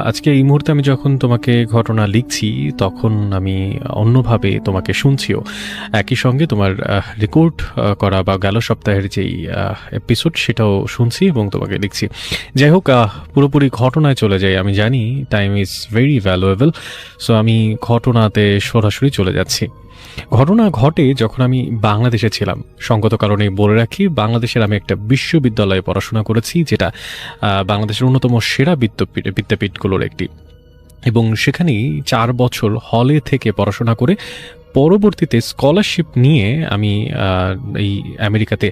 আজকে এই মুহূর্তে আমি যখন তোমাকে ঘটনা লিখছি তখন আমি অন্যভাবে তোমাকে শুনছিও। একই সঙ্গে তোমার রেকর্ড করা বা গেল সপ্তাহের যেই এপিসোড সেটাও শুনছি এবং তোমাকে লিখছি। যাই হোক, পুরোপুরি ঘটনায় চলে যাই। আমি জানি time is very valuable, so আমি ঘটনাতে সরাসরি চলে যাচ্ছি। ঘটনা ঘটে যখন আমি বাংলাদেশে ছিলাম। সঙ্গত কারণে বলে রাখি, বাংলাদেশের আমি একটা বিশ্ববিদ্যালয়ে পড়াশোনা করেছি, যেটা বাংলাদেশের অন্যতম সেরা বিদ্যাপীঠগুলোর একটি, এবং সেখানেই 4 বছর হলে থেকে পড়াশোনা করে পরবর্তীতে স্কলারশিপ নিয়ে আমি এই আমেরিকাতে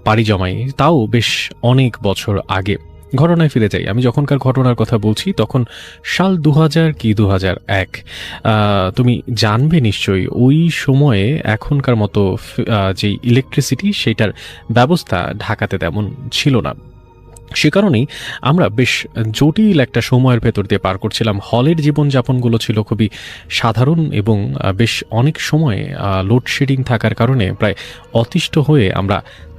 পাড়ি জমাই, তাও বেশ অনেক বছর আগে। ঘটনায় ফিরে যাই। আমি যখনকার ঘটনার কথা বলছি তখন সাল 2000 কি 2001। তুমি জানবে নিশ্চয়ই ওই সময়ে এখনকার মতো যে ইলেকট্রিসিটি সেটার ব্যবস্থা ঢাকাতে তেমন ছিল না। সে কারণেই আমরা বেশ জটিল একটা সময়ের ভেতর দিয়ে পার করছিলাম। হলের জীবনযাপনগুলো ছিল খুবই সাধারণ এবং বেশ অনেক সময় লোডশেডিং থাকার কারণে প্রায় অতিষ্ঠ হয়ে আমরা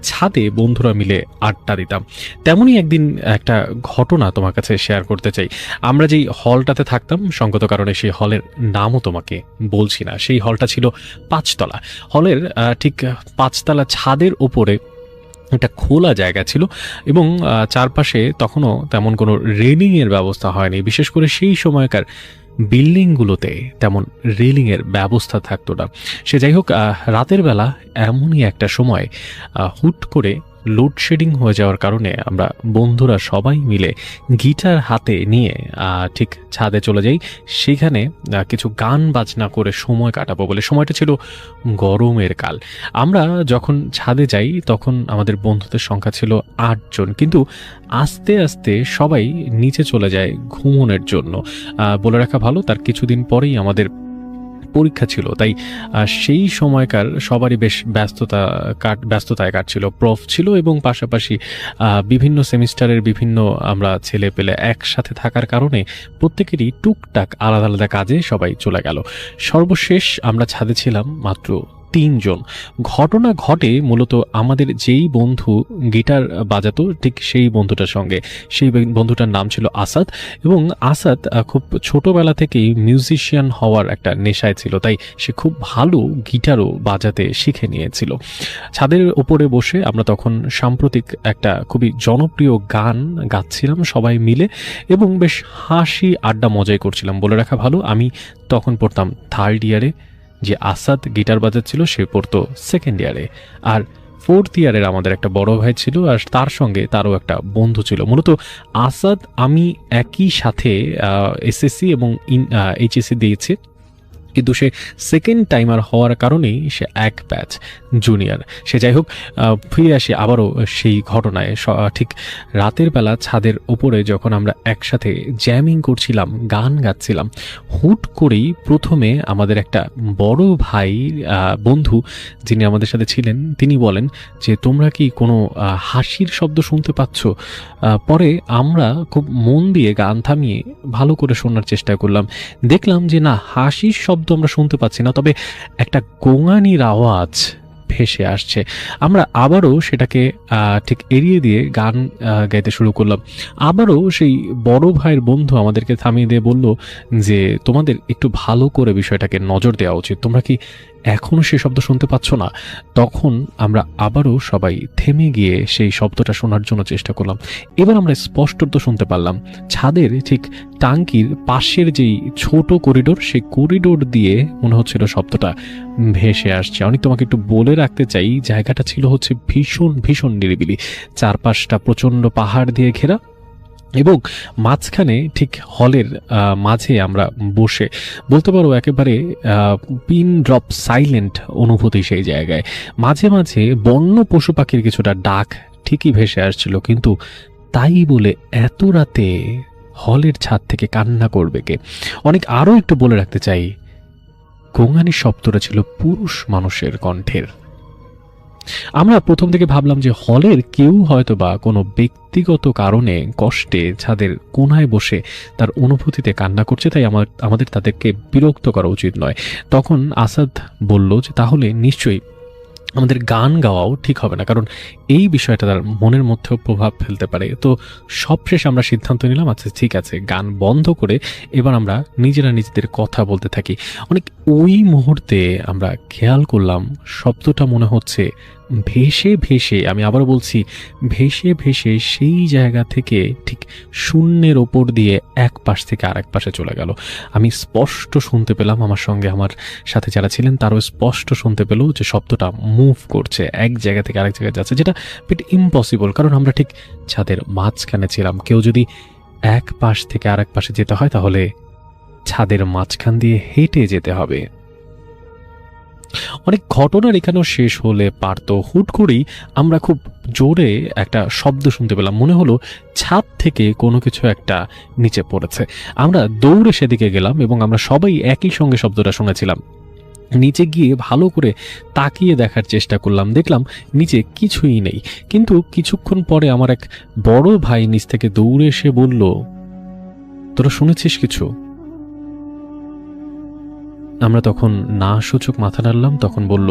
ছাদে বন্ধুরা মিলে আড্ডা দিতাম। তেমনই একদিন একটা ঘটনা তোমার কাছে শেয়ার করতে চাই। আমরা যেই হলটাতে থাকতাম, সঙ্গত কারণে সেই হলের নামও তোমাকে বলছি না। সেই হলটা ছিল 5 তলা। হলের ঠিক 5 তলা ছাদের ওপরে একটা খোলা জায়গা ছিল এবং চারপাশে তখনও তেমন কোনো রেলিংয়ের ব্যবস্থা হয়নি। বিশেষ করে সেই সময়কার বিল্ডিংগুলোতে তেমন রেলিংয়ের ব্যবস্থা থাকতো না। সে যাই হোক, রাতের বেলা এমনই একটা সময় হুট করে লোডশেডিং হয়ে যাওয়ার কারণে আমরা বন্ধুরা সবাই মিলে গিটার হাতে নিয়ে ঠিক ছাদে চলে যাই। সেখানে কিছু গান বাজনা করে সময় কাটাবো বলে। সময়টা ছিল গরমের কাল। আমরা যখন ছাদে যাই তখন আমাদের বন্ধুদের সংখ্যা ছিল 8 জন, কিন্তু আস্তে আস্তে সবাই নিচে চলে যায় ঘুমোনোর জন্য। বলে রাখা ভালো, তার কিছুদিন পরেই আমাদের পরীক্ষা ছিল, তাই সেই সময়কার সবারই বেশ ব্যস্ততায় কাটছিল। প্রফ ছিল এবং পাশাপাশি বিভিন্ন সেমিস্টারের বিভিন্ন আমরা ছেলে পেলে একসাথে থাকার কারণে প্রত্যেকেরই টুকটাক আলাদা আলাদা কাজে সবাই চলে গেল। সর্বশেষ আমরা ছাদে ছিলাম মাত্র 3 জন। ঘটনা ঘটে মূলত আমাদের যেই বন্ধু গিটার বাজাতো ঠিক সেই বন্ধুটার সঙ্গে। সেই বন্ধুটার নাম ছিল আসাদ, এবং আসাদ খুব ছোটবেলা থেকেই মিউজিশিয়ান হওয়ার একটা নেশায় ছিল, তাই সে খুব ভালো গিটারও বাজাতে শিখে নিয়েছিল। ছাদের ওপরে বসে আমরা তখন সাম্প্রতিক একটা খুবই জনপ্রিয় গান গাচ্ছিলাম সবাই মিলে এবং বেশ হাসি আড্ডা মজাই করছিলাম। বলে রাখা ভালো, আমি তখন পড়তাম 3rd ইয়ারে, যে আসাদ গিটার বাজাচ্ছিল সে পড়তো 2nd ইয়ারে, আর 4th ইয়ারের আমাদের একটা বড় ভাই ছিল আর তার সঙ্গে তারও একটা বন্ধু ছিল। মূলত আসাদ আমি একই সাথে এসএসসি এবং এইচএসসি দিয়েছি, কিন্তু সে 2nd টাইমার হওয়ার কারণেই সে এক ব্যাচ জুনিয়র। সে যাই হোক, ফিরে আসি আবারও সেই ঘটনায়। ঠিক রাতের বেলা ছাদের ওপরে যখন আমরা একসাথে জ্যামিং করছিলাম, গান গাচ্ছিলাম, হুট করেই প্রথমে আমাদের একটা বড় ভাই বন্ধু যিনি আমাদের সাথে ছিলেন তিনি বলেন যে তোমরা কি কোনো হাসির শব্দ শুনতে পাচ্ছ? পরে আমরা খুব মন দিয়ে গান থামিয়ে ভালো করে শোনার চেষ্টা করলাম। দেখলাম যে না, হাসির শব্দ আমরা শুনতে পাচ্ছি না, তবে একটা গোঙানির আওয়াজ ভেসে আসছে। আমরা আবারও সেটাকে ঠিক এড়িয়ে দিয়ে গান গাইতে শুরু করলাম। আবারও সেই বড় ভাইয়ের বন্ধু আমাদেরকে থামিয়ে দিয়ে বলল যে তোমাদের একটু ভালো করে বিষয়টাকে নজর দেওয়া উচিত, তোমরা কি এখনও সে শব্দ শুনতে পাচ্ছ না? তখন আমরা আবারও সবাই থেমে গিয়ে সেই শব্দটা শোনার জন্য চেষ্টা করলাম। এবার আমরা স্পষ্টত শুনতে পারলাম ছাদের ঠিক টাঙ্কির পাশের যেই ছোট করিডোর, সেই করিডোর দিয়ে মনে হচ্ছিল শব্দটা ভেসে আসছে। আমি তোমাকে একটু বলে রাখতে চাই, জায়গাটা ছিল হচ্ছে ভীষণ ভীষণ নিরিবিলি। চারপাশটা প্রচণ্ড পাহাড় দিয়ে ঘেরা এবং মাঝখানে ঠিক হলের মাঝে আমরা বসে, বলতে পারো একেবারে পিন ড্রপ সাইলেন্ট অনুভূতি সেই জায়গায়। মাঝে মাঝে বন্য পশু পাখির কিছুটা ডাক ঠিকই ভেসে আসছিল, কিন্তু তাই বলে এত রাতে হলের ছাদ থেকে কান্না করবে কে? অনেক আরও একটু বলে রাখতে চাই, গোঙানির শব্দটা ছিল পুরুষ মানুষের কণ্ঠের। আমরা প্রথম থেকে ভাবলাম যে হলের কেউ হয়তো বা কোনো ব্যক্তিগত কারণে কষ্টে ছাদের কোনায় বসে তার অনুভূতিতে কান্না করছে, তাই আমাদের তাদেরকে বিরক্ত করা উচিত নয়। তখন আসাদ বলল যে তাহলে নিশ্চয়ই আমাদের গান গাওয়াও ঠিক হবে না, কারণ এই বিষয়টা তার মনের মধ্যেও প্রভাব ফেলতে পারে। তো সবশেষে আমরা সিদ্ধান্ত নিলাম, আচ্ছা ঠিক আছে, গান বন্ধ করে এবার আমরা নিজেরা নিজেদের কথা বলতে থাকি। অনেক ওই মুহূর্তে আমরা খেয়াল করলাম শব্দটা মনে হচ্ছে ভেসে ভেসে, আমি আবারও বলছি, ভেসে ভেসে সেই জায়গা থেকে ঠিক শূন্যের ওপর দিয়ে এক পাশ থেকে আরেক পাশে চলে গেল। আমি স্পষ্ট শুনতে পেলাম, আমার সঙ্গে আমার সাথে যারা ছিলেন তারও স্পষ্ট শুনতে পেল যে শব্দটা মুভ করছে, এক জায়গা থেকে আরেক জায়গায় যাচ্ছে, যেটা বাট ইম্পসিবল, কারণ আমরা ঠিক ছাদের মাঝখানে ছিলাম। কেউ যদি এক পাশ থেকে আরেক পাশে যেতে হয় তাহলে ছাদের মাঝখান দিয়ে হেঁটে যেতে হবে। অনেক ঘটনার এখানেও শেষ হলে পারতো, হুট করেই আমরা খুব জোরে একটা শব্দ শুনতে পেলাম, মনে হলো ছাদ থেকে কোনো কিছু একটা নিচে পড়েছে। আমরা দৌড়ে সেদিকে গেলাম এবং আমরা সবাই একই সঙ্গে শব্দটা শুনেছিলাম। নিচে গিয়ে ভালো করে তাকিয়ে দেখার চেষ্টা করলাম, দেখলাম নিচে কিছুই নেই। কিন্তু কিছুক্ষণ পরে আমার এক বড় ভাই নিচ থেকে দৌড়ে এসে বলল, তোরা শুনেছিস কিছু? আমরা তখন না সূচক মাথা নাড়লাম। তখন বলল,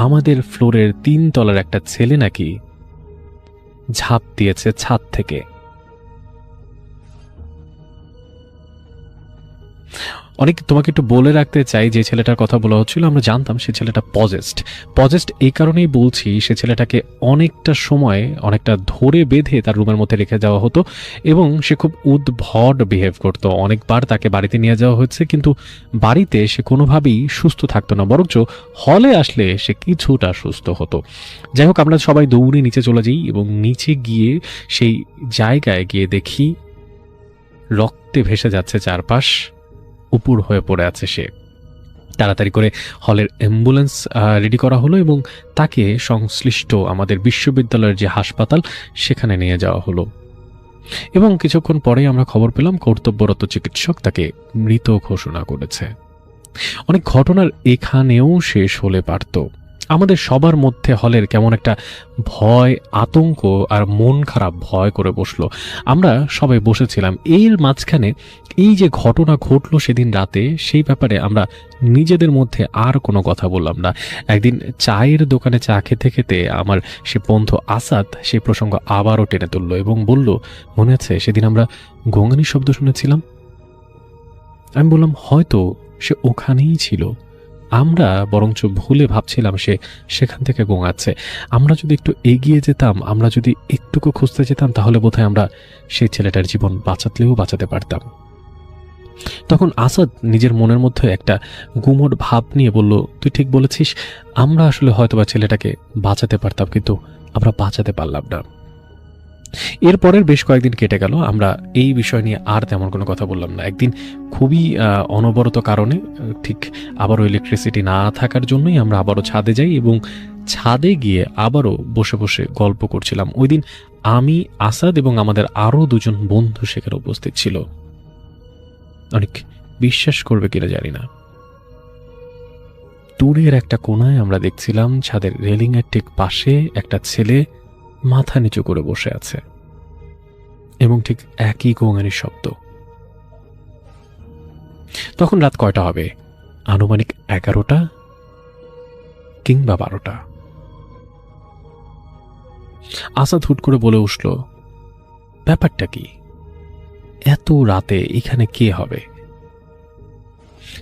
আমাদের ফ্লোরের 3 তলার একটা ছেলে নাকি ঝাঁপ দিয়েছে ছাদ থেকে। অনেক তোমাকে একটু বলে রাখতে চাই, যে ছেলেটার কথা বলা হচ্ছিল আমরা জানতাম সে ছেলেটা পজেস্ট এই কারণেই বলছি, সে ছেলেটাকে অনেকটা সময় অনেকটা ধরে বেঁধে তার রুমের মধ্যে রেখে যাওয়া হতো এবং সে খুব উদ্ভট বিহেভ করতো। অনেকবার তাকে বাড়িতে নিয়ে যাওয়া হয়েছে, কিন্তু বাড়িতে সে কোনোভাবেই সুস্থ থাকতো না, বরঞ্চ হলে আসলে সে কিছুটা সুস্থ হতো। যাই হোক, আমরা সবাই দৌড়ে নিচে চলে যাই এবং নিচে গিয়ে সেই জায়গায় গিয়ে দেখি রক্তে ভেসে যাচ্ছে চারপাশ, উপুর হয়ে পড়ে আছে সে। তাড়াতাড়ি করে হলের অ্যাম্বুলেন্স রেডি করা হলো এবং তাকে সংশ্লিষ্ট আমাদের বিশ্ববিদ্যালয়ের যে হাসপাতাল সেখানে নিয়ে যাওয়া হলো এবং কিছুক্ষণ পরেই আমরা খবর পেলাম কর্তব্যরত চিকিৎসক তাকে মৃত ঘোষণা করেছে। অনেক ঘটনার এখানেও শেষ হলে পারত। আমাদের সবার মধ্যে হলের কেমন একটা ভয়, আতঙ্ক আর মন খারাপ ভয় করে বসলো। আমরা সবাই বসেছিলাম, এর মাঝখানে এই যে ঘটনা ঘটলো সেদিন রাতে, সেই ব্যাপারে আমরা নিজেদের মধ্যে আর কোনো কথা বললাম না। একদিন চায়ের দোকানে চা খেতে খেতে আমার সে বন্ধু আসাদ সেই প্রসঙ্গ আবারও টেনে তুলল এবং বলল, মনে আছে সেদিন আমরা গঙ্গানির শব্দ শুনেছিলাম? আমি বললাম, হয়তো সে ওখানেই ছিল, আমরা বরঞ্চ ভুলে ভাবছিলাম সে সেখান থেকে গোঙাচ্ছে। আমরা যদি একটু এগিয়ে যেতাম, আমরা যদি একটুকু খুঁজতে যেতাম, তাহলে বোধহয় আমরা সেই ছেলেটার জীবন বাঁচাতে পারতাম। তখন আসাদ নিজের মনের মধ্যে একটা গুমোট ভাব নিয়ে বলল, তুই ঠিক বলেছিস, আমরা আসলে হয়তোবা ছেলেটাকে বাঁচাতে পারতাম, কিন্তু আমরা বাঁচাতে পারলাম না। এরপরের বেশ কয়েকদিন কেটে গেল, আমরা এই বিষয় নিয়ে আর তেমন কোনো কথা বললাম না। একদিন খুবই অনবরত কারণে, ঠিক আবারও ইলেকট্রিসিটি না থাকার জন্যই আমরা আবারও ছাদে যাই এবং ছাদে গিয়ে আবারও বসে বসে গল্প করছিলাম। ওই দিন আমি, আসাদ এবং আমাদের আরও 2জন বন্ধু সেখানে উপস্থিত ছিল। অনেক বিশ্বাস করবে কিনা জানি না, দূরের একটা কোণায় আমরা দেখছিলাম ছাদের রেলিংয়ের ঠিক পাশে একটা ছেলে মাথা নিচু করে বসে আছে এবং ঠিক একই গোঙানির শব্দ। তখন রাত কয়টা হবে? আনুমানিক 11টা কিংবা 12টা। আসাদ হুট করে বলে উঠল, ব্যাপারটা কি? এত রাতে এখানে কে হবে?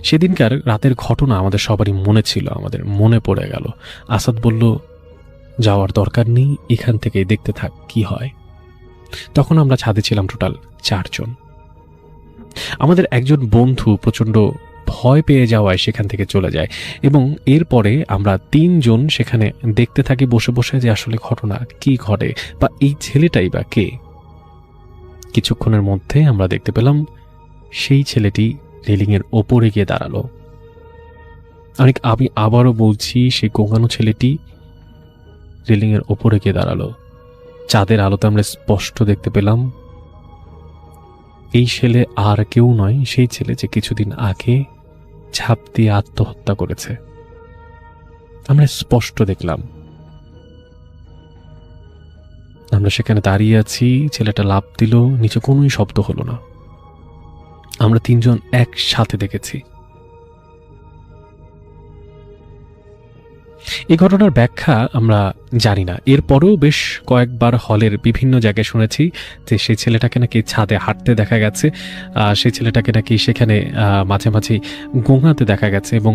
সেদিনকার রাতের ঘটনা আমাদের সবারই মনে ছিল, আমাদের মনে পড়ে গেল। আসাদ বলল, যাওয়ার দরকার নেই, এখান থেকেই দেখতে থাক কি হয়। তখন আমরা ছাদে ছিলাম টোটাল 4 জন। আমাদের একজন বন্ধু প্রচণ্ড ভয় পেয়ে যাওয়ায় সেখান থেকে চলে যায় এবং এরপরে আমরা 3 জন সেখানে দেখতে থাকি বসে বসে যে আসলে ঘটনা কি ঘটে বা এই ছেলেটাই বা কে। কিছুক্ষণের মধ্যে আমরা দেখতে পেলাম সেই ছেলেটি রেলিংয়ের ওপরে গিয়ে দাঁড়ালো। আমি আবারও বলছি, সেই গোঙানো ছেলেটি রেলিংয়ের ওপরে গিয়ে দাঁড়ালো। চাঁদের আলোতে আমরা স্পষ্ট দেখতে পেলাম এই ছেলে আর কেউ নয়, সেই ছেলে যে কিছুদিন আগে ঝাঁপ দিয়ে আত্মহত্যা করেছে। আমরা স্পষ্ট দেখলাম, আমরা সেখানে দাঁড়িয়ে আছি, ছেলেটা লাফ দিল, নিচে কোনোই শব্দ হলো না। আমরা 3 জন একসাথে দেখেছি। এই ঘটনার ব্যাখ্যা আমরা জানি না। এরপরেও বেশ কয়েকবার হলের বিভিন্ন জায়গায় শুনেছি যে সেই ছেলেটাকে নাকি ছাদে হাঁটতে দেখা গেছে, সেই ছেলেটাকে নাকি সেখানে মাঝে মাঝে গোঙাতে দেখা গেছে এবং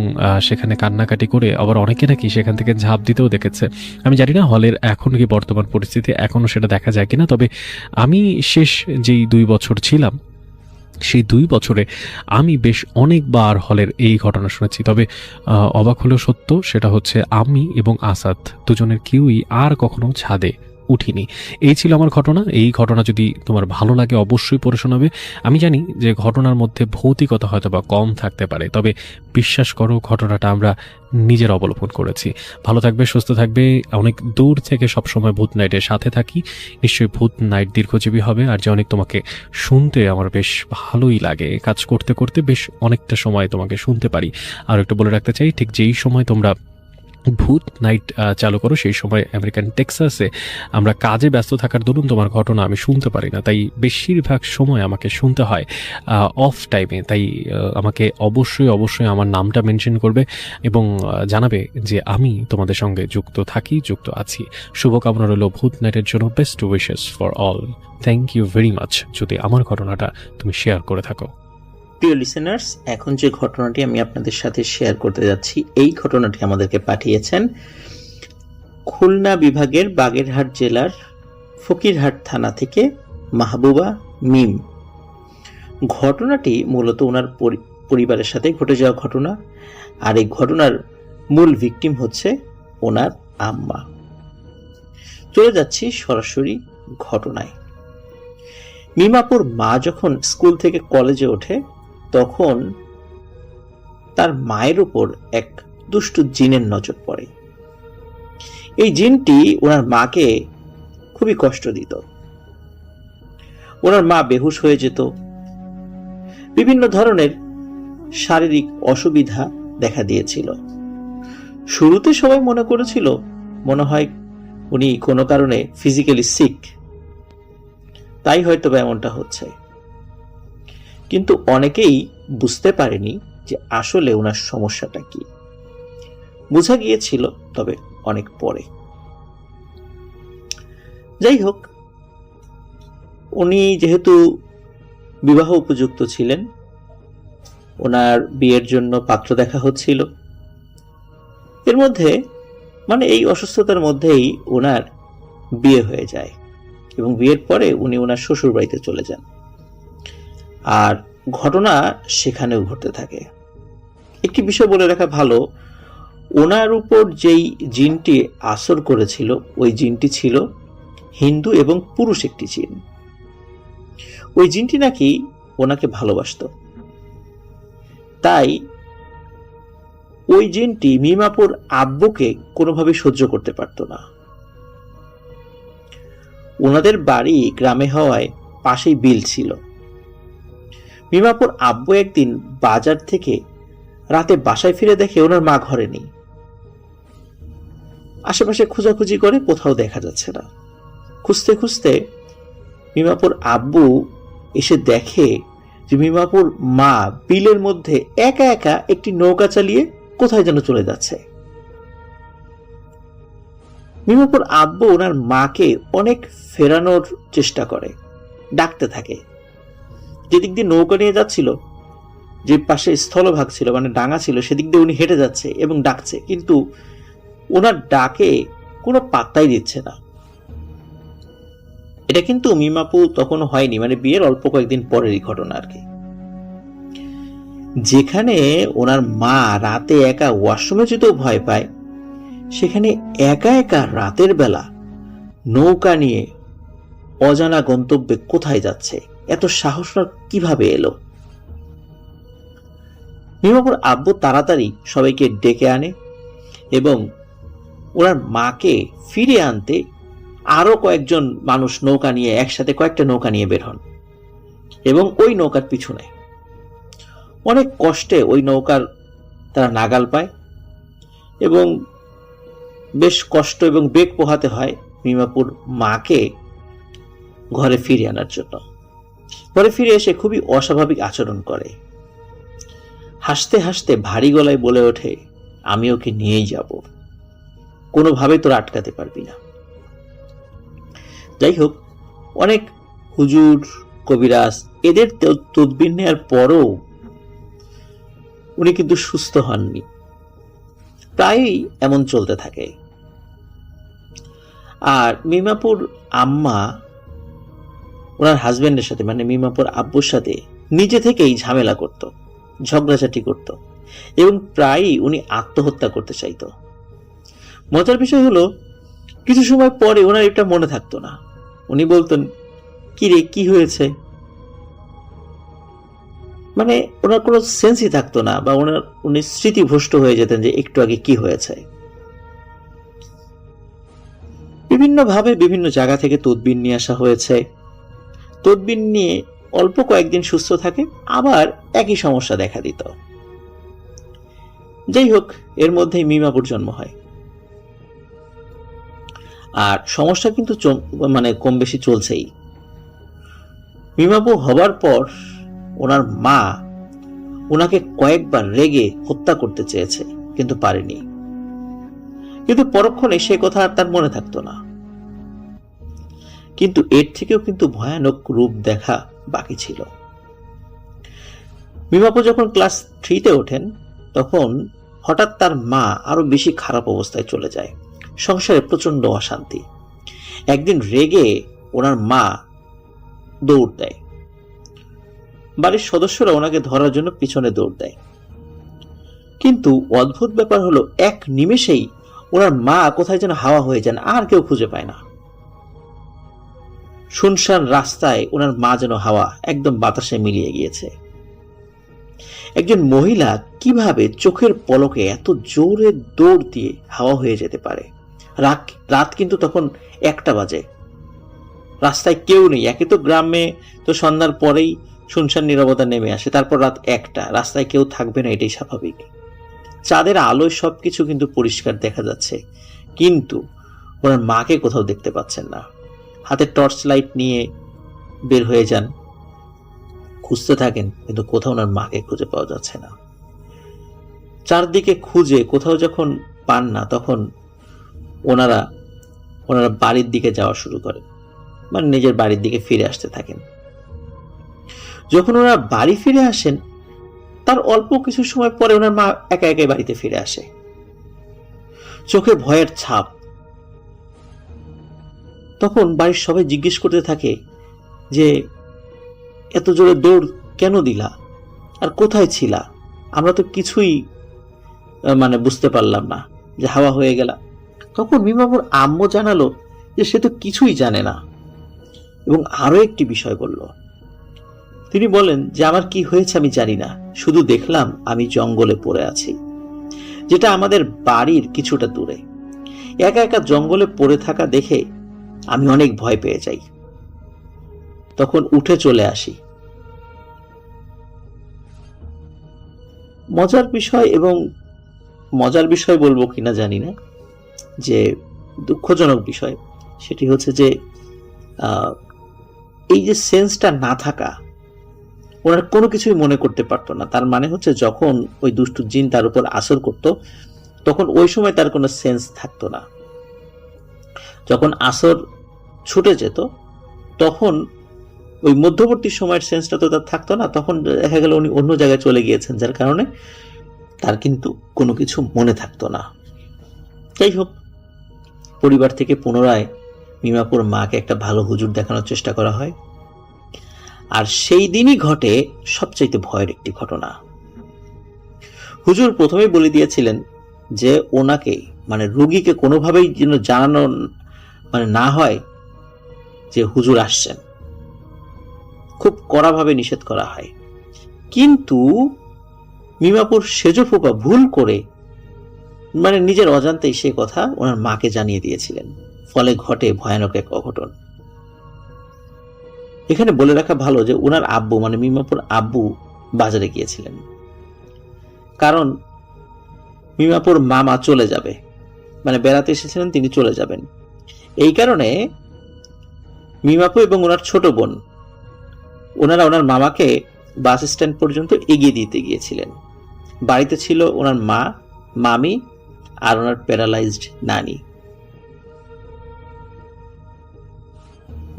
সেখানে কান্নাকাটি করে আবার অনেকে নাকি সেখান থেকে ঝাঁপ দিতেও দেখেছে। আমি জানি না হলের এখন কি বর্তমান পরিস্থিতি এখনও সেটা দেখা যায় কিনা, তবে আমি শেষ যেই 2 বছর ছিলাম সেই 2 বছরে আমি বেশ অনেকবার হলের এই ঘটনা শুনেছি। তবে অবাক হলেও সত্য, সেটা হচ্ছে আমি এবং আসাদ দুজনের কেউই আর কখনো ছাদে উঠিনি। এই ছিল আমার ঘটনা। এই ঘটনা যদি তোমার ভালো লাগে অবশ্যই পড়ে শোনাবে। আমি জানি যে ঘটনার মধ্যে ভৌতিকতা হয়তো বা কম থাকতে পারে, তবে বিশ্বাস করো ঘটনাটা আমরা নিজের অবলোকন করেছি। ভালো থাকবে, সুস্থ থাকবে। অনেক দূর থেকে সবসময় ভূত নাইটের সাথে থাকি। নিশ্চয়ই ভূত নাইট দীর্ঘজীবী হবে। আর যে অনেক তোমাকে শুনতে আমার বেশ ভালোই লাগে, কাজ করতে করতে বেশ অনেকটা সময় তোমাকে শুনতে পারি। আর একটু বলে রাখতে চাই, ঠিক যেই সময় তোমরা ভূত নাইট চালু করো সেই সময় আমেরিকান টেক্সাসে আমরা কাজে ব্যস্ত থাকার দরুন তোমার ঘটনা আমি শুনতে পারি না, তাই বেশিরভাগ সময় আমাকে শুনতে হয় অফ টাইমে। তাই আমাকে অবশ্যই অবশ্যই আমার নামটা মেনশন করবে এবং জানাবে যে আমি তোমাদের সঙ্গে যুক্ত থাকি, যুক্ত আছি। শুভকামনা রইল ভূত নাইটের জন্য। Best wishes for all. Thank you very much যদি আমার ঘটনাটা তুমি শেয়ার করে থাকো। প্রিয় লিসেনার্স, এখন যে ঘটনাটি আমি আপনাদের সাথে শেয়ার করতে যাচ্ছি, এই ঘটনাটি আমাদেরকে পাঠিয়েছেন খুলনা বিভাগের বাগেরহাট জেলার ফকিরহাট থানা থেকে মাহবুবা মিম। ঘটনাটি মূলত ওনার পরিবারের সাথে ঘটে যাওয়া ঘটনা, আর এই ঘটনার মূল ভিকটিম হচ্ছে ওনার আম্মা। চলে যাচ্ছি সরাসরি ঘটনায়। মিমাপুর মা যখন স্কুল থেকে কলেজে ওঠে তখন তার মায়ের উপর এক দুষ্টু জিনের নজর পড়ে। এই জিনটি ওনার মাকে খুবই কষ্ট দিত। ওনার মা বেহুশ হয়ে যেত, বিভিন্ন ধরনের শারীরিক অসুবিধা দেখা দিয়েছিল। শুরুতে সবাই মনে করেছিল মনে হয় উনি কোনো কারণে ফিজিক্যালি সিক, তাই হয়তো বা এমনটা হচ্ছে। কিন্তু অনেকেই বুঝতে পারেনি যে আসলে ওনার সমস্যাটা কি। বোঝা গিয়েছিল তবে অনেক পরে। যাই হোক, উনি যেহেতু বিবাহ উপযুক্ত ছিলেন, ওনার বিয়ের জন্য পাত্র দেখা হচ্ছিল। এর মধ্যে এই অসুস্থতার মধ্যেই ওনার বিয়ে হয়ে যায় এবং বিয়ের পরে উনি ওনার শ্বশুর বাড়িতে চলে যান। আর ঘটনা সেখানেও ঘটতে থাকে। একটি বিষয় বলে রাখা ভালো, ওনার উপর যেই জিনটি আসর করেছিল ওই জিনটি ছিল হিন্দু এবং পুরুষ একটি জিন। ওই জিনটি নাকি ওনাকে ভালোবাসত, তাই ওই জিনটি মিমাপুর আব্বুকে কোনোভাবে সহ্য করতে পারত না। ওনাদের বাড়ি গ্রামে হওয়ায় পাশেই বিল ছিল। মিমাপুর আব্বু একদিন বাজার থেকে রাতে বাসায় ফিরে দেখে ওনার মা ঘরে নেই। আশেপাশে খোঁজাখুঁজি করে, কোথাও দেখা যাচ্ছে না। খুঁজতে খুঁজতে মিমাপুর আব্বু এসে দেখে যে মিমাপুর মা বিলের মধ্যে একা একা একটি নৌকা চালিয়ে কোথায় যেন চলে যাচ্ছে। মিমাপুর আব্বু ওনার মাকে অনেক ফেরানোর চেষ্টা করে, ডাকতে থাকে। যেদিক দিয়ে নৌকা নিয়ে যাচ্ছিল, যে পাশে স্থলভাগ ছিল ডাঙা ছিল, সেদিক দিয়ে উনি হেঁটে যাচ্ছে এবং ডাকছে, কিন্তু ওনার ডাকে কোনো পাত্তাই দিচ্ছে না। এটা কিন্তু মিমাপু তখনও হয়নি, বিয়ের অল্প কয়েকদিন পরেরই ঘটনা আর কি। যেখানে ওনার মা রাতে একা ওয়াশরুমে যেতেও ভয় পায়, সেখানে একা একা রাতের বেলা নৌকা নিয়ে অজানা গন্তব্যে কোথায় যাচ্ছে, এত সাহস কিভাবে এলো? মিমাপুর আব্বু তাড়াতাড়ি সবাইকে ডেকে আনে এবং ওনার মাকে ফিরে আনতে আরো কয়েকজন মানুষ নৌকা নিয়ে একসাথে কয়েকটা নৌকা নিয়ে বের হন এবং ওই নৌকার পিছু নেয়। অনেক কষ্টে ওই নৌকার তারা নাগাল পায় এবং বেশ কষ্ট এবং বেগ পোহাতে হয় মিমাপুর মাকে ঘরে ফিরে আনার জন্য। ঘরে ফিরে এসে খুবই অস্বাভাবিক আচরণ করে। হাসতে হাসতে ভারী গলায় বলে ওঠে, আমি ওকে নিয়েই যাব। কোনোভাবে তোরা আটকাতে পারবি না। যাই হোক, অনেক হুজুর, কবিরাজ এদের তদবির নেওয়ার পরও উনি কিন্তু সুস্থ হননি। প্রায়ই এমন চলতে থাকে। আর মিমাপুর আম্মা ওনার হাজবেন্ডের সাথে, মানে মিমাপুর আব্বুর সাথে নিজে থেকেই ঝামেলা করত, ঝগড়াঝাটি করত, এবং প্রায়ই উনি আত্মহত্যা করতে চাইত। মজার বিষয় হলো, কিছু সময় পরে ওনার এটা মনে থাকতো না। উনি বলতেন, কি রে, কি হয়েছে? মানে ওনার কোনো সেন্সই থাকতো না, বা উনি স্মৃতিভ্রষ্ট হয়ে যেতেন যে একটু আগে কি হয়েছে। বিভিন্ন ভাবে বিভিন্ন জায়গা থেকে তদবির নিয়ে আসা হয়েছে। তদবির নিয়ে অল্প কয়েকদিন সুস্থ থাকে, আবার একই সমস্যা দেখা দিত। যাই হোক, এর মধ্যেই মিমাপুর জন্ম হয়। আর সমস্যা কিন্তু মানে কম বেশি চলছেই। মিমাপু হবার পর ওনার মা ওনাকে কয়েকবার রেগে হত্যা করতে চেয়েছে, কিন্তু পারেনি। কিন্তু পরক্ষণে সে কথা আর তার মনে থাকতো না। কিন্তু এর থেকেও কিন্তু ভয়ানক রূপ দেখা বাকি ছিল। মিমাপু যখন ক্লাস 3-তে ওঠেন, তখন হঠাৎ তার মা আরো বেশি খারাপ অবস্থায় চলে যায়। সংসারে প্রচন্ড অশান্তি। একদিন রেগে ওনার মা দৌড় দেয়। বাড়ির সদস্যরা ওনাকে ধরার জন্য পিছনে দৌড় দেয়। কিন্তু অদ্ভুত ব্যাপার হলো, এক নিমেষেই ওনার মা কোথায় যেন হাওয়া হয়ে যান, আর কেউ খুঁজে পায় না। শুনশান রাস্তায় ওনার মা যেন হাওয়া, একদম বাতাসে মিলিয়ে গিয়েছে। একজন মহিলা কিভাবে চোখের পলকে এত জোরে দৌড় দিয়ে হাওয়া হয়ে যেতে পারে? রাত কিন্তু তখন 1টা বাজে। রাস্তায় কেউ নেই। একে তো গ্রামে তো সন্ধ্যার পরেই শুনশান নীরবতা নেমে আসে, তারপর রাত 1টা, রাস্তায় কেউ থাকবে না, এটাই স্বাভাবিক। চাঁদের আলোয় সবকিছু কিন্তু পরিষ্কার দেখা যাচ্ছে, কিন্তু ওনার মাকে কোথাও দেখতে পাচ্ছেন না। হাতে টর্চ লাইট নিয়ে বের হয়ে যান, খুঁজতে থাকেন, কিন্তু কোথাও ওনার মাকে খুঁজে পাওয়া যাচ্ছে না। চারদিকে খুঁজে কোথাও যখন পান না, তখন ওনারা বাড়ির দিকে যাওয়া শুরু করেন, মানে নিজের বাড়ির দিকে ফিরে আসতে থাকেন। যখন ওনারা বাড়ি ফিরে আসেন, তার অল্প কিছু সময় পরে ওনার মা একা একাই বাড়িতে ফিরে আসে, চোখে ভয়ের ছাপ। তখন বাড়ির সবাই জিজ্ঞেস করতে থাকে যে এত জোরে দৌড় কেন দিলা, আর কোথায় ছিলা? আমরা তো কিছুই মানে বুঝতে পারলাম না, যে হাওয়া হয়ে গেল। তখন মিমাপুর আম্মু জানালো যে সে তো কিছুই জানে না, এবং আরো একটি বিষয় বলল। তিনি বলেন যে আমার কি হয়েছে আমি জানি না, শুধু দেখলাম আমি জঙ্গলে পড়ে আছি, যেটা আমাদের বাড়ির কিছুটা দূরে। একা একা জঙ্গলে পড়ে থাকা দেখে আমি অনেক ভয় পেয়ে যাই, তখন উঠে চলে আসি। মজার বিষয় বলবো কিনা জানি না, যে দুঃখজনক বিষয় সেটি হচ্ছে যে এই যে সেন্সটা না থাকা, ওনার কোনো কিছুই মনে করতে পারতো না। তার মানে হচ্ছে যখন ওই দুষ্টু জিন তার উপর আসর করত, তখন ওই সময় তার কোনো সেন্স থাকতো না। যখন আসর ছুটে যেত, তখন ওই মধ্যবর্তী সময়ের সেন্সটা তো তার থাকতো না। তখন দেখা গেল উনি অন্য জায়গায় চলে গিয়েছেন, যার কারণে তার কিন্তু কোনো কিছু মনে থাকতো না। যাই হোক, পরিবার থেকে পুনরায় মিমাপুর মাকে একটা ভালো হুজুর দেখানোর চেষ্টা করা হয়। আর সেই দিনই ঘটে সবচাইতে ভয়ের একটি ঘটনা। হুজুর প্রথমেই বলে দিয়েছিলেন যে ওনাকে, মানে রোগীকে কোনোভাবেই যেন জানানো মানে না হয় যে হুজুর আসছেন, খুব কড়াভাবে নিষেধ করা হয়। কিন্তু মিমাপুর সেজো ফোপা ভুল করে, মানে নিজের অজান্তেই সে কথা ওনার মাকে জানিয়ে দিয়েছিলেন। ফলে ঘটে ভয়ানক এক অঘটন। এখানে বলে রাখা ভালো যে ওনার আব্বু, মানে মিমাপুর আব্বু বাজারে গিয়েছিলেন, কারণ মিমাপুর মামা চলে যাবে, মানে বেড়াতে এসেছিলেন, তিনি চলে যাবেন। এই কারণে মিমাপু এবং ওনার ছোট বোন ওনারা ওনার মামাকে বাস স্ট্যান্ড পর্যন্ত এগিয়ে দিতে গিয়েছিলেন। বাড়িতে ছিল ওনার মা, মামি আর ওনার প্যারালাইজড নানি।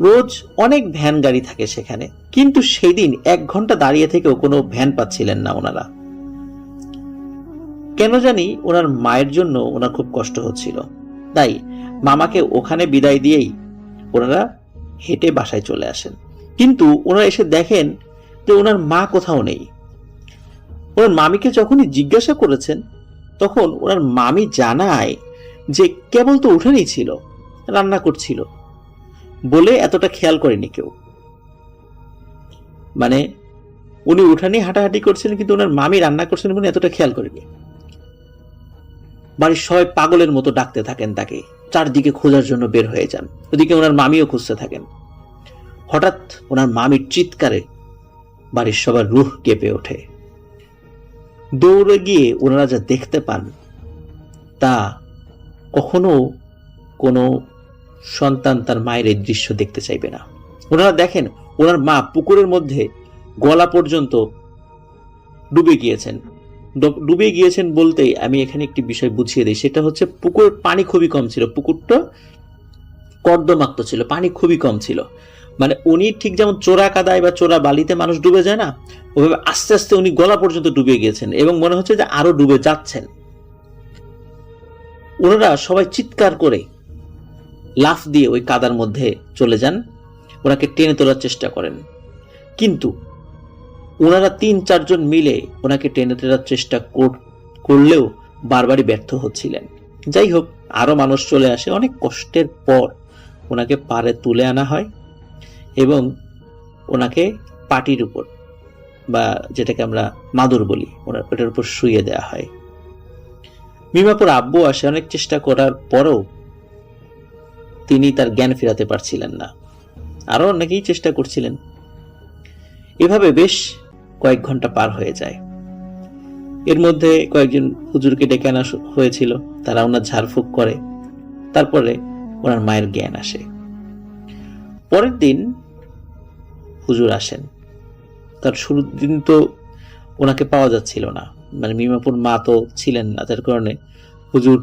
রোজ অনেক ভ্যান গাড়ি থাকে সেখানে, কিন্তু সেই দিন 1 ঘন্টা দাঁড়িয়ে থেকেও কোনো ভ্যান পাচ্ছিলেন না ওনারা। কেন জানি ওনার মায়ের জন্য ওনার খুব কষ্ট হচ্ছিল, তাই মামাকে ওখানে বিদায় দিয়েই ওনারা হেঁটে বাসায় চলে আসেন। কিন্তু ওনারা এসে দেখেন যে ওনার মা কোথাও নেই। ওনার মামিকে যখনই জিজ্ঞাসা করেছেন তখন ওনার মামি জানায় যে কেবল তো উঠানেই ছিল, রান্না করছিল বলে এতটা খেয়াল করেনি কেউ। মানে উনি উঠানে হাঁটাহাঁটি করছিলেন কিন্তু ওনার মামি রান্না করছেন বলে এতটা খেয়াল করেনি। বাড়ির সবাই পাগলের মতো ডাকতে থাকেন তাকে, চারদিকে খোঁজার জন্য বের হয়ে যান। ওদিকে ওনার মামিও খুঁজতে থাকেন। হঠাৎ ওনার মামির চিৎকারে বাড়ির সবার রুহ কেঁপে ওঠে। দৌড়ে গিয়ে ওনারা যা দেখতে পান তা কখনো কোনো সন্তান তার মায়ের এই দৃশ্য দেখতে চাইবে না। ওনারা দেখেন ওনার মা পুকুরের মধ্যে গলা পর্যন্ত ডুবে গিয়েছেন। ডুবে গিয়েছেন বলতেই আমি এখানে একটি বিষয় বুঝিয়ে দিই, সেটা হচ্ছে পুকুরের পানি খুবই কম ছিল, পুকুরটা কর্দমাক্ত ছিল, পানি খুবই কম ছিল। মানে উনি ঠিক যেমন চোরা কাদায় বা চোরা বালিতে মানুষ ডুবে যায় না, ওভাবে আস্তে আস্তে উনি গলা পর্যন্ত ডুবে গিয়েছেন এবং মনে হচ্ছে যে আরো ডুবে যাচ্ছেন। ওনারা সবাই চিৎকার করে লাফ দিয়ে ওই কাদার মধ্যে চলে যান, ওনাকে টেনে তোলার চেষ্টা করেন, কিন্তু ওনারা 3-4 জন মিলে ওনাকে টেনে তোলার চেষ্টা করলেও বারবারই ব্যর্থ হচ্ছিলেন। যাই হোক, আরো মানুষ চলে আসে। অনেক কষ্টের পর ওনাকে পাড়ে তুলে আনা হয় এবং ওনাকে পাটির উপর বা যেটাকে আমরা মাদুর বলি ওনার পেটের উপর শুইয়ে দেওয়া হয়। মিমাপুর আব্বু আসে, অনেক চেষ্টা করার পরেও তিনি তার জ্ঞান ফেরাতে পারছিলেন না। আরো অনেকেই চেষ্টা করছিলেন। এভাবে বেশ কয়েক ঘন্টা পার হয়ে যায়। এর মধ্যে কয়েকজন হুজুরকে ডেকে আনা হয়েছিল, তারা ওনার ঝাড়ফুঁক করে, তারপরে ওনার মায়ের জ্ঞান আসে। পরের দিন হুজুর আসেন। তার শুরুর দিন তো ওনাকে পাওয়া যাচ্ছিল না, মানে মিমাপুর মা তো ছিলেন না, তার কারণে হুজুর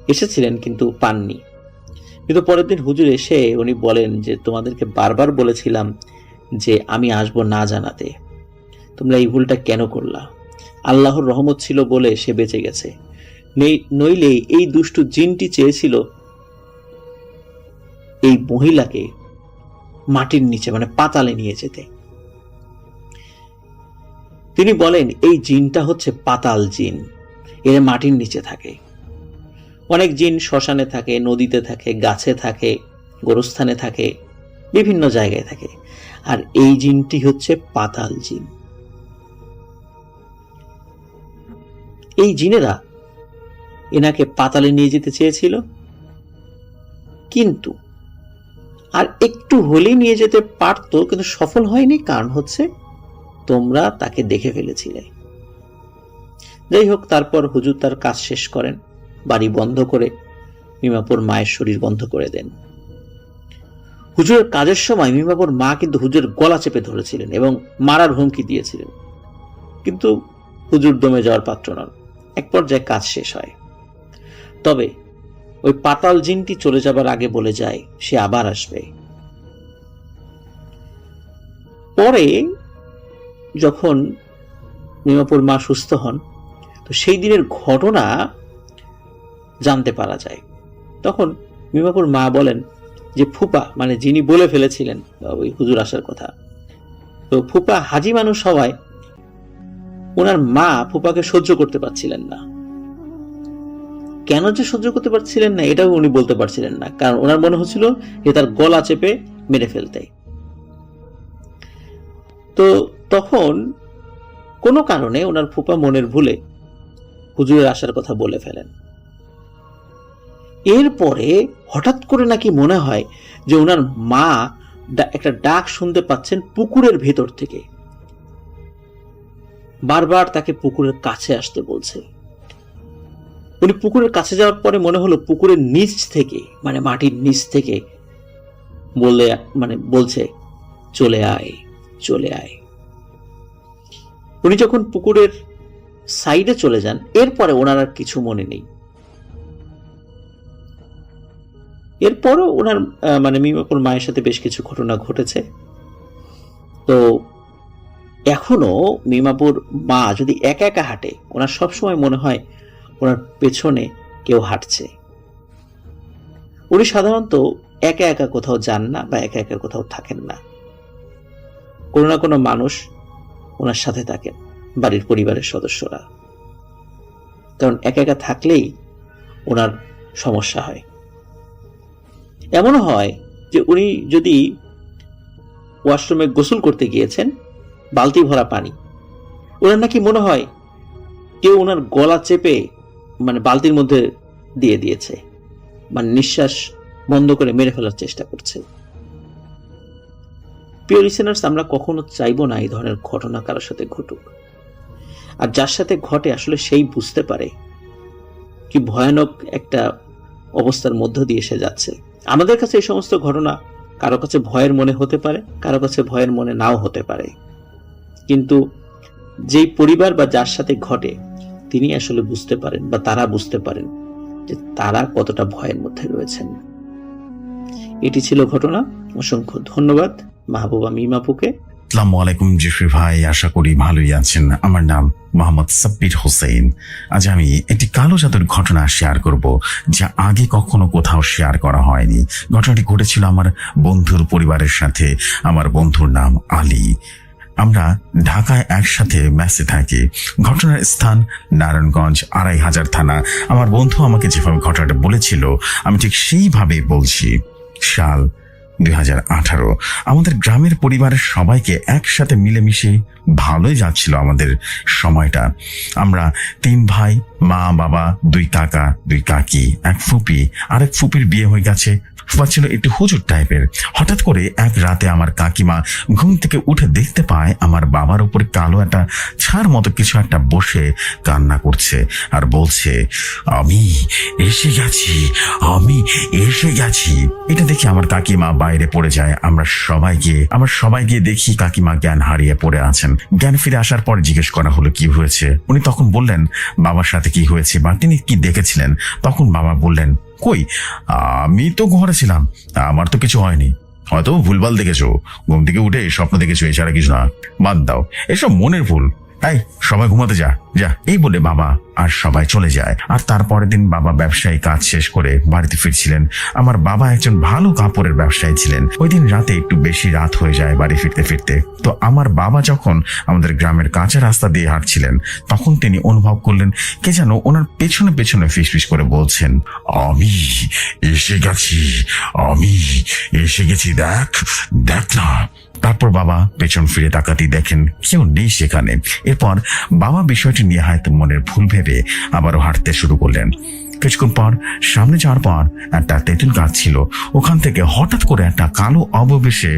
এসেছিলেন কিন্তু পাননি। কিন্তু পরের দিন হুজুর এসে উনি বলেন যে তোমাদেরকে বারবার বলেছিলাম যে আমি আসবো না জানাতে, তোমরা এই ভুলটা কেন করলা? আল্লাহর রহমত ছিল বলে সে বেঁচে গেছে, নইলে এই দুষ্টু জিনটি চেয়েছিল এই মহিলাকে মাটির নিচে মানে পাতালে নিয়ে যেতে। তিনি বলেন এই জিনটা হচ্ছে পাতাল জিন, এরা মাটির নিচে থাকে। অনেক জিন শ্মশানে থাকে, নদীতে থাকে, গাছে থাকে, গোরস্থানে থাকে, বিভিন্ন জায়গায় থাকে, আর এই জিনটি হচ্ছে পাতাল জিন। এই জিনেরা এনাকে পাতালে নিয়ে যেতে চেয়েছিল, কিন্তু আর একটু হলেই নিয়ে যেতে পারতো, কিন্তু সফল হয়নি। কারণ হচ্ছে তোমরা তাকে দেখে ফেলেছিলে। যাই হোক, তারপর হুজুর তার কাজ শেষ করেন, বাড়ি বন্ধ করে মিমাপুর মায়ের শরীর বন্ধ করে দেন। হুজুরের কাজের সময় মিমাপুর মা কিন্তু হুজুরের গলা চেপে ধরেছিলেন এবং মারার হুমকি দিয়েছিলেন, কিন্তু হুজুর দমে যাওয়ার পাত্র নন। এক পর্যায়ে কাজ শেষ হয়, তবে ওই পাতাল জিনটি চলে যাবার আগে বলে যায় সে আবার আসবে। পরে যখন মিমাপুর মা সুস্থ হন, তো সেই দিনের ঘটনা জানতে পারা যায়। তখন মিমাপুর মা বলেন যে ফুপা, মানে যিনি বলে ফেলেছিলেন ওই হুজুর আসার কথা, তো ফুপা হাজি মানুষ হওয়ায় ওনার মা ফুপাকে সহ্য করতে পারছিলেন না। কেন যে সহ্য করতে পারছিলেন না এটাও উনি বলতে পারছিলেন না, কারণ ওনার মনে হচ্ছিল যে তার গলা চেপে মেরে ফেলতে। তো তখন কোনো কারণে ওনার ফুপা মনের ভুলে হুজুরের আসার কথা বলে ফেলেন। এরপরে হঠাৎ করে নাকি মনে হয় যে ওনার মা একটা ডাক শুনতে পাচ্ছেন পুকুরের ভেতর থেকে, বারবার তাকে পুকুরের কাছে আসতে বলছে। উনি পুকুরের কাছে যাওয়ার পরে মনে হলো পুকুরের নিচ থেকে, মানে মাটির নিচ থেকে বলছে চলে আয়, চলে আয়। উনি যখন পুকুরের সাইডে চলে যান, এরপরে ওনার আর কিছু মনে নেই। এরপরও ওনার মানে মিমাপুর মায়ের সাথে বেশ কিছু ঘটনা ঘটেছে। তো এখনো মিমাপুর মা যদি একা একা হাঁটে, ওনার সবসময় মনে হয় ওনার পেছনে কেউ হাঁটছে। উনি সাধারণত একা একা কোথাও যান না বা একা একা কোথাও থাকেন না, কোনো না কোনো মানুষ ওনার সাথে থাকেন, বাড়ির পরিবারের সদস্যরা। কারণ একা একা থাকলেই ওনার সমস্যা হয়। এমনও হয় যে উনি যদি ওয়াশরুমে গোসল করতে গিয়েছেন, বালতি ভরা পানি, ওনার নাকি মনে হয় কেউ ওনার গলা চেপে মানে বালতির মধ্যে দিয়ে দিয়েছে, মানে নিঃশ্বাস বন্ধ করে মেরে ফেলার চেষ্টা করছে। প্রিয় লিসেনার্স, আমরা কখনো চাইবো না এই ধরনের ঘটনা কারোর সাথে ঘটুক। আর যার সাথে ঘটে আসলে সেই বুঝতে পারে কি ভয়ানক একটা অবস্থার মধ্য দিয়ে সে যাচ্ছে। আমাদের কাছে এই সমস্ত ঘটনা কারো কাছে ভয়ের মনে হতে পারে, কারো কাছে ভয়ের মনে নাও হতে পারে, কিন্তু যেই পরিবার বা যার সাথে ঘটে তিনি আসলে বুঝতে পারেন বা তারা বুঝতে পারেন যে তারা কতটা ভয়ের মধ্যে রয়েছেন। এটি ছিল ঘটনা। অসংখ্য ধন্যবাদ মাহবুবা মিমাপুকে। আসসালামু আলাইকুম জিফরি ভাই, আশা করি ভালোই আছেন। আমার নাম মোহাম্মদ সাব্বির হোসেন। আজ আমি একটি কালো জাদুর ঘটনা শেয়ার করব, যা আগে কখনো কোথাও শেয়ার করা হয়নি। ঘটনাটি ঘটেছিল আমার বন্ধুর পরিবারের সাথে। আমার বন্ধুর নাম আলী। আমরা ঢাকায় একসাথে মেসে থাকি। ঘটনার স্থান নারায়ণগঞ্জ, ২৫০০ থানা। আমার বন্ধু আমাকে যেভাবে ঘটনাটা বলেছিল আমি ঠিক সেইভাবেই বলছি। সাল ২০১৮। আমাদের গ্রামের পরিবারের সবাইকে একসাথে মিলেমিশে ভালোই যাচ্ছিল আমাদের সময়টা। আমরা ৩ ভাই, মা বাবা, ২ কাকা, ২ কাকি, ১ ফুপি, আরেক ফুপির বিয়ে হয়ে গেছে। ফুপা ছিল একটু হুজুর টাইপের। হঠাৎ করে এক রাতে আমার কাকিমা ঘুম থেকে উঠে দেখতে পায় আমার বাবার উপরে কালো একটা ছাড় মতো কিছু একটা বসে কান্না করছে আর বলছে, আমি এসে গেছি, আমি এসে গেছি। এটা দেখে আমার কাকিমা বাইরে পড়ে যায়। আমরা সবাই গিয়ে দেখি কাকিমা জ্ঞান হারিয়ে পড়ে আছেন। জ্ঞান ফিরে আসার পর জিজ্ঞেস করা হলো কি হয়েছে। উনি তখন বললেন বাবার সাথে কি হয়েছে বা তিনি কি দেখেছিলেন। তখন বাবা বললেন, কই, আমি তো ঘরে ছিলাম, আমার তো কিছু হয়নি, হয়তো ভুলভাল দেখেছো, ঘুম থেকে উঠে স্বপ্ন দেখেছো, এছাড়া কিছু না, বাদ দাও, এসব মনের ভুল, তাই সবাই ঘুমাতে যা। এই বলে বাবা আর সবাই চলে যায়। আর তারপরের দিন বাবা ব্যবসায়ী কাজ শেষ করে বাড়িতে ফিরছিলেন। আমার বাবা একজন ভালো কাপড়ের ব্যবসায়ী ছিলেন। ওই দিন রাতে একটু বেশি রাত হয়ে যায় বাড়ি ফিরতে ফিরতে। তো আমার বাবা যখন আমাদের গ্রামের কাঁচা রাস্তা দিয়ে হাঁটছিলেন, তখন তিনি অনুভব করলেন কে যেন ওনার পেছনে পেছনে ফিসফিস করে বলছেন, আমি এসে গেছি, আমি এসে গেছি, দেখ দেখ না। তারপর বাবা পেছন ফিরে তাকাতেই দেখেন কেউ নেই সেখানে। এরপর বাবা বিষয়টি নিয়ে হয়তো মনের ভুল ভেবে আবারও হাঁটতে শুরু করলেন। কিছুক্ষণ পর সামনে যাওয়ার পর একটা তেঁতুল গাছ ছিল, ওখান থেকে হঠাৎ করে একটা কালো অববেশে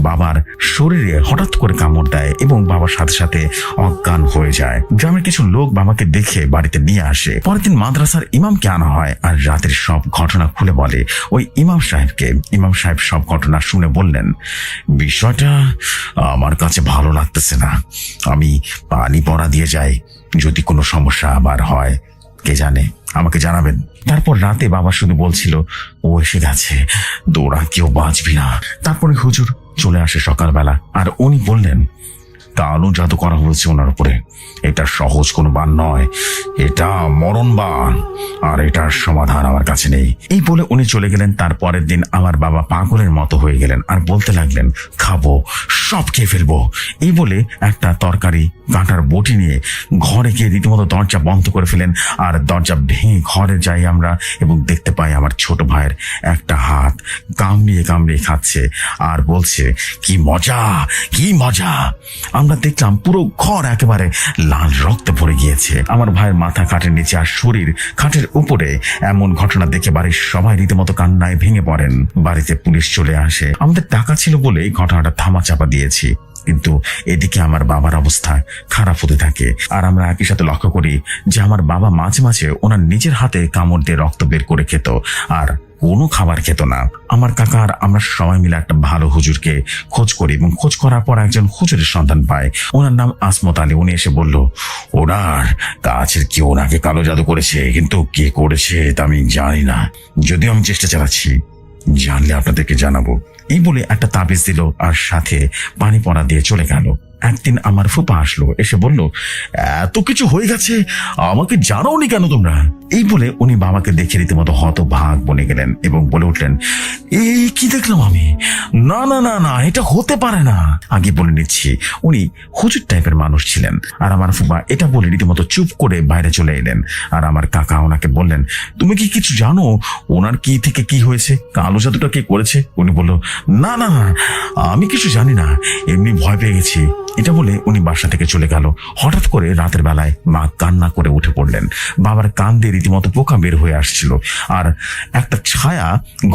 বাবার শরীরে হঠাৎ করে কামড় দেয় এবং বাবার সাথে সাথে অজ্ঞান হয়ে যায়। গ্রামের কিছু লোক বাবাকে দেখে বাড়িতে নিয়ে আসে। পরের দিন মাদ্রাসার ইমামকে আনা হয় আর রাতের সব ঘটনা খুলে বলে ওই ইমাম সাহেবকে। ইমাম সাহেব সব ঘটনা শুনে বললেন, বিষয়টা আমার কাছে ভালো লাগতেছে না, আমি পানি পড়া দিয়ে যাই, যদি কোনো সমস্যা আবার হয় কে জানে, আমাকে জানাবেন। তারপর রাতে বাবা শুধু বলছিল, ও এসে গেছে, দৌড়া, কেউ বাঁচবি না। তারপরে হুজুর চলে আসে সকালবেলা আর উনি বললেন, কালো জাদু করা হয়েছে ওনার উপরে, এটা সহজ কোনো বান নয়, এটা মরণ বান, আর এটার সমাধান আমার কাছে নেই। এই বলে উনি চলে গেলেন। তারপরের দিন আমার বাবা পাগলের মতো হয়ে গেলেন আর বলতে লাগলেন, খাবো, সব খেয়ে ফেলবো। এই বলে একটা তরকারি কাঁটার বটি নিয়ে ঘরে গিয়ে রীতিমতো দরজা বন্ধ করে ফেলেন। আর দরজা ভেঙে ঘরে যাই আমরা এবং দেখতে পাই আমার ছোট ভাইয়ের একটা হাত কামড়িয়ে কামড়িয়ে খাচ্ছে আর বলছে, কি মজা, কি মজা। আমরা দেখলাম পুরো ঘর একেবারে লাল রক্তে ভরে গিয়েছে। আমার ভাইয়ের মাথা খাটের নিচে আর শরীর খাটের উপরে। এমন ঘটনা দেখে বাড়ির সবাই রীতিমতো কান্নায় ভেঙে পড়েন। বাড়িতে পুলিশ চলে আসে। আমাদের টাকা ছিল বলে ঘটনাটা থামা চাপা দিয়েছি, কিন্তু এদিকে আমার বাবার অবস্থা খারাপ হতে থাকে। আর আমরা একই সাথে লক্ষ্য করি যে আমার বাবা মাঝে মাঝে ওনার নিজের হাতে কামড় দিয়ে রক্ত বের করে খেত আর কোনো খাবার খেত না। আমার কাকা আর আমরা সবাই মিলে একটা ভালো হুজুরকে খোঁজ করি এবং খোঁজ করার পর একজন হুজুরের সন্ধান পায়। ওনার নাম আসমত আলী। উনি এসে বলল, ওনার কাছের কেউ ওনাকে কালো জাদু করেছে, কিন্তু কে করেছে তা আমি জানি না, যদিও আমি চেষ্টা চালাচ্ছি, জানলে আপনাদেরকে জানাবো। এই বলে একটা তাবিজ দিল আর সাথে পানি পড়া দিয়ে চলে গেল। একদিন আমার ফুপা আসলো, এসে বলল, এত কিছু হয়ে গেছে, আমাকে জানাওনি কেন তোমরা? এই বলে উনি বাবাকে দেখে রীতিমতো হতভাগ বনে গেলেন এবং বলে উঠলেন, এই কি দেখলাম আমি? না না না না, এটা হতে পারে না। আগে বলে নিচ্ছি, উনি হুজুর টাইপের মানুষ ছিলেন। আর আমার ফুপা এটা বলে রীতিমতো চুপ করে বাইরে চলে এলেন। আর আমার কাকা ওনাকে বললেন, তুমি কি কিছু জানো ওনার কি থেকে কি হয়েছে, কালো জাদুটা কে করেছে? উনি বলল, না না না, আমি কিছু জানি না, এমনি ভয় পেয়ে গেছি। এটা বলে উনি বাসা থেকে চলে গেল। হঠাৎ করে রাতের বেলায় মা কান্না করে উঠে পড়লেন। বাবার কান দিয়ে রীতিমতো পোকা বের হয়ে আসছিল, আর একটা ছায়া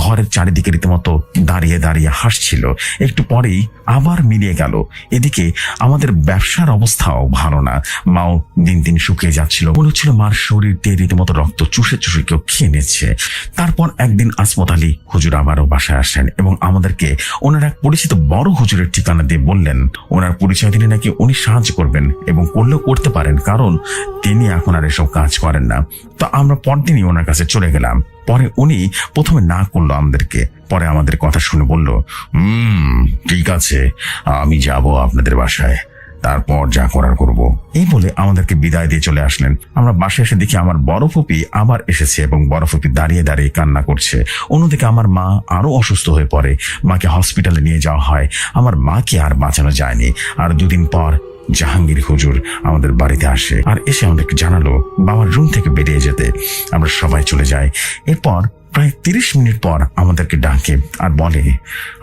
ঘরের চারিদিকে রীতিমতো দাঁড়িয়ে দাঁড়িয়ে হাসছিল। একটু পরেই আবার মিলিয়ে গেল। এদিকে আমাদের ব্যবসার অবস্থাও ভালো না। মাও দিন দিন শুকিয়ে যাচ্ছিল, মনে হচ্ছিল মার শরীর দিয়ে রীতিমতো রক্ত চুষে চুষে কেউ খেয়ে নিচ্ছে। তারপর একদিন আসমত আলী হুজুর আবারও বাসায় আসেন এবং আমাদেরকে ওনার এক পরিচিত বড় হুজুরের ঠিকানা দিয়ে বললেন, ওনার পরিচয় দিলে নাকি উনি সাহায্য করবেন এবং করলেও করতে পারেন, কারণ তিনি এখন আর এসব কাজ করেন না। তো আমরা পরদিনই ওনার কাছে চলে গেলাম। পরে উনি প্রথমে না করলো আমাদেরকে, পরে আমাদের কথা শুনে বলল, ঠিক আছে, আমি যাব আপনাদের বাসায়, তারপর যা করার করব। এই বলে আমাদেরকে বিদায় দিয়ে চলে আসলেন। আমরা বাসায় এসে দেখি আমার বড় ফুপি আবার এসেছে এবং বড় ফুপি দাঁড়িয়ে দাঁড়িয়ে কান্না করছে। অন্যদিকে আমার মা আরো অসুস্থ হয়ে পড়ে, মাকে হসপিটালে নিয়ে যাওয়া হয়। আমার মাকে আর বাঁচানো যায়নি। আর দুদিন পর জাহাঙ্গীর হুজুর আমাদের বাড়িতে আসে আর এসে আমাদেরকে জানালো বাবার রুম থেকে বেরিয়ে যেতে। আমরা সবাই চলে যাই। এরপর প্রায় 30 মিনিট পর আমাদেরকে ডাকে আর বলে,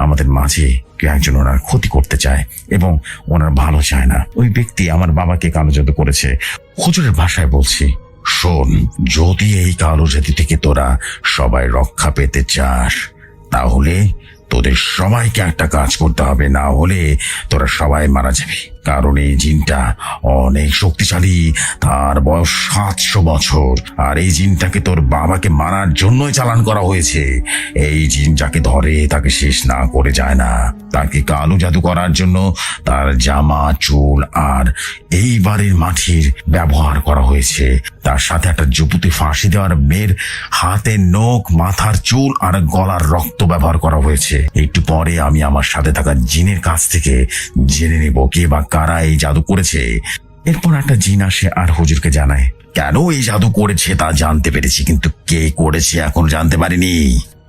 আমাদের মাঝে কেউ একজন ওনার ক্ষতি করতে চায় এবং ওনার ভালো চায় না। ওই ব্যক্তি আমার বাবাকে কালো জাদু করেছে। হুজুরের ভাষায় বলছি, শোন, যদি এই কালো জাতি থেকে তোরা সবাই রক্ষা পেতে চাস, তাহলে তোদের সবাইকে একটা কাজ করতে হবে, না হলে তোরা সবাই মারা যাবে। কারণ এই জিনটা অনেক শক্তিশালী, তার বয়স 700 বছর, আর এই জিনটাকে তোর বাবাকে মারার জন্যই চালান করা হয়েছে। এই জিন যাকে ধরে তাকে শেষ না করে যায় না। তাকে কালো জাদু করার জন্য তার জামা, চুল আর এই বাড়ির মাটির ব্যবহার করা হয়েছে। তার সাথে একটা যুবতী ফাঁসি দেওয়ার মেয়ের হাতের নখ, মাথার চুল আর গলার রক্ত ব্যবহার করা হয়েছে। একটু পরে আমি আমার সাথে থাকা জিনের কাছ থেকে জেনে নেব কে বা কারা এই জাদু করেছে। এরপর একটা জিন আসে আর হুজুরকে জানায়, কেন এই জাদু করেছে তা জানতে পেরেছি, কিন্তু কে করেছে এখন জানতে পারিনি।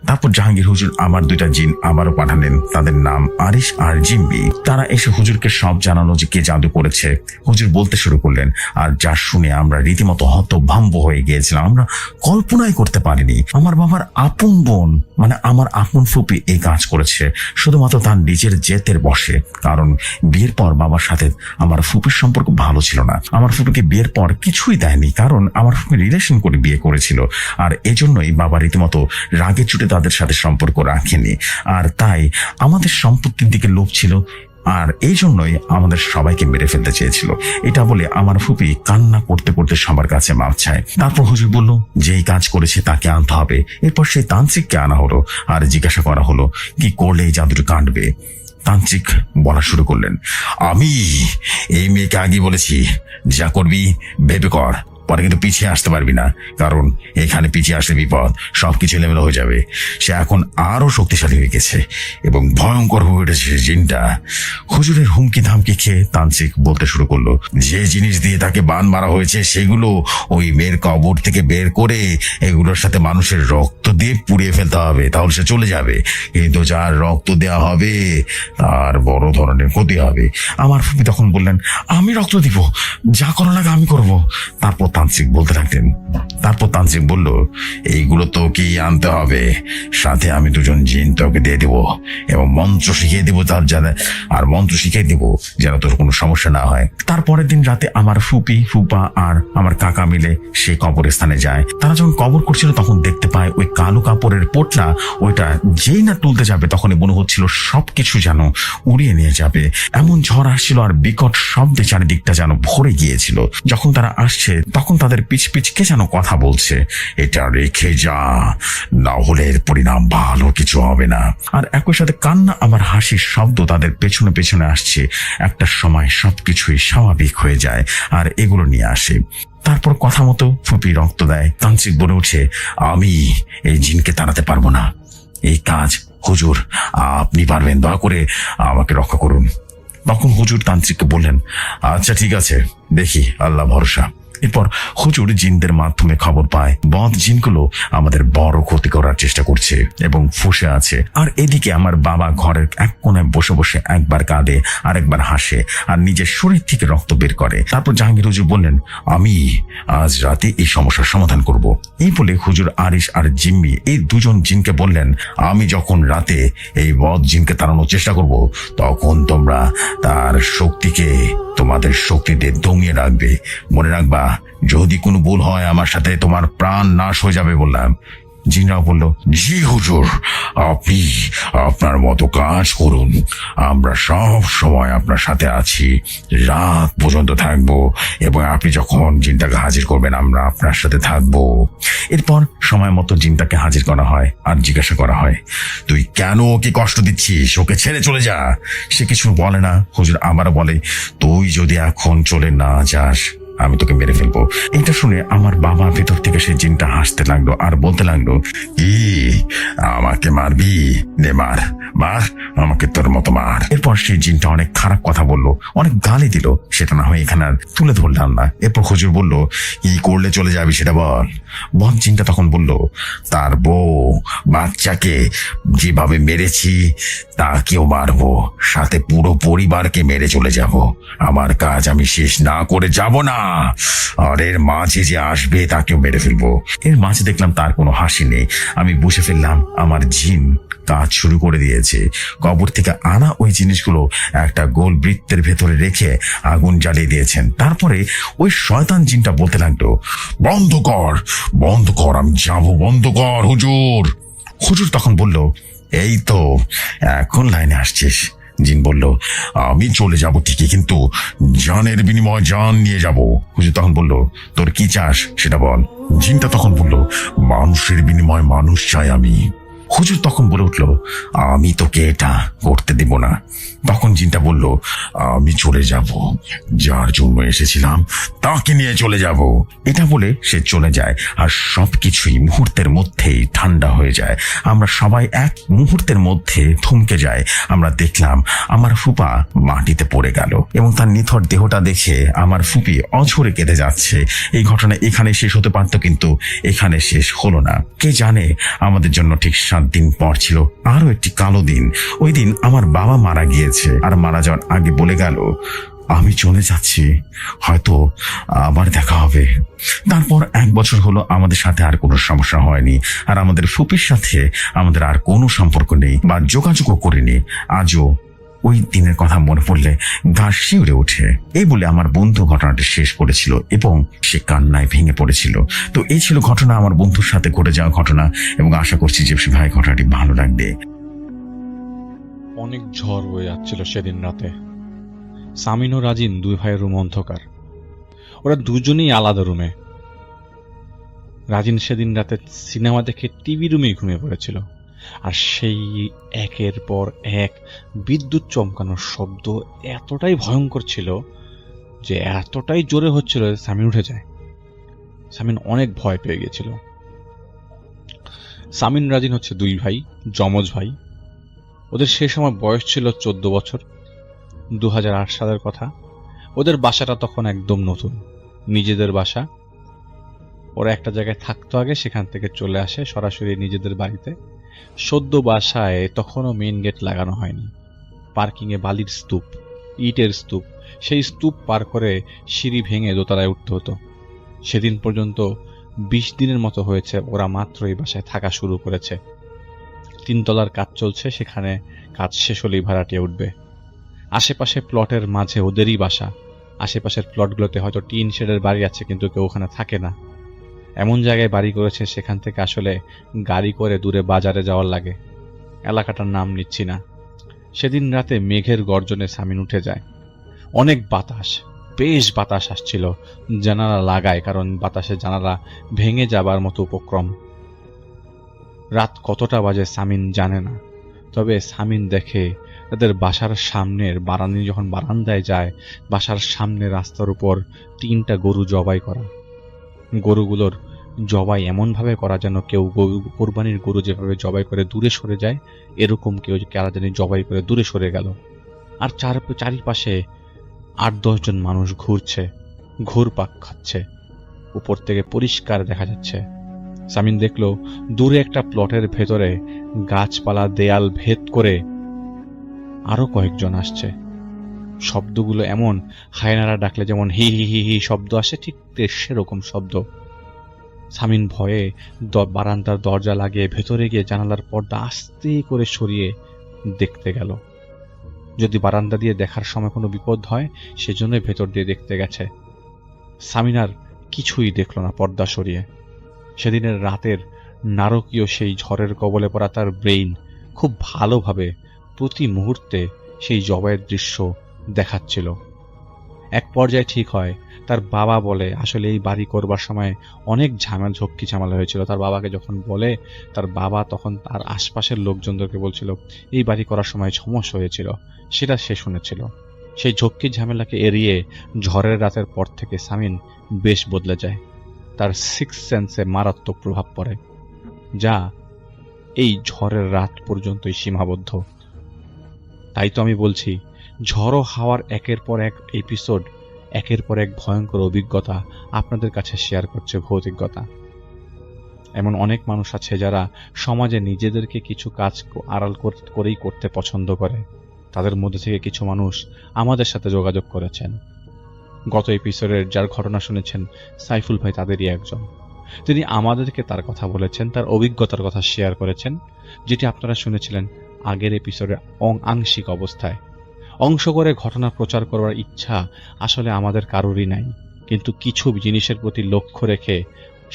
তারপর জাহাঙ্গীর হুজুর আমার 2টা জিন আবারও পাঠালেন, তাদের নাম আরিশ আর জিম্বি। তারা এসে হুজুরকে সব জানালো যে কে জাদু করেছে। হুজুর বলতে শুরু করলেন, আর যা শুনে আমরা রীতিমতো হতভম্ব হয়ে গিয়েছিলাম। আমরা কল্পনাই করতে পারিনি আমার বাবার আপন বোন, মানে আমার আপন ফুপি এই কাজ করেছে শুধুমাত্র তার নিজের জেদের বসে। কারণ বিয়ের পর বাবার সাথে আমার ফুপির সম্পর্ক ভালো ছিল না। আমার ফুপিকে বিয়ের পর কিছুই দেয়নি, কারণ আমার ফুপি রিলেশন করে বিয়ে করেছিল। আর এজন্যই বাবা রীতিমতো রাগে চুটে তাদের সাথে সম্পর্ক রাখেনি। আর তাই আমাদের সম্পত্তির দিকে লোভ ছিল, আর এই জন্যই আমাদের সবাইকে মেরে ফেলতে চেয়েছিল। এটা বলে আমার ফুপি কান্না করতে করতে সবার কাছে মাপ চায়। তারপর হুজুর বলল, যেই কাজ করেছে তাকে আনতে হবে। এরপর সেই তান্ত্রিককে আনা হলো আর জিজ্ঞাসা করা হলো কি করলে এই জাদুটা কাটবে। তান্ত্রিক বলা শুরু করলেন, আমি এই মেয়েকে আগে বলেছি, যা করবি ভেবে কর, পরে কিন্তু পিছিয়ে আসতে পারবি না, কারণ এখানে পিছিয়ে আসলে বিপদ, সবকিছু এলোমেলো হয়ে যাবে। সে এখন আরো শক্তিশালী হয়ে গেছে এবং ভয়ঙ্কর হয়ে উঠেছে জিনটা। হুজুরের হুমকি ধামকি খেয়ে তান্ত্রিক বলতে শুরু করলো, যে জিনিস দিয়ে তাকে বান মারা হয়েছে সেগুলো ওই মেয়ের কবর থেকে বের করে এগুলোর সাথে মানুষের রক্ত দিয়ে পুড়িয়ে ফেলতে হবে, তাহলে সে চলে যাবে। কিন্তু যার রক্ত দেওয়া হবে তার বড় ধরনের ক্ষতি হবে। আমার ফুপি তখন বললেন, আমি রক্ত দিব, যা করা লাগে আমি করব। তারপর তান্ত্রিক বলতে লাগলেন, তারপর তান্ত্রিক বলল, এইগুলো তো কি আনতে হবে, সাথে আমি 2জন জিন তোকে দিয়ে দেবো এবং মন্ত্র শিখিয়ে দেবো তার যেন, আর মন্ত্র শিখিয়ে দেবো যেন তোর কোনো সমস্যা না হয়। তারপরের দিন রাতে আমার ফুপি, ফুপা আর আমার কাকা মিলে সেই কবরস্থানে যায়। তারা যখন কবর করছিল তখন দেখতে পায় ওই কালো কাপড়ের পোটলা, ওইটা যেই না তুলতে যাবে তখনই মনে হচ্ছিল সবকিছু যেন উড়িয়ে নিয়ে যাবে। এমন ঝড় আসছিল আর বিকট শব্দে চারিদিকটা যেন ভরে গিয়েছিল। যখন তারা আসছে তখন তাদের পিছ পিছ কে যেন কথা বলছে, এটা রেখে যা, না হলে এর পরিণাম ভালো কিছু হবে না। আর একই সাথে কান্না আমার হাসির শব্দ তাদের পেছনে পেছনে আসছে। একটা সময় সবকিছুই স্বাভাবিক হয়ে যায় আর এগুলো নিয়ে আসে। তারপর কথা মতো ফুপি রক্ত দেয়। তান্ত্রিক বলে উঠে, আমি এই জিনকে তাড়াতে পারবো না, এই কাজ হুজুর আপনি পারবেন, দয়া করে আমাকে রক্ষা করুন। তখন হুজুর তান্ত্রিককে বললেন, আচ্ছা ঠিক আছে, দেখি, আল্লাহ ভরসা। এরপর হুজুর জিনদের মাধ্যমে খবর পায় বদ জিনগুলো আমাদের বড় ক্ষতি করার চেষ্টা করছে এবং ফুঁসে আছে। আর এদিকে আমার বাবা ঘরের এক কোণায় বসে বসে একবার কাঁদে আর একবার হাসে আর নিজের শরীর থেকে রক্ত বের করে। তারপর জাহাঙ্গীর হুজুর বললেন, আমি আজ রাতে এই সমস্যার সমাধান করব। এই বলে হুজুর আরিশ আর জিম্মি এই দুজন জিনকে বললেন, আমি যখন রাতে এই বদ জিনকে তাড়ানোর চেষ্টা করব, তখন তোমরা তার শক্তিকে তোমাদের শক্তি দিয়ে দমিয়ে রাখবে। মনে রাখবা, যদি কোনো ভুল হয় আমার সাথে তোমার প্রাণ নাশ হয়ে যাবে বললাম। জিনরাও বলল, জি হুজুর, আপনি আপনার মতো কাজ করুন, আমরা সব সময় আপনার সাথে আছি, রাত পর্যন্ত থাকবো, এবং আপনি যখন জিনটাকে হাজির করবেন আমরা আপনার সাথে থাকবো। এরপর সময় মতো জিনটাকে হাজির করা হয় আর জিজ্ঞাসা করা হয়, তুই কেন ওকে কষ্ট দিচ্ছিস, ওকে ছেড়ে চলে যা। সে কিছু বলে না। হুজুর আবারও বলে, তুই যদি এখন চলে না যাস আমি তোকে মেরে ফেলবো। এটা শুনে আমার বাবা ভেতর থেকে সেই জিনটা হাসতে লাগলো আর বলতে লাগলো, কি আমাকে মারবি? নে মার, মার আমাকে তোর মতো মার। এরপর সেই জিনটা অনেক খারাপ কথা বললো, অনেক গালি দিল, সেটা না হয় এখানে আর তুলে ধরলাম না। এরপর হুজুর বলল, কি করলে চলে যাবি সেটা বল। বদ জিনটা তখন বলল, তার বউ বাচ্চাকে যেভাবে মেরেছি তাকেও মারবো, সাথে পুরো পরিবারকে মেরে চলে যাব। আমার কাজ আমি শেষ না করে যাব না, আর এর মাঝে যে আসবে তাকেও মেরে ফেলবো। এর মাঝে দেখলাম তার কোনো হাসি নেই। আমি বুঝে ফেললাম আমার জিন কাজ শুরু করে দিয়েছে। কবর থেকে আনা ওই জিনিসগুলো একটা গোল বৃত্তের ভেতরে রেখে আগুন জ্বালিয়ে দিয়েছেন। তারপরে ওই শয়তান জিনটা বলতে লাগলো, বন্ধ কর, বন্ধ কর, আমি যাবো, বন্ধ কর হুজুর। হুজুর তখন বলল, এই তো এখন লাইনে আসছিস। জিন বলল, আমি চলে যাব ঠিকই, কিন্তু জানের বিনিময়ে জান নিয়ে যাব। হুজুর তখন বলল, তোর কি চাস সেটা বল। জিনটা তখন বলল, মানুষের বিনিময়ে মানুষ চাই আমি। হুজুর তখন বলে উঠল, আমি তোকে এটা করতে দেব না। তখন জিনটা বলল, আমি চলে যাব, যার জন্য এসেছিলাম তাকে নিয়ে চলে যাব। এটা বলে সে চলে যায় আর সবকিছুই মুহূর্তের মধ্যেই ঠান্ডা হয়ে যায়। আমরা সবাই এক মুহূর্তের মধ্যে থমকে যায়। আমরা দেখলাম আমার ফুপা মাটিতে পড়ে গেল এবং তার নিথর দেহটা দেখে আমার ফুপি অঝরে কেঁদে যাচ্ছে। এই ঘটনা এখানে শেষ হতে পারত, কিন্তু এখানে শেষ হলো না। কে জানে আমাদের জন্য ঠিক 7 দিন পর ছিল আরো একটি কালো দিন। ওই দিন আমার বাবা মারা গিয়েছে আর মারা যাওয়ার আগে বলে গেল, আমি চলে যাচ্ছি, হয়তো আবার দেখা হবে। তারপর 1 বছর হলো আমাদের সাথে আর কোনো সমস্যা হয়নি, আর আমাদের ফুপির সাথে আমাদের আর কোনো সম্পর্ক নেই বা যোগাযোগও করিনি। আজও ওই দিনের কথা মনে পড়লে গা শিউরে ওঠে। এই বলে আমার বন্ধু ঘটনাটি শেষ করেছিল এবং সে কান্নায় ভেঙে পড়েছিল। তো এই ছিল ঘটনা, আমার বন্ধুর সাথে ঘটে যাওয়া ঘটনা, এবং আশা করছি যে ভাই ঘটনাটি ভালো লাগবে। অনেক ঝড় বয়ে যাচ্ছিল সেদিন রাতে। সামিন ও রাজিন 2 ভাইয়ের রুম অন্ধকার, ওরা দুজনেই আলাদা রুমে। রাজিন সেদিন রাতে সিনেমা দেখে টিভি রুমেই ঘুমিয়ে পড়েছিল, আর সেই একের পর এক বিদ্যুৎ চমকানোর শব্দ এতটাই ভয়ঙ্কর ছিল যে এতটাই জোরে হচ্ছিল যে সামিন উঠে যায়। সামিন অনেক ভয় পেয়ে গেছিল। সামিন রাজিন হচ্ছে 2 ভাই, যমজ ভাই। ওদের সে সময় বয়স ছিল 14 বছর, 2008 সালের কথা। ওদের বাসাটা তখন একদম নতুন, নিজেদের বাসা। ওরা একটা জায়গায় থাকতো আগে, সেখান থেকে চলে আসে সরাসরি নিজেদের বাড়িতে। সদ্য বাসায় তখনও মেইন গেট লাগানো হয়নি। পার্কিংয়ে বালির স্তূপ, ইটের স্তূপ, সেই স্তূপ পার করে সিঁড়ি ভেঙে দোতলায় উঠতে হতো। সেদিন পর্যন্ত 20 দিনের মতো হয়েছে ওরা মাত্র এই বাসায় থাকা শুরু করেছে। 3 তলার কাজ চলছে, সেখানে কাজ শেষ হলেই ভাড়াটিয়া উঠবে। আশেপাশে প্লটের মাঝে ওদেরই বাসা। আশেপাশের প্লটগুলোতে হয়তো টিন শেডের বাড়ি আছে, কিন্তু কেউ ওখানে থাকে না। এমন জায়গায় বাড়ি করেছে সেখান থেকে আসলে গাড়ি করে দূরে বাজারে যাওয়ার লাগে। এলাকাটার নাম নিচ্ছি না। সেদিন রাতে মেঘের গর্জনে সামিন উঠে যায়। অনেক বাতাস, বেশ বাতাস আসছিল। জানালা লাগায়, কারণ বাতাসে জানালা ভেঙে যাবার মতো উপক্রম। রাত কতটা বাজে সামিন জানে না, তবে সামিন দেখে তাদের বাসার সামনের যখন বারান্দায় যায়, বাসার সামনে রাস্তার উপর 3টা গরু জবাই করা। গরুগুলোর জবাই এমনভাবে করা যেন কেউ কোরবানির গরু যেভাবে জবাই করে দূরে সরে যায়, এরকম কেউ কারা জানি জবাই করে দূরে সরে গেল। আর চারিপাশে 8-10 জন মানুষ ঘুরছে, ঘুরপাক খাচ্ছে, উপর থেকে পরিষ্কার দেখা যাচ্ছে। সামিন দেখলো দূরে একটা প্লটের ভেতরে গাছপালা দেয়াল ভেদ করে আরো কয়েকজন আসছে। শব্দগুলো এমন হায়নারা ডাকলে যেমন হি হি হি হি শব্দ আসে, ঠিক সেরকম শব্দ। সামিন ভয়ে বারান্দার দরজা লাগিয়ে ভেতরে গিয়ে জানালার পর্দা আস্তে করে সরিয়ে দেখতে গেল। যদি বারান্দা দিয়ে দেখার সময় কোনো বিপদ হয় সেজন্যই ভেতর দিয়ে দেখতে গেছে। সামিন আর কিছুই দেখল না পর্দা সরিয়ে। সেদিনের রাতের নারকীয় সেই ঝড়ের কবলে পড়া তার ব্রেইন খুব ভালোভাবে প্রতি মুহূর্তে সেই জবাইয়ের দৃশ্য দেখাচ্ছিল। এক পর্যায়ে ঠিক হয়, তার বাবা বলে আসলে এই বাড়ি করবার সময় অনেক ঝক্কি ঝামেলা হয়েছিল। তার বাবাকে যখন বলে, তার বাবা তখন তার আশপাশের লোকজনদেরকে বলছিল এই বাড়ি করার সময় সমস্যা হয়েছিল, সেটা সে শুনেছিল। সেই ঝক্কি ঝামেলাকে এড়িয়ে ঝড়ের রাতের পর থেকে সামিন বেশ বদলে যায়। তার সিক্স সেন্সে মারাত্মক প্রভাব পড়ে, যা এই ঝড়ের রাত পর্যন্তই সীমাবদ্ধ। তাই তো আমি বলছি, ঝড়ো হাওয়ার একের পর এক এপিসোড, একের পর এক ভয়ঙ্কর অভিজ্ঞতা আপনাদের কাছে শেয়ার করছে ভৌতিকতা। এমন অনেক মানুষ আছে যারা সমাজে নিজেদেরকে কিছু কাজ আড়াল করেই করতে পছন্দ করে। তাদের মধ্যে থেকে কিছু মানুষ আমাদের সাথে যোগাযোগ করেছেন। গত এপিসোডের যার ঘটনা শুনেছেন, সাইফুল ভাই তাদেরই একজন। তিনি আমাদেরকে তার কথা বলেছেন, তার অভিজ্ঞতার কথা শেয়ার করেছেন, যেটি আপনারা শুনেছিলেন আগের এপিসোডের আংশিক অবস্থায়। অংশ করে ঘটনা প্রচার করার ইচ্ছা আসলে আমাদের কারোরই নাই, কিন্তু কিছু জিনিসের প্রতি লক্ষ্য রেখে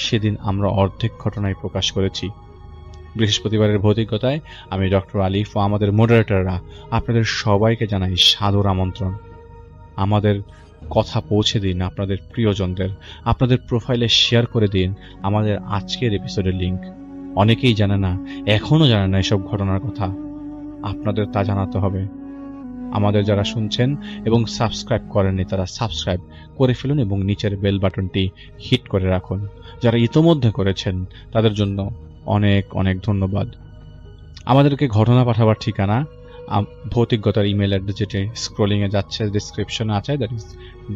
সেদিন আমরা অর্ধেক ঘটনায় প্রকাশ করেছি। বৃহস্পতিবারের ভৌতিকতায় আমি ডক্টর আলিফ ও আমাদের মডারেটররা আপনাদের সবাইকে জানাই সাদর আমন্ত্রণ। আমাদের কথা পৌঁছে দিন আপনাদের প্রিয়জনদের, আপনাদের প্রোফাইলে শেয়ার করে দিন আমাদের আজকের এপিসোডের লিংক। অনেকেই জানে না, এখনো জানে না এসব ঘটনার কথা। আপনাদের তা জানাতে হবে। আমাদের যারা শুনছেন এবং সাবস্ক্রাইব করেননি তারা সাবস্ক্রাইব করে ফেলুন এবং নিচের বেল বাটনটি হিট করে রাখুন। যারা ইতোমধ্যে করেছেন তাদের জন্য অনেক অনেক ধন্যবাদ। আমাদেরকে ঘটনা পাঠাবার ঠিকানা ভৌতিকতার ইমেল অ্যাড্রেস, যেটি স্ক্রলিংয়ে যাচ্ছে, ডিসক্রিপশনে আছে, দ্যাট ইজ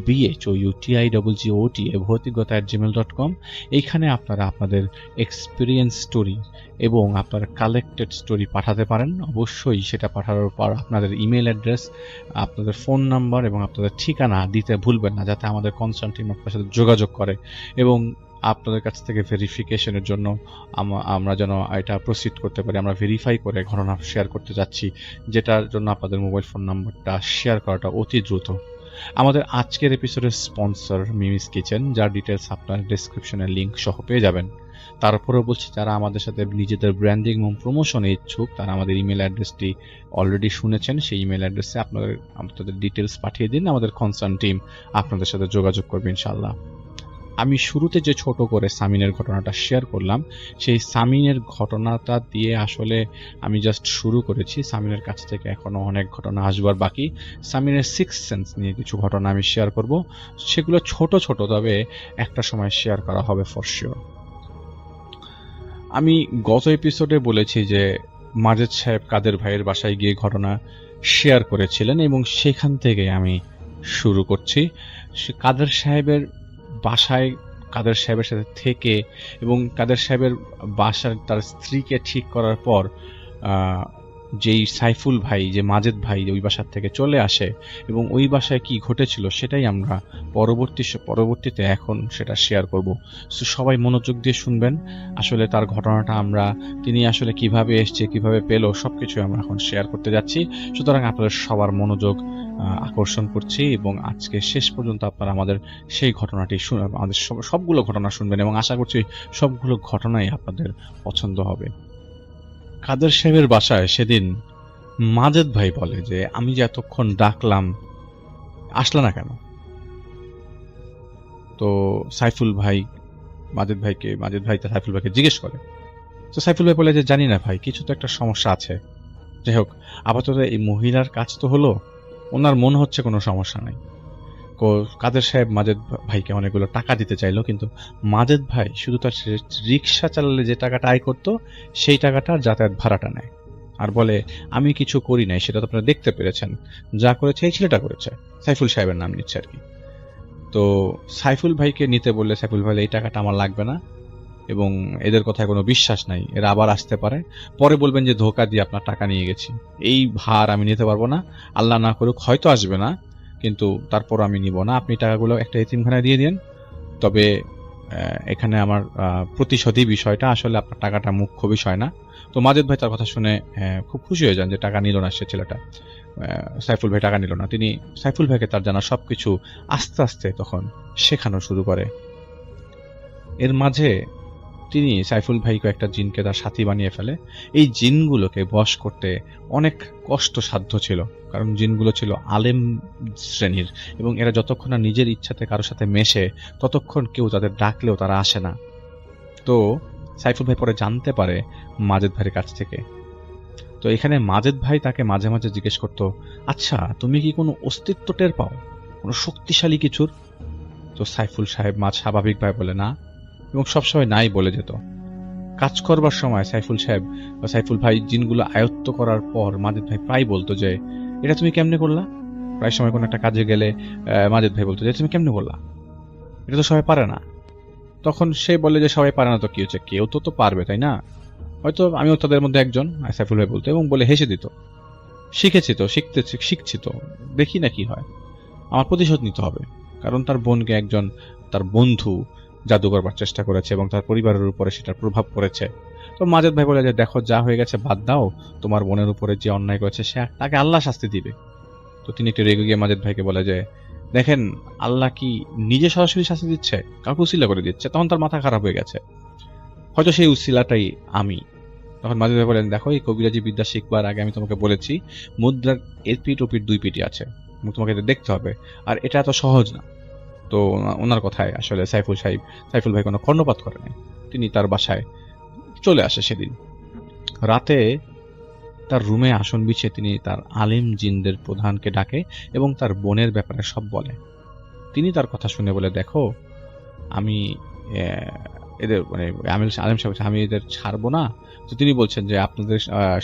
BHOUTIGGOT ভৌতিকতা@gmail.com। এইখানে আপনারা আপনাদের এক্সপিরিয়েন্স স্টোরি এবং আপনার কালেক্টেড স্টোরি পাঠাতে পারেন। অবশ্যই সেটা পাঠানোর পর আপনাদের ইমেল অ্যাড্রেস, আপনাদের ফোন নাম্বার এবং আপনাদের ঠিকানা দিতে ভুলবেন না, যাতে আমাদের কনসার্ন টিম আপনার সাথে যোগাযোগ করে এবং আপনাদের কাছ থেকে ভেরিফিকেশনের জন্য আমরা যেন এটা প্রসিড করতে পারি। আমরা ভেরিফাই করে ঘটনা শেয়ার করতে যাচ্ছি, যেটার জন্য আপনাদের মোবাইল ফোন নাম্বারটা শেয়ার করাটা অতি দ্রুত। আমাদের আজকের এপিসোডের স্পন্সর মিমিস কিচেন, যার ডিটেলস আপনার ডেসক্রিপশনের লিঙ্ক সহ পেয়ে যাবেন। তারপরেও বলছি, যারা আমাদের সাথে নিজেদের ব্র্যান্ডিং এবং প্রমোশনে ইচ্ছুক তারা আমাদের ইমেল অ্যাড্রেসটি অলরেডি শুনেছেন। সেই ইমেল অ্যাড্রেসে আপনাদের ডিটেলস পাঠিয়ে দিন, আমাদের কনসার্ন টিম আপনাদের সাথে যোগাযোগ করবে ইনশাআল্লাহ। আমি শুরুতে যে ছোট করে সামিনের ঘটনাটা শেয়ার করলাম, সেই সামিনের ঘটনাটা দিয়ে আসলে আমি জাস্ট শুরু করেছি। সামিনের কাছ থেকে এখনো অনেক ঘটনা আসবার বাকি। সামিনের সিক্স সেন্স নিয়ে কিছু ঘটনা আমি শেয়ার করব, সেগুলো ছোট ছোট, তবে একটা সময় শেয়ার করা হবে ফর শিওর। আমি গত এপিসোডে বলেছি যে মাজেদ সাহেব কাদের ভাইয়ের বাসায় গিয়ে ঘটনা শেয়ার করেছিলেন এবং সেখান থেকে আমি শুরু করছি। কাদের সাহেবের বাসায় কাদের সাহেবের সাথে থেকে এবং কাদের সাহেবের বাসার তার স্ত্রীকে ঠিক করার পর যেই সাইফুল ভাই, যে মাজেদ ভাই ওই বাসার থেকে চলে আসে এবং ওই বাসায় কি ঘটেছিল সেটাই আমরা পরবর্তীতে এখন সেটা শেয়ার করব। সো সবাই মনোযোগ দিয়ে শুনবেন। আসলে তার ঘটনাটা তিনি আসলে কিভাবে এসছে, কিভাবে পেল, সবকিছু আমরা এখন শেয়ার করতে যাচ্ছি। সুতরাং আপনাদের সবার মনোযোগ আকর্ষণ করছি এবং আজকে শেষ পর্যন্ত আপনারা আমাদের সেই ঘটনাটি আমাদের সবগুলো ঘটনা শুনবেন এবং আশা করছি সবগুলো ঘটনাই আপনাদের পছন্দ হবে। কাদের সাহেবের বাসায় সেদিন মাজেদ ভাই বলে যে আমি যে এতক্ষণ ডাকলাম আসলে না কেন। তো সাইফুল ভাই মাজেদ ভাই সাইফুল ভাইকে জিজ্ঞেস করে। তো সাইফুল ভাই বলে যে জানি না ভাই, কিছু তো একটা সমস্যা আছে। যাই হোক, আপাতত এই মহিলার কাজ তো হলো, ওনার মনে হচ্ছে কোনো সমস্যা নাই। কাদের সাহেব মাজেদ ভাইকে অনেকগুলো টাকা দিতে চাইলো, কিন্তু মাজেদ ভাই শুধু তার রিক্সা চালালে যে টাকাটা আয় করতো সেই টাকাটা যাতায়াত ভাড়াটা নেয়, আর বলে আমি কিছু করি নাই, সেটা তো আপনারা দেখতে পেরেছেন, যা করেছে এই ছেলেটা করেছে, সাইফুল সাহেবের নাম নিচ্ছে আর কি। তো সাইফুল ভাইকে নিতে বললে সাইফুল ভাই এই টাকাটা আমার লাগবে না, এবং এদের কথায় কোনো বিশ্বাস নাই, এরা আবার আসতে পারে, পরে বলবেন যে ধোকা দিয়ে আপনার টাকা নিয়ে গেছি, এই ভার আমি নিতে পারবো না, আল্লাহ না করুক হয়তো আসবে না, কিন্তু তারপর আমি নিব না, আপনি টাকাগুলো একটা এতিমখানায় দিয়ে দিন। তবে এখানে আমার প্রতিশোধী বিষয়টা, আসলে আপনার টাকাটা মুখ্য বিষয় না। তো মাজেদ ভাই তার কথা শুনে খুব খুশি হয়ে যান যে টাকা নিল না সে ছেলেটা, সাইফুল ভাই টাকা নিল না। তিনি সাইফুল ভাইকে তার জানা সবকিছু আস্তে আস্তে তখন শেখানো শুরু করে। এর মাঝে তিনি সাইফুল ভাইকে একটা জিনকে তার সাথী বানিয়ে ফেলে। এই জিনগুলোকে বশ করতে অনেক কষ্টসাধ্য ছিল, কারণ জিনগুলো ছিল আলেম শ্রেণীর, এবং এরা যতক্ষণ না নিজের ইচ্ছাতে কারোর সাথে মেশে ততক্ষণ কেউ তাদের ডাকলেও তারা আসে না। তো সাইফুল ভাই পরে জানতে পারে মাজেদ ভাইয়ের কাছ থেকে। তো এখানে মাজেদ ভাই তাকে মাঝে মাঝে জিজ্ঞেস করতো, আচ্ছা তুমি কি কোনো অস্তিত্ব টের পাও কোনো শক্তিশালী কিছুর? তো সাইফুল সাহেব স্বাভাবিকভাবে বলে না, এবং সবসময় নাই বলে যেত। কাজ করবার সময় সাইফুল ভাই জিনগুলো আয়ত্ত করার পর মাজেদ ভাই প্রায় বলতো যে এটা তুমি কেমনে করলা। প্রায় সময় কোনো একটা কাজে গেলে মাজেদ ভাই বলতো যে তুমি কেমনে করলা, এটা তো সবাই পারে না। তখন সে বলে যে সবাই পারে না তো কি হচ্ছে, কেউ তো পারবে তাই না, হয়তো আমিও তাদের মধ্যে একজন, সাইফুল ভাই বলতো, এবং বলে হেসে দিত, শিখছি তো, দেখি না কি হয়, আমার প্রতিশোধ নিতে হবে। কারণ তার বোনকে একজন তার বন্ধু জাদু করবার চেষ্টা করেছে এবং তার পরিবারের উপরে সেটার প্রভাব পড়েছে। তো মাজেদ ভাই বলে যে দেখো যা হয়ে গেছে বাদ দাও, তোমার বোনের উপরে যে অন্যায় করেছে সে তাকে আল্লাহ শাস্তি দিবে। তো তিনি একটু রেগে গিয়ে মাজেদ ভাইকে বলে যে দেখেন আল্লাহ কি নিজে সরাসরি শাস্তি দিচ্ছে, কাউকে উসিলা করে দিচ্ছে। তখন তার মাথা খারাপ হয়ে গেছে, হয়তো সেই উসিলাটাই আমি। তখন মাজেদ ভাই বলেন দেখো এই কবিরাজি বিদ্যা শিখবার আগে আমি তোমাকে বলেছি মুদ্রার এর পিঠ ও পিঠ দুই পিঠই আছে, তোমাকে এটা দেখতে হবে, আর এটা এত সহজ না। তো ওনার কথায় আসলে সাইফুল ভাই কোনো কর্ণপাত করে নাই, তিনি তার বাসায় চলে আসে। সেদিন রাতে তার রুমে আসন বিছিয়ে তিনি তার আলিম জিনদের প্রধানকে ডাকে এবং তার বোনের ব্যাপারে সব বলে। তিনি তার কথা শুনে বলে দেখো আমি এদের মানে আলিম সাহেব আমি এদের ছাড়বো না। তো তিনি বলছেন যে আপনাদের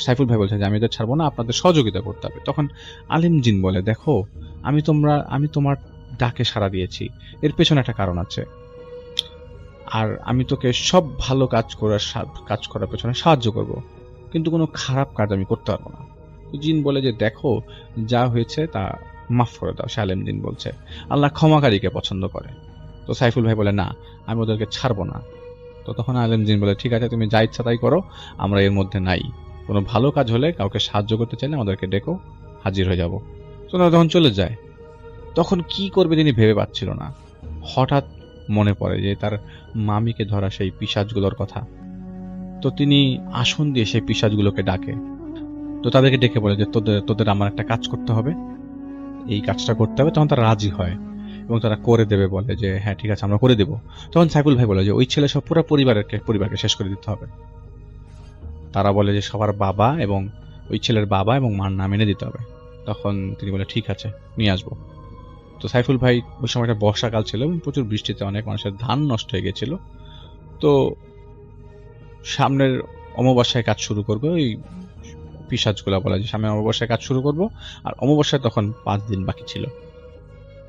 সাইফুল ভাই বলছেন যে আমি এদের ছাড়বো না, আপনাদের সহযোগিতা করতে হবে। তখন আলিম জিন বলে দেখো আমি তোমার ডাকে সাড়া দিয়েছি, এর পেছনে একটা কারণ আছে, আর আমি তোকে সব ভালো কাজ করার পেছনে সাহায্য করব, কিন্তু কোনো খারাপ কাজ আমি করতে পারবো না। জিন বলে যে দেখো যা হয়েছে তা মাফ করে দাও। আলেম জিন বলছে আল্লাহ ক্ষমাকারীকে পছন্দ করে। তো সাইফুল ভাই বলে না আমি ওদেরকে ছাড়বো না। তো তখন আলেম জিন বলে ঠিক আছে তুমি যা ইচ্ছা তাই করো, আমরা এর মধ্যে নাই, কোনো ভালো কাজ হলে কাউকে সাহায্য করতে চাইলে আমাদেরকে ডেকো, হাজির হয়ে যাব। তো তারা তখন চলে যায়। তখন কি করবে তিনি ভেবে পাচ্ছিল না। হঠাৎ মনে পড়ে যে তার মামিকে ধরা সেই পিশাচগুলোর কথা। তো তিনি আসন দিয়ে সেই পিশাচগুলোকে ডাকে। তো তাদেরকে ডেকে বলে যে তোদের আমার একটা কাজ করতে হবে, এই কাজটা করতে হবে। তখন তারা রাজি হয় এবং তারা করে দেবে, বলে যে হ্যাঁ ঠিক আছে আমরা করে দেব। তখন সাইফুল ভাই বলে যে ওই ছেলে সব পুরো পরিবারকে শেষ করে দিতে হবে। তারা বলে যে সবার বাবা এবং ওই ছেলের বাবা এবং মার নাম এনে দিতে হবে। তখন তিনি বলে ঠিক আছে নিয়ে আসবো। তো সাইফুল ভাই ওই সময়টা বর্ষাকাল ছিল এবং প্রচুর বৃষ্টিতে অনেক মানুষের ধান নষ্ট হয়ে গেছিল। তো সামনের অমাবস্যায় কাজ শুরু করবে, ওই পিশাচগুলা বলা যে সামনে অমাবস্যায় কাজ শুরু করব, আর অমাবস্যায় তখন 5 দিন বাকি ছিল।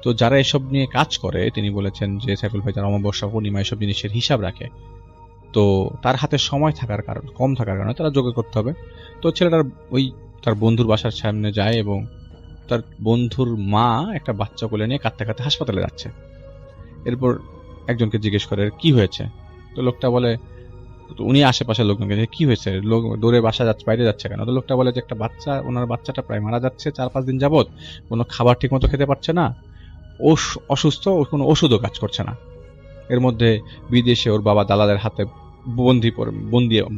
তো যারা এসব নিয়ে কাজ করে তিনি বলেছেন যে সাইফুল ভাই যারা অমাবস্যা পূর্ণিমা এসব জিনিসের হিসাব রাখে, তো তার হাতে সময় কম থাকার কারণে তারা যোগাড় করতে হবে। তো ছেলেটার ওই তার বন্ধুর বাসার সামনে যায় এবং তার বন্ধুর মা একটা বাচ্চা কোলে নিয়ে কাঁদতে কাঁদতে হাসপাতালে যাচ্ছে। এরপর একজনকে জিজ্ঞেস করে কি হয়েছে। তো লোকটা বলে, উনি আশেপাশের লোকজনকে কি হয়েছে, লোক দৌড়ে বাইরে যাচ্ছে কেন। তো লোকটা বলে যে একটা বাচ্চা, ওনার বাচ্চাটা প্রায় মারা যাচ্ছে 4-5 দিন যাবত, কোনো খাবার ঠিক মতো খেতে পারছে না, অসুস্থ, কোনো ওষুধও কাজ করছে না। এর মধ্যে বিদেশে ওর বাবা দালালের হাতে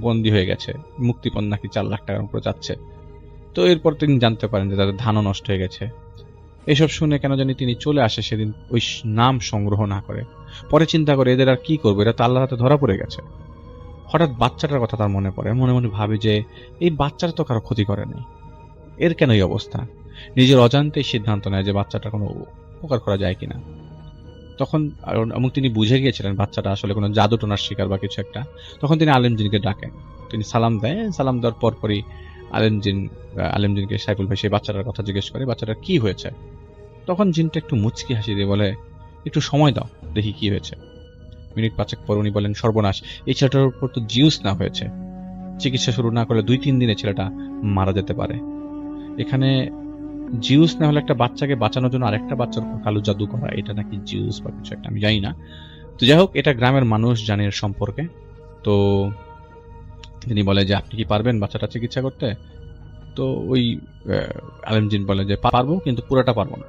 বন্দি হয়ে গেছে, মুক্তিপণ নাকি 4 লাখ টাকার উপরে যাচ্ছে। তো এরপর তিনি জানতে পারেন যে তাদের ধানও নষ্ট হয়ে গেছে। এসব শুনে কেন জানি তিনি চলে আসে সেদিন ওই নাম সংগ্রহ না করে। পরে চিন্তা করে এদের আর কি করবো, এরা তো আল্লাহর হাতে ধরা পড়ে গেছে। হঠাৎ বাচ্চাটার কথা তার মনে পড়ে, মনে মনে ভাবে যে এই বাচ্চাটা তো কারো ক্ষতি করেনি, এর কেন এই অবস্থা। নিজের অজান্তেই সিদ্ধান্ত নেয় যে বাচ্চাটার কোনো উপকার করা যায় কিনা। তখন এবং তিনি বুঝে গিয়েছিলেন বাচ্চাটা আসলে কোনো জাদু টোনার শিকার বা কিছু একটা। তখন তিনি আলেমজিনকে ডাকেন, তিনি সালাম দেয়, সালাম দেওয়ার পরপরই আলেমজিনকে সাইফুল ভাই সেই বাচ্চাটার কথা জিজ্ঞেস করে, বাচ্চাটার কি হয়েছে। তখন জিনটা একটু মুচকি হাসি দিয়ে বলে, একটু সময় দাও, দেখি কি হয়েছে। মিনিট 5 পর উনি বলেন, সর্বনাশ, এই ছেলেটার উপর তো জিউস না হয়েছে, চিকিৎসা শুরু না করলে 2-3 দিনে ছেলেটা মারা যেতে পারে। এখানে জিউস না হলে একটা বাচ্চাকে বাঁচানোর জন্য আরেকটা বাচ্চার উপর কালো জাদু করা, এটা নাকি জিউস বা কিছু একটা, আমি জানি না। তো যাই হোক, এটা গ্রামের মানুষ জানে এর সম্পর্কে। তো তিনি বলে যে আপনি কি পারবেন বাচ্চাটা চিকিৎসা করতে? তো ওই আলেমজিন বলে যে পারবো, কিন্তু পুরোটা পারবো না।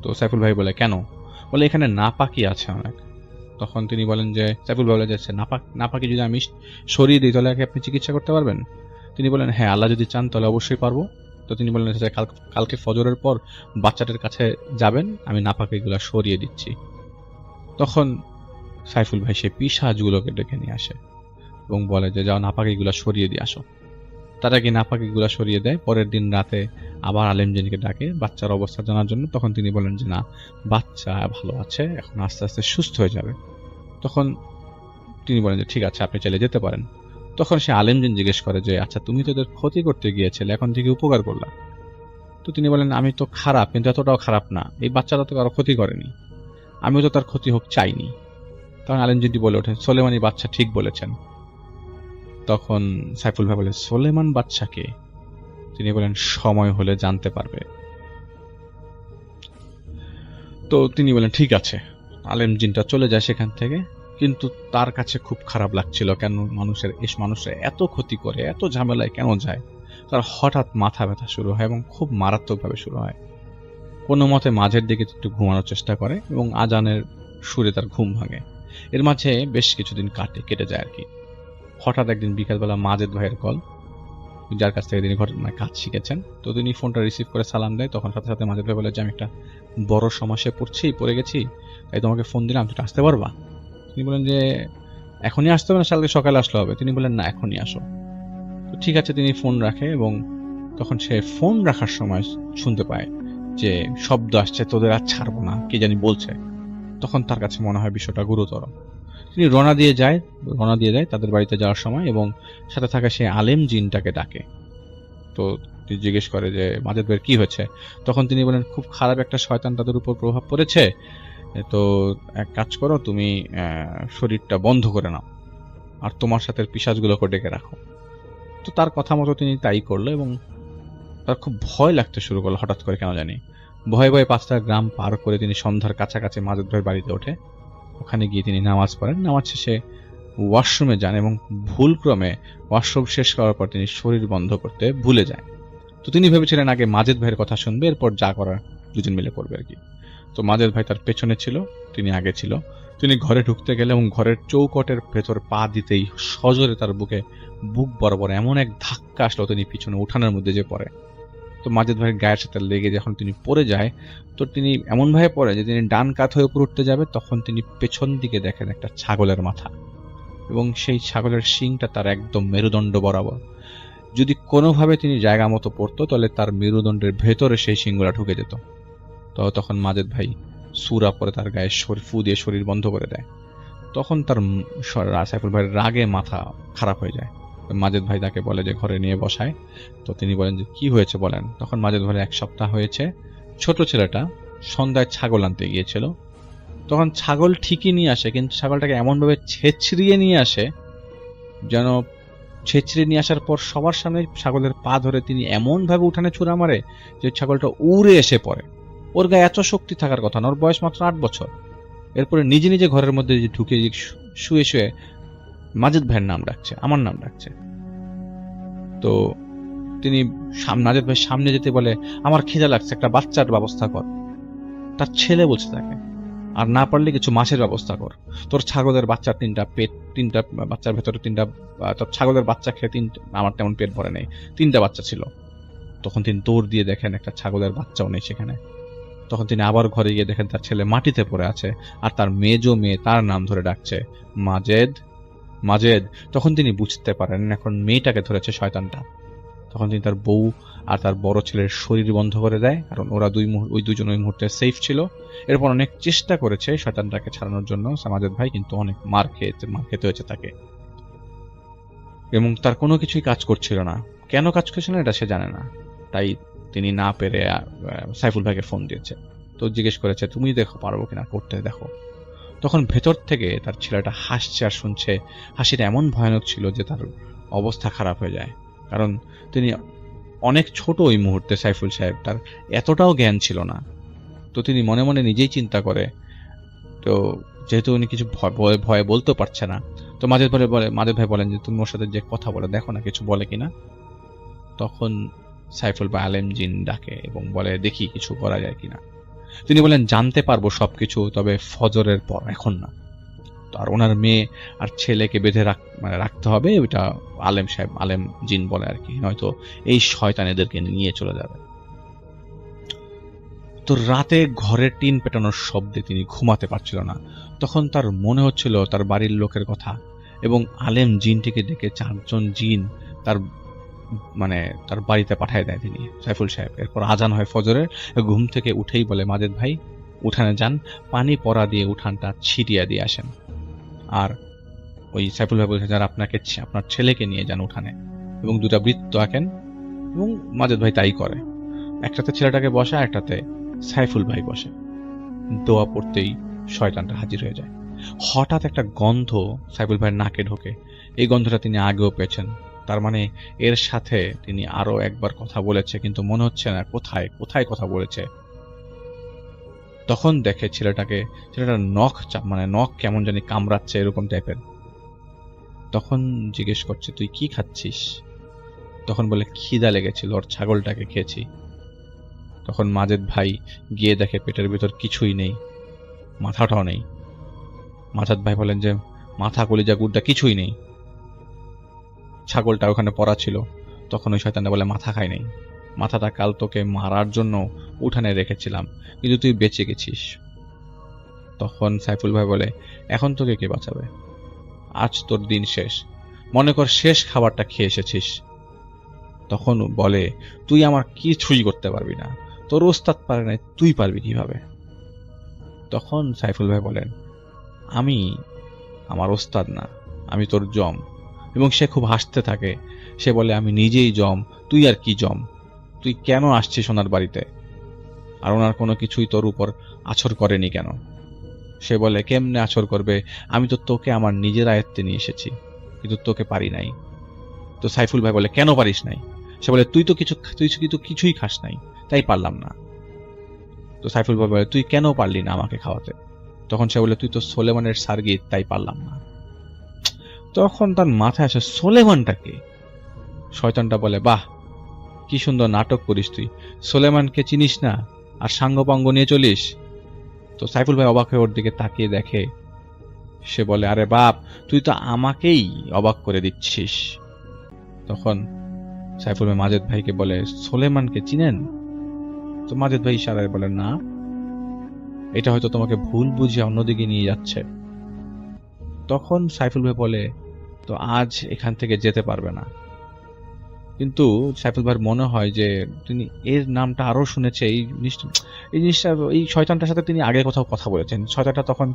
তো সাইফুল ভাই বলে কেন? বলে এখানে নাপাকি আছে অনেক। তখন তিনি বলেন যে, সাইফুল ভাই বলে যে নাপাকি যদি আমি সরিয়ে দিই তাহলে কি আপনি চিকিৎসা করতে পারবেন? তিনি বলেন হ্যাঁ, আল্লাহ যদি চান তাহলে অবশ্যই পারবো। তো তিনি বললেন যে কালকে ফজরের পর বাচ্চাটার কাছে যাবেন, আমি নাপাকিগুলো সরিয়ে দিচ্ছি। তখন সাইফুল ভাই সেই পিশাচগুলোকে ডেকে নিয়ে আসে এবং বলে যে যাও নাপাকিগুলো সরিয়ে দিয়ে আসো। তারা কি নাপাকিগুলো সরিয়ে দেয়। পরের দিন রাতে আবার আলেমজিনকে ডাকে বাচ্চার অবস্থা জানার জন্য। তখন তিনি বলেন যে না, বাচ্চা ভালো আছে, এখন আস্তে আস্তে সুস্থ হয়ে যাবে। তখন তিনি বলেন যে ঠিক আছে, আপনি চাইলে যেতে পারেন। তখন সে আলেমজিন জিজ্ঞেস করে যে আচ্ছা, তুমি তো ওদের ক্ষতি করতে গিয়েছিলে, এখন থেকে উপকার করলা। তো তিনি বলেন আমি তো খারাপ, কিন্তু এতটাও খারাপ না, এই বাচ্চাটা তো কারো ক্ষতি করেনি, আমিও তো তার ক্ষতি হোক চাইনি। তখন আলেমজিনটি বলে ওঠেন, সোলেমানি বাচ্চা ঠিক বলেছেন। তখন সাইফুল ভাই বলে, সোলেমান বাচ্চাকে? তিনি বলেন সময় হলে জানতে পারবে। তো তিনি বলেন ঠিক আছে। আলেমজিনটা চলে যায় সেখান থেকে, কিন্তু তার কাছে খুব খারাপ লাগছিল, কেন মানুষের এত ক্ষতি করে, এত ঝামেলায় কেন যায়। তার হঠাৎ মাথা ব্যথা শুরু হয় এবং খুব মারাত্মকভাবে শুরু হয়। কোনো মতে মাঝের দিকে একটু ঘুমানোর চেষ্টা করে এবং আজানের সুরে তার ঘুম ভাঙে। এর মাঝে বেশ কিছুদিন কেটে যায় আর কি। হঠাৎ একদিন বিকালবেলা মাজেদ ভাইয়ের কল, যার কাছ থেকে তিনি ঘটনায় কাজ শিখেছেন। তো তিনি ফোনটা রিসিভ করে সালাম দেয়। তখন সাথে সাথে মাজেদ ভাই বলে যে আমি একটা বড় সমস্যায় পড়ে গেছি, তাই তোমাকে ফোন দিলাম, তুমি আসতে পারবা? তিনি বলেন যে এখনই আসতে হবে না, কালকে সকালে আসলে হবে? তিনি বলেন না, এখনই আসো। তো ঠিক আছে, তিনি ফোন রাখে এবং তখন সে ফোন রাখার সময় শুনতে পায় যে শব্দ আসছে, তোদের আর ছাড়বো না, কে জানি বলছে। তখন তার কাছে মনে হয় বিষয়টা গুরুতর। তিনি রওনা দিয়ে যায় তাদের বাড়িতে যাওয়ার সময় এবং সাথে থাকা সে আলেম জিনটাকে ডাকে। তো তিনি জিজ্ঞেস করে যে মাজেদ ভাইয়ের কি হয়েছে। তখন তিনি বলেন খুব খারাপ একটা শয়তান তাদের উপর প্রভাব পড়েছে, তো এক কাজ করো, তুমি শরীরটা বন্ধ করে নাও আর তোমার সাথে পিশাচগুলোকে ডেকে রাখো। তো তার কথা মতো তিনি তাই করলো এবং তার খুব ভয় লাগতে শুরু করলো হঠাৎ করে, কেন জানি। ভয়ে ভয়ে 5টা গ্রাম পার করে তিনি সন্ধ্যার কাছাকাছি মাজেদ ভাইয়ের বাড়িতে ওঠে। ওখানে গিয়ে তিনি নামাজ পড়েন। নামাজ শেষে ওয়াশরুমে যান এবং ভুলক্রমে ওয়াশরুম শেষ করার পর তিনি শরীর বন্ধ করতে ভুলে যায়। তো তিনি ভেবেছিলেন আগে মাজেদ ভাইয়ের কথা শুনবে, এরপর যা করার দুজন মিলে করবে আর কি। তো মাজেদ ভাই তার পেছনে ছিল, তিনি আগে ছিল। তিনি ঘরে ঢুকতে গেলে এবং ঘরের চৌকটের ভেতর পা দিতেই সজোরে তার বুক বরাবর এমন এক ধাক্কা আসলো, তিনি পিছনে উঠানের মধ্যে যে পড়ে। তো মাজেদ ভাইয়ের গায়ের সাথে লেগে যখন তিনি পড়ে যায়, তো তিনি এমনভাবে পড়ে যে তিনি ডান কাত হয়ে উপরে উঠতে যাবে, তখন তিনি পেছন দিকে দেখেন একটা ছাগলের মাথা এবং সেই ছাগলের শিংটা তার একদম মেরুদণ্ড বরাবর। যদি কোনোভাবে তিনি জায়গা মতো পড়তো তাহলে তার মেরুদণ্ডের ভেতরে সেই শিংগুলা ঢুকে যেত। তো তখন মাজেদ ভাই সূরা পরে তার গায়ে ফু দিয়ে শরীর বন্ধ করে দেয়। তখন তার সাইফুল ভাইয়ের রাগে মাথা খারাপ হয়ে যায়। মাজেদ ভাই তাকে বলে যে ঘরে নিয়ে বসায়। তো তিনি বলেন যে কি হয়েছে বলেন। তখন মাজেদ ভাইয়ের 1 সপ্তাহ হয়েছে, ছোট ছেলেটা সন্ধ্যায় ছাগল আনতে গিয়েছিল। তখন ছাগল ঠিকই নিয়ে আসে, কিন্তু ছাগলটাকে এমনভাবে ছেঁচড়িয়ে নিয়ে আসে, যেন ছেঁচড়িয়ে নিয়ে আসার পর সবার সামনে ছাগলের পা ধরে তিনি এমনভাবে উঠানে ছুঁড়া মারে যে ছাগলটা উড়ে এসে পড়ে। ওর গায়ে এত শক্তি থাকার কথা না, ওর বয়স মাত্র 8 বছর। এরপরে নিজে নিজে ঘরের মধ্যে ঢুকে শুয়ে শুয়ে মাজেদ ভাইয়ের নাম ডাকছে, আমার নাম ডাকছে। তো তিনি মাজেদ ভাই সামনে যেতে বলে, আমার খিদা লাগছে, একটা বাচ্চার ব্যবস্থা কর। তার ছেলে বলছে তাকে, আর না পারলে কিছু মাছের ব্যবস্থা কর। তোর ছাগলের বাচ্চার 3টা বাচ্চার ভেতরে 3টা, তোর ছাগলের বাচ্চা খেয়ে 3টা, আমার তেমন পেট ভরে নেই, 3টা বাচ্চা ছিল। তখন তিনি দৌড় দিয়ে দেখেন একটা ছাগলের বাচ্চাও নেই সেখানে। তখন তিনি আবার ঘরে গিয়ে দেখেন তার ছেলে মাটিতে পড়ে আছে আর তার মেজো মেয়ে তার নাম ধরে ডাকছে, মাজেদ মাজেদ। তখন তিনি বুঝতে পারেন এখন মেয়েটাকে ধরেছে শয়তানটা। তখন তিনি তার বউ আর তার বড় ছেলের শরীর বন্ধ করে দেয়, কারণ ওরা ওই দুজন ওই মুহূর্তে সেফ ছিল। এরপর অনেক চেষ্টা করেছে শয়তানটাকে ছাড়ানোর জন্য মাজেদ ভাই, কিন্তু অনেক মার খেতে হয়েছে তাকে, এবং তার কোনো কিছুই কাজ করছিল না। কেন কাজ করছিল না এটা সে জানে না, তাই তিনি না পেরে সাইফুল ভাইকে ফোন দিয়েছে। তো জিজ্ঞেস করেছে তুমি দেখো পারবো কিনা করতে, দেখো। তখন ভেতর থেকে তার ছেলেটা হাসছে, আর শুনছে হাসিটা এমন ভয়ানক ছিল যে তার অবস্থা খারাপ হয়ে যায়, কারণ তিনি অনেক ছোট ওই মুহূর্তে। সাইফুল সাহেব, তার এতটাও জ্ঞান ছিল না। তো তিনি মনে মনে নিজেই চিন্তা করে, তো যেহেতু উনি কিছু ভয়ে বলতে পারছে না, তো মাজেদ ভাই বলেন যে তুমি ওর সাথে যে কথা বলে দেখো না কিছু বলে কিনা। তখন সাইফুল ভাই আলেম জিন ডাকে এবং বলে দেখি কিছু করা যায় কিনা। তিনি বলেন জানতে পারবো সবকিছু, তবে ফজরের পর, এখন না। তো আর ওনার মেয়ে আর ছেলেকে বেঁধে রাখতে হবে, ওইটা আলেম জিন বলে আর কি, নয়তো এই শয়তান এদেরকে নিয়ে চলে যাবে। তো রাতে ঘরের টিন পেটানোর শব্দে তিনি ঘুমাতে পারছিল না। তখন তার মনে হচ্ছিল তার বাড়ির লোকের কথা, এবং আলেম জিনটিকে ডেকে 4জন জিন তার বাড়িতে পাঠায় দেয় তিনি, সাইফুল সাহেব। এরপর আজান হয় ফজরের। ঘুম থেকে উঠেই বলে মাজেদ ভাই উঠানে যান, পানি পড়া দিয়ে উঠানটা ছিটিয়ে দিয়ে আসেন। আর ওই সাইফুল ভাই বলছে যারা আপনার ছেলেকে নিয়ে যান উঠানে, এবং 2টা বৃত্ত আঁকেন, এবং মাজেদ ভাই তাই করে। একটাতে ছেলেটাকে বসে, একটাতে সাইফুল ভাই বসে। দোয়া পড়তেই শয়তানটা হাজির হয়ে যায়। হঠাৎ একটা গন্ধ সাইফুল ভাইয়ের নাকে ঢোকে। এই গন্ধটা তিনি আগেও পেয়েছেন, তার মানে এর সাথে তিনি আরো একবার কথা বলেছে, কিন্তু মনে হচ্ছে না কোথায় কথা বলেছে। তখন দেখে ছেলেটার নখ কেমন জানি কামড়াচ্ছে, এরকম টাইপের। তখন জিজ্ঞেস করছে তুই কি খাচ্ছিস? তখন বলে খিদা লেগেছিল, ওর ছাগলটাকে খেয়েছি। তখন মাজেদ ভাই গিয়ে দেখে পেটের ভিতর কিছুই নেই, মাথাটাও নেই। মাজেদ ভাই বলেন যে মাথা কলিজা গুড়টা কিছুই নেই, ছাগলটা ওখানে পড়া ছিল। তখন ওই শয়তানটা বলে মাথা খাই নাই, মাথাটা কাল তোকে মারার জন্য উঠানে রেখেছিলাম, কিন্তু তুই বেঁচে গেছিস। তখন সাইফুল ভাই বলে এখন তোকে কে বাঁচাবে? আজ তোর দিন শেষ, মনে কর শেষ খাবারটা খেয়ে এসেছিস। তখন বলে তুই আমার কিছুই করতে পারবি না, তোর ওস্তাদ পারে নাই, তুই পারবি কিভাবে? তখন সাইফুল ভাই বলেন আমি আমার ওস্তাদ না, আমি তোর জম। এবং সে খুব হাসতে থাকে। সে বলে আমি নিজেই জম, তুই আর কি জম? তুই কেন আসছিস ওনার বাড়িতে? আর ওনার কোনো কিছুই তোর উপর আছর করেনি কেন? সে বলে কেমনে আছর করবে, আমি তো তোকে আমার নিজের আয়ত্তে নিয়ে এসেছি, কিন্তু তোকে পারি নাই। তো সাইফুল ভাই বলে কেন পারিস নাই? সে বলে তুই তো কিছুই খাস নাই, তাই পারলাম না। তো সাইফুল ভাই বলে তুই কেন পারলি না আমাকে খাওয়াতে? তখন সে বলে তুই তো সোলেমানের সার্গিত, তাই পারলাম না। তখন তার মাথায় আসে সোলেমানটাকে। শয়তানটা বলে বাহ, কি সুন্দর নাটক করিস তুই, সোলেমানকে চিনিস না আর সাঙ্গপাঙ্গ নিয়ে চলিস। তো সাইফুল ভাই অবাক হয়ে ওর দিকে তাকিয়ে দেখে। সে বলে আরে বাপ, তুই তো আমাকেই অবাক করে দিচ্ছিস। তখন সাইফুল ভাই মাজেদ ভাইকে বলে সোলেমানকে চিনেন? তো মাজেদ ভাই ইশারায় বলে না, এটা হয়তো তোমাকে ভুল বুঝিয়ে অন্যদিকে নিয়ে যাচ্ছে। তখন সাইফুল ভাই বলে তো আজ এখান থেকে যেতে পারবে না। কিন্তু সাইফুল ভাইয়ের মনে হয় যে তিনি এর নামটা আরো শুনেছে, এই জিনিসটা এই শয়তানটার সাথে তিনি আগে কোথাও কথা বলেছেন। শয়তানটা তখন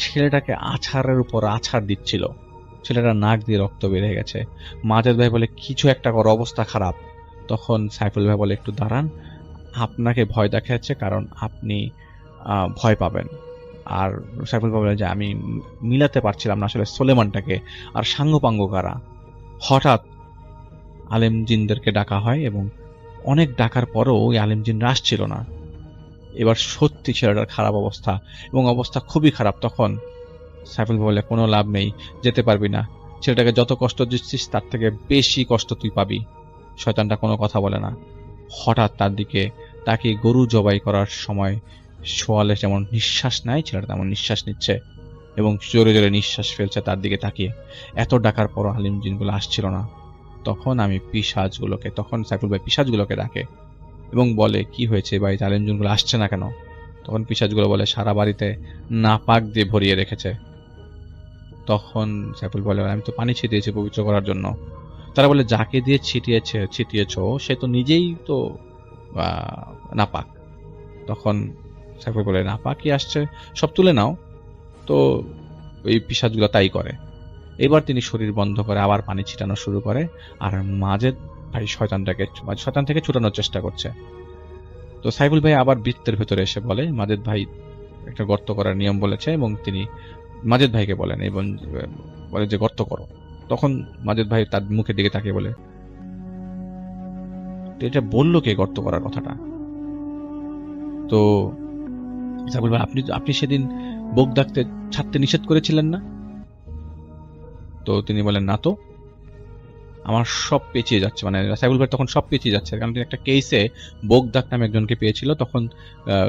ছেলেটাকে আছাড়ের উপর আছাড় দিচ্ছিল, ছেলেটার নাক দিয়ে রক্ত বেরিয়ে গেছে। মাজেদ ভাই বলে কিছু একটা কর, অবস্থা খারাপ। তখন সাইফুল ভাই বলে একটু দাঁড়ান, আপনাকে ভয় দেখাচ্ছে কারণ আপনি ভয় পাবেন। আর সাইফুল ভাই বলে যে আমি মিলাতে পারছিলাম না আসলে সোলেমানটাকে আর সাঙ্গপাঙ্গ কারা। হঠাৎ আলেম জিনদেরকে ডাকা হয়, এবং অনেক ডাকার পরও ওই আলেম জিন আসছিল না। এবার সত্যি ছেলেটার খারাপ অবস্থা, এবং অবস্থা খুবই খারাপ। তখন সাইফুল বলে কোনো লাভ নেই, যেতে পারবি না, ছেলেটাকে যত কষ্ট দিচ্ছিস তার থেকে বেশি কষ্ট তুই পাবি। শয়তানটা কোনো কথা বলে না। হঠাৎ তার দিকে তাকে গরু জবাই করার সময় সোয়ালে যেমন নিঃশ্বাস নেয়, ছেলেটা তেমন নিঃশ্বাস নিচ্ছে এবং জোরে জোরে নিঃশ্বাস ফেলছে তার দিকে তাকিয়ে। এত ডাকার পরও আলিম জিনগুলো আসছিল না। তখন সাইফুল ভাই পিশাচগুলোকে ডাকে এবং বলে কি হয়েছে বাড়িতে আলিম জিনগুলো আসছে না কেন? তখন পিশাচগুলো বলে সারা বাড়িতে নাপাক দিয়ে ভরিয়ে রেখেছে। তখন সাইফুল বলে আমি তো পানি ছিটিয়েছি পবিত্র করার জন্য। তারা বলে যাকে দিয়ে ছিটিয়েছ সে তো নিজেই তো নাপাক। তখন সাইফুল বলে নাপাকই আসছে, সব তুলে নাও। তো এই পিশাচগুলো তাই করে। এবার তিনি শরীর বন্ধ করে আবার পানি ছিটানো শুরু করে, আর মাজেদ ভাই শয়তান থেকে ছুটানোর চেষ্টা করছে। তো সাইফুল ভাই আবার বৃত্তের ভেতরে এসে বলে মাজেদ ভাই একটা গর্ত করার নিয়ম বলেছে, এবং তিনি মাজেদ ভাইকে বলেন এবং বলে যে গর্ত করো। তখন মাজেদ ভাই তার মুখের দিকে তাকিয়ে বলে, এটা বললো কে গর্ত করার কথাটা? তো সাইফুল ভাই, আপনি সেদিন বোগদাকে ছাড়তে নিষেধ করেছিলেন না? তো তিনি বলেন, না তো, আমার সব পেঁচিয়ে যাচ্ছে। মানে সাইফুল ভাই তখন সব পেঁচিয়ে যাচ্ছে, কারণ তিনি একটা কেসে বোগদাক নামে একজনকে পেয়েছিল। তখন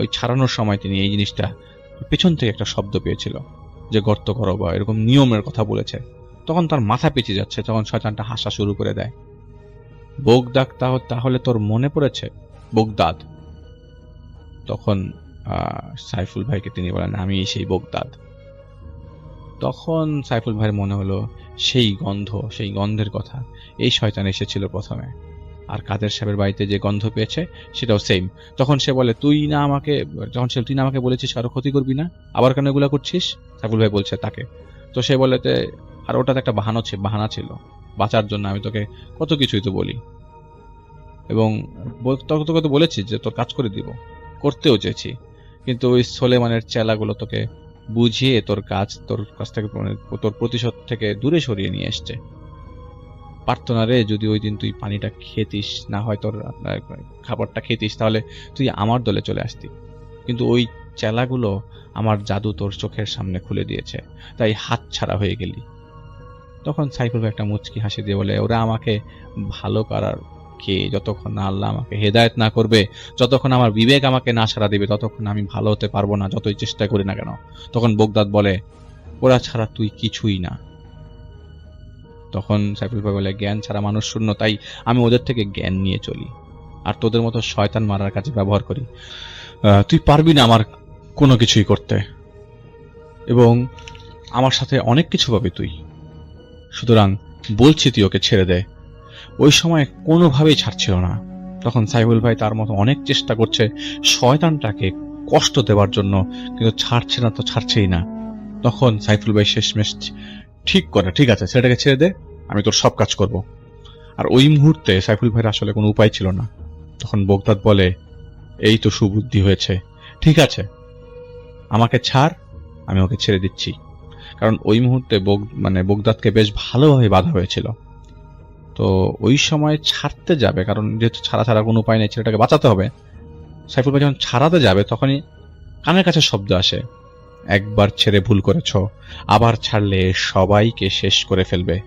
ওই ছাড়ানোর সময় তিনি এই জিনিসটা পেছন থেকে একটা শব্দ পেয়েছিল যে গর্ত করো বা এরকম নিয়মের কথা বলেছে। তখন তার মাথা পেঁচিয়ে যাচ্ছে। তখন শয়তানটা হাসা শুরু করে দেয়, বোগদাক তাহলে তোর মনে পড়েছে, বোগদাদ? তখন সাইফুল ভাইকে তিনি বলেন, আমি সেই বোগদাদ। তখন সাইফুল ভাইয়ের মনে হলো সেই গন্ধের কথা এই শয়তান এসেছিল প্রথমে, আর কাদের সাহেবের বাড়িতে যে গন্ধ পেয়েছে সেটাও সেম। তখন সে বলে, তুই না আমাকে বলেছিস কারো ক্ষতি করবি না, আবার কেন এগুলা করছিস? সাইফুল ভাই বলছে তাকে। তো সে বলে, আর ওটাতে একটা বাহানা ছিল বাঁচার জন্য, আমি তোকে কত কিছুই তো বলি, এবং তোকে তো বলেছি যে তোর কাজ করে দিব, করতেও চেয়েছি, কিন্তু ওই সোলেমানের চেলাগুলো তোকে বুঝিয়ে তোর কাছ থেকে তোর প্রতিশোধ থেকে দূরে সরিয়ে নিয়ে এসছে। পারতো না রে, যদি ওই দিন তুই পানিটা খেতিস, না হয় তোর খাবারটা খেতিস, তাহলে তুই আমার দলে চলে আসতি। কিন্তু ওই চেলাগুলো আমার জাদু তোর চোখের সামনে খুলে দিয়েছে, তাই হাত ছাড়া হয়ে গেলি। তখন সাইফুল ভাই একটা মুচকি হাসি দিয়ে বলে, ওরা আমাকে ভালো করার কে? যতক্ষণ না আল্লাহ আমাকে হেদায়েত না করবে, যতক্ষণ আমার বিবেক আমাকে না সাড়া দিবে, ততক্ষণ আমি ভালো হতে পারবো না, যতই চেষ্টা করি না কেন। তখন বোগদাদ বলে, ওরা ছাড়া তুই কিছুই না। তখন সাইফুল ভাই বলে, জ্ঞান ছাড়া মানুষ শূন্য, তাই আমি ওদের থেকে জ্ঞান নিয়ে চলি, আর তোদের মতো শয়তান মারার কাজে ব্যবহার করি। তুই পারবি না আমার কোনো কিছুই করতে, এবং আমার সাথে অনেক কিছু পাবি তুই, সুতরাং বলছি তুই ওকে ছেড়ে দে। ওই সময় কোনোভাবেই ছাড়ছিল না। তখন সাইফুল ভাই তার মতো অনেক চেষ্টা করছে শয়তানটাকে কষ্ট দেওয়ার জন্য, কিন্তু ছাড়ছে না তো ছাড়ছেই না। তখন সাইফুল ভাই শেষমেশ ঠিক করে, ঠিক আছে ছেলেটাকে ছেড়ে দে, আমি তোর সব কাজ করব। আর ওই মুহূর্তে সাইফুল ভাইয়ের আসলে কোনো উপায় ছিল না। তখন বোগদাদ বলে, এই তো সুবুদ্ধি হয়েছে, ঠিক আছে আমাকে ছাড়, আমি ওকে ছেড়ে দিচ্ছি। কারণ ওই মুহূর্তে বোগদাদকে বেশ ভালোভাবে বাধা হয়েছিল। তো ওই সময় ছাড়তে যাবে, কারণ যেহেতু ছাড়া কোনো উপায় নেই, ছেলেটাকে বাঁচাতে হবে। সাইফুল ভাই যখন ছাড়াতে যাবে, তখনই কানের কাছে শব্দ আসে, একবার ছেড়ে ভুল করেছ, আবার ছাড়লে সবাইকে শেষ করে ফেলবে।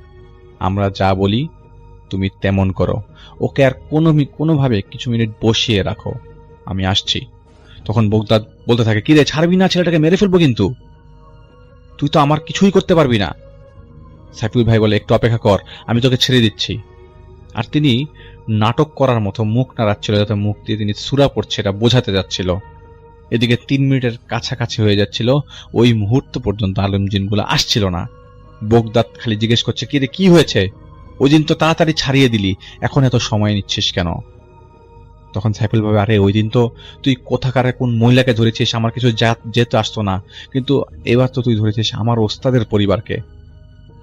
আমরা যা বলি তুমি তেমন করো, ওকে আর কোনোভাবে কিছু মিনিট বসিয়ে রাখো, আমি আসছি। তখন বোগদাদ বলতে থাকে, কি রে, ছাড়বি না? ছেলেটাকে মেরে ফেলবো কিন্তু, তুই তো আমার কিছুই করতে পারবি না। সাইফুল ভাই বলে, একটু অপেক্ষা কর, আমি তোকে ছেড়ে দিচ্ছি। আর তিনি নাটক করার মতো মুখ নাড়াচ্ছিল, যাতে মুখ দিয়ে তিনি সূরা পড়ছে এটা বোঝাতে যাচ্ছিল। এদিকে 3 মিনিটের কাছাকাছি হয়ে যাচ্ছিল, ওই মুহূর্ত পর্যন্ত আলেম জিনগুলো আসছিল না। বোগদাদ খালি জিজ্ঞেস করছে, কি রে, কি হয়েছে? ওই দিন তো তাড়াতাড়ি ছাড়িয়ে দিলি, এখন এত সময় নিচ্ছিস কেন? তখন সাইফুল ভাবে, আরে ওই দিন তো তুই কোথাকার কোন মহিলাকে ধরেছিস, আমার কিছু যেতে আসতো না, কিন্তু এবার তো তুই ধরেছিস আমার ওস্তাদের পরিবারকে,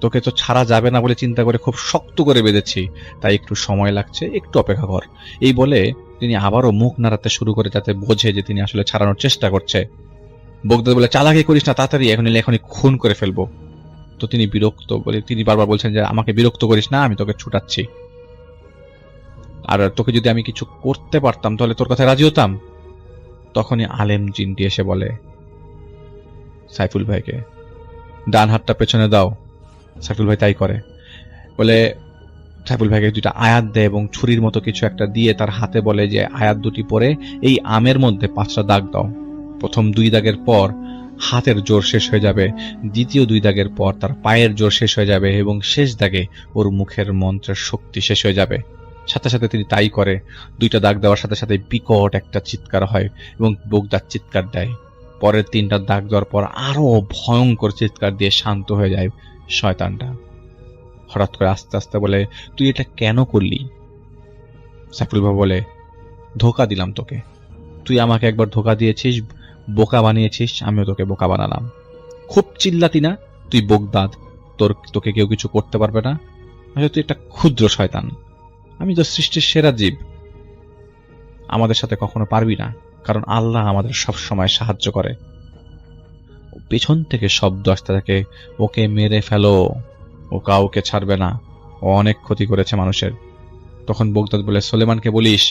তোকে তো ছাড়া যাবে না বলে চিন্তা করে খুব শক্ত করে বেঁধেছি, তাই একটু সময় লাগছে, একটু অপেক্ষা কর। এই বলে তিনি আবারও মুখ নাড়াতে শুরু করে, যাতে বোঝে যে তিনি আসলে ছাড়ানোর চেষ্টা করছে। বোগদাদ বলে, চালাকি করিস না, তাড়াতাড়ি এখনই খুন করে ফেলবো। তো তিনি বিরক্ত বলে, তিনি বারবার বলছেন যে আমাকে বিরক্ত করিস না, আমি তোকে ছুটাচ্ছি, আর তোকে যদি আমি কিছু করতে পারতাম তাহলে তোর কথায় রাজি হতাম। তখনই আলেম জিনটি এসে বলে সাইফুল ভাইকে, ডান হাতটা পেছনে দাও। সাইফুল ভাই তাই করে। বলে সাইফুল ভাইকে 2টা আয়াত দেয় এবং ছুরির মতো কিছু একটা দিয়ে তার হাতে বলে যে আয়াত 2টি পরে এই আমের মধ্যে 5টা দাগ দাও। প্রথম 2 দাগের পর হাতের জোর শেষ হয়ে যাবে, দ্বিতীয় 2 দাগের পর তার পায়ের জোর শেষ হয়ে যাবে, এবং শেষ দাগে ওর মুখের মন্ত্রের শক্তি শেষ হয়ে যাবে। সাথে সাথে তিনি তাই করে। 2টা দাগ দেওয়ার সাথে সাথে বিকট একটা চিৎকার হয় এবং বোগদাদ চিৎকার দেয়। পরের 3টা দাগ দেওয়ার পর আরো ভয়ঙ্কর চিৎকার দিয়ে শান্ত হয়ে যায় শয়তানটা। হঠাৎ করে আস্তে আস্তে বলে, তুই এটা কেন করলি? সাইফুল ভাই বলে, ধোকা দিলাম তোকে, তুই আমাকে একবার ধোকা দিয়েছিস, বোকা বানিয়েছিস, আমিও তোকে বোকা বানালাম। খুব চিল্লাতি না, তুই বোগদাদ, তোকে কেউ কিছু করতে পারবে না, আসলে তুই একটা ক্ষুদ্র শয়তান, আমি তো সৃষ্টির সেরা জীব, আমাদের সাথে কখনো পারবি না, কারণ আল্লাহ আমাদের সব সময় সাহায্য করে। পেছন থেকে শব্দ আসতে থাকে, ওকে মেরে ফেলো, ও কাউকে ছাড়বে না, ও অনেক ক্ষতি করেছে মানুষের। তখন বোগদাদ বলে, সুলেমানকে বলিস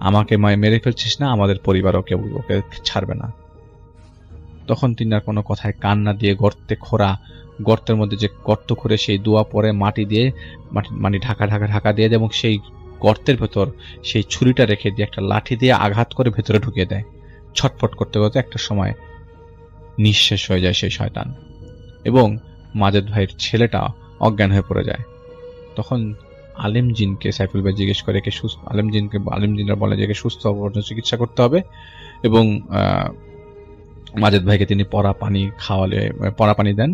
আমাকে মেরে ফেলছিস না, আমাদের পরিবারও কেউ ওকে ছাড়বে না। তখন তিনি আর কোনো কথায় কান না দিয়ে গর্তের মধ্যে যে গর্ত করে সেই দোয়া পরে মাটি দিয়ে ঢাকা দিয়ে দেয়, এবং সেই গর্তের ভেতর সেই ছুরিটা রেখে দিয়ে একটা লাঠি দিয়ে আঘাত করে ভেতরে ঢুকিয়ে দেয়। ছটফট করতে করতে একটা সময় নিঃশেষ হয়ে যায় সেই শয়তান, এবং মাজেদ ভাইয়ের ছেলেটা অজ্ঞান হয়ে পড়ে যায়। তখন আলেম জিনকে সাইফুল ভাই জিজ্ঞেস করে, আলেম জিনরা বলে যে সুস্থ অবস্থায় চিকিৎসা করতে হবে, এবং মাজেদ ভাইকে তিনি পরা পানি দেন।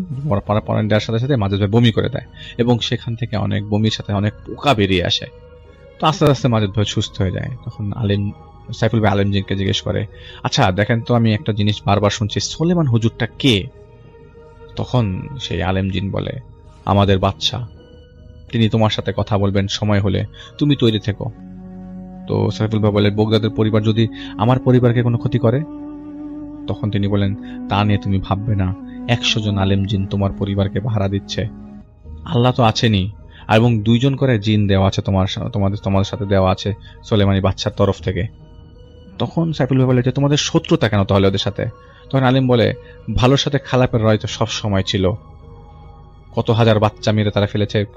পরা পানি দেওয়ার সাথে সাথে মাজেদ ভাই বমি করে দেয়, এবং সেখান থেকে অনেক বমির সাথে অনেক পোকা বেরিয়ে আসে। তো আস্তে আস্তে মাজেদ ভাই সুস্থ হয়ে যায়। তখন সাইফুল ভাই আলেম জিনকে জিজ্ঞেস করে, আচ্ছা দেখেন তো, আমি একটা জিনিস বারবার শুনছি, সুলেমান হুজুরটা কে? তখন সেই আলেম জিন বলে, আমাদের বাদশা, তিনি তোমার সাথে কথা বলবেন, সময় হলে তুমি তৈরি থেকো। তো সাইফুল ভাই বলে, বোগদাদের পরিবার যদি আমার পরিবারকে কোনো ক্ষতি করে? তখন তিনি বলেন, তা নিয়ে তুমি ভাববে না, 100 জন আলেম জিন তোমার পরিবারকে পাহারা দিচ্ছে, আল্লাহ তো আছেনই, এবং 2 জন করে জিন দেওয়া আছে তোমাদের সাথে দেওয়া আছে সুলেমানি বাদশার তরফ থেকে। তখন সাইফুল ভাই বলে, যে তোমাদের শত্রুতা কেন তাহলে ওদের সাথে? তখন আলেম বলে, ভালোর সাথে খারাপের লড়াই তো সব সময় ছিল, কত হাজার বাচ্চা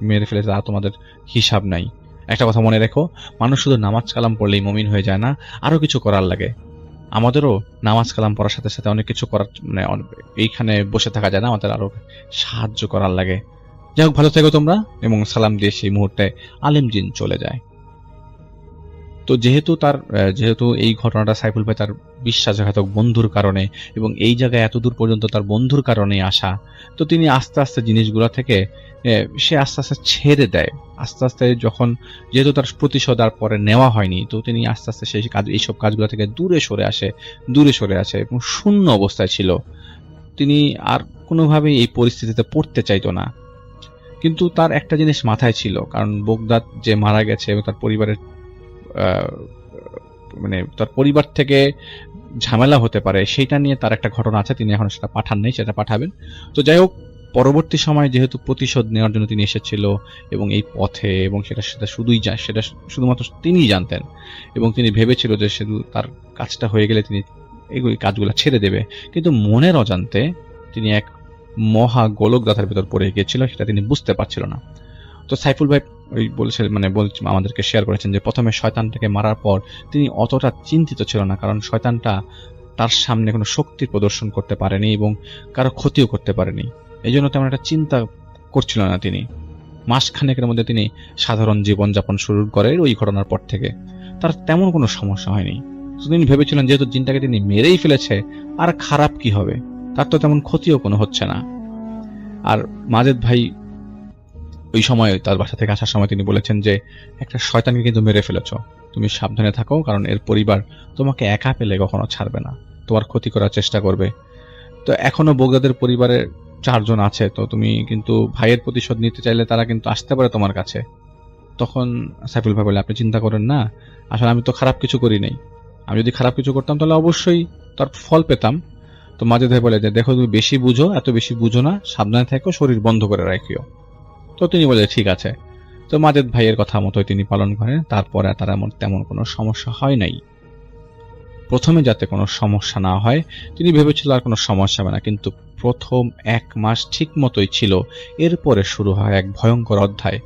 মেরে ফেলেছে আর তোমাদের হিসাব নাই। একটা কথা মনে রেখো, মানুষ শুধু নামাজ কালাম পড়লেই মুমিন হয়ে যায় না, আরো কিছু করার লাগে। আমাদেরও নামাজ কালাম পড়ার সাথে সাথে অনেক কিছু করার, মানে এইখানে বসে থাকা যায় না, আমাদের আরো সাহায্য করার লাগে। যাই হোক, ভালো থেকো তোমরা, এবং সালাম দিয়ে সেই মুহূর্তে আলেম জিন চলে যায়। তো যেহেতু এই ঘটনাটা সাইফুল ভাই তার বিশ্বাসঘাতক বন্ধুর কারণে, এবং এই জায়গায় এত দূর পর্যন্ত তার বন্ধুর কারণে আসা, তো তিনি আস্তে আস্তে জিনিসগুলো থেকে সে আস্তে আস্তে ছেড়ে দেয়। আস্তে আস্তে যখন, যেহেতু তার প্রতিশোধ আর পরে নেওয়া হয়নি, তো তিনি আস্তে আস্তে এইসব কাজগুলো থেকে দূরে সরে আসে এবং শূন্য অবস্থায় ছিল। তিনি আর কোনোভাবেই এই পরিস্থিতিতে পড়তে চাইতো না। কিন্তু তার একটা জিনিস মাথায় ছিল, কারণ বোগদাদ যে মারা গেছে এবং তার পরিবার থেকে ঝামেলা হতে পারে, সেটা নিয়ে তার একটা ঘটনা আছে, তিনি এখন সেটা পাঠান নাই, সেটা পাঠাবেন। তো যাই হোক, পরবর্তী সময়ে যেহেতু প্রতিশোধ নেওয়ার জন্য তিনি এসেছিল এবং এই পথে, এবং সেটা শুধুমাত্র তিনিই জানতেন, এবং তিনি ভেবেছিল যে শুধু তার কাজটা হয়ে গেলে তিনি এই কাজগুলো ছেড়ে দেবে, কিন্তু মনের অজান্তে তিনি এক মহা গোলকদাতার ভেতর পড়ে গিয়েছিল, সেটা তিনি বুঝতে পারছিল না। তো সাইফুল ভাই আমাদেরকে শেয়ার করেছেন যে প্রথমে শয়তানটাকে মারার পর তিনি অতটা চিন্তিত ছিল না, কারণ শয়তানটা তার সামনে কোনো শক্তির প্রদর্শন করতে পারেনি এবং কারো ক্ষতিও করতে পারেনি, এই জন্য তেমন একটা চিন্তা করছিল না তিনি। মাসখানেকের মধ্যে তিনি সাধারণ জীবনযাপন শুরু করে ওই ঘটনার পর থেকে তার তেমন কোনো সমস্যা হয়নি। তিনি ভেবেছিলেন যেহেতু জিনটাকে তিনি মেরেই ফেলেছে, আর খারাপ কি হবে, তার তো তেমন ক্ষতিও কোনো হচ্ছে না। আর মাজেদ ভাই ওই সময় তার বাসা থেকে আসার সময় তিনি বলেছেন যে একটা শয়তানকে কিন্তু মেরে ফেলেছ, তুমি সাবধানে থাকো, কারণ এর পরিবার তোমাকে একা পেলে কখনো ছাড়বে না, তোমার ক্ষতি করার চেষ্টা করবে। তো এখনো বোগদাদের পরিবারের 4 জন আছে, তো তুমি কিন্তু ভাইয়ের প্রতিশোধ নিতে চাইলে তারা কিন্তু আসতে পারে তোমার কাছে। তখন সাইফুল ভাই বলে, আপনি চিন্তা করেন না, আসলে আমি তো খারাপ কিছু করি নাই, আমি যদি খারাপ কিছু করতাম তাহলে অবশ্যই তার ফল পেতাম। তো মাজেদ ভাই বলে যে দেখো, তুমি বেশি বুঝো, এত বেশি বুঝো না, সাবধানে থাকো, শরীর বন্ধ করে রাখিও। তো তিনি বলে ঠিক আছে। তো মাজেদ ভাইয়ের কথা মতোই তিনি পালন করেন। তারপরে তার তেমন কোনো সমস্যা হয় নাই। প্রথমে যাতে কোনো সমস্যা না হয় তিনি ভেবেছিল আর কোনো সমস্যা হবে না, কিন্তু প্রথম 1 মাস ঠিক মতোই ছিল। এরপরে শুরু হয় এক ভয়ঙ্কর অধ্যায়।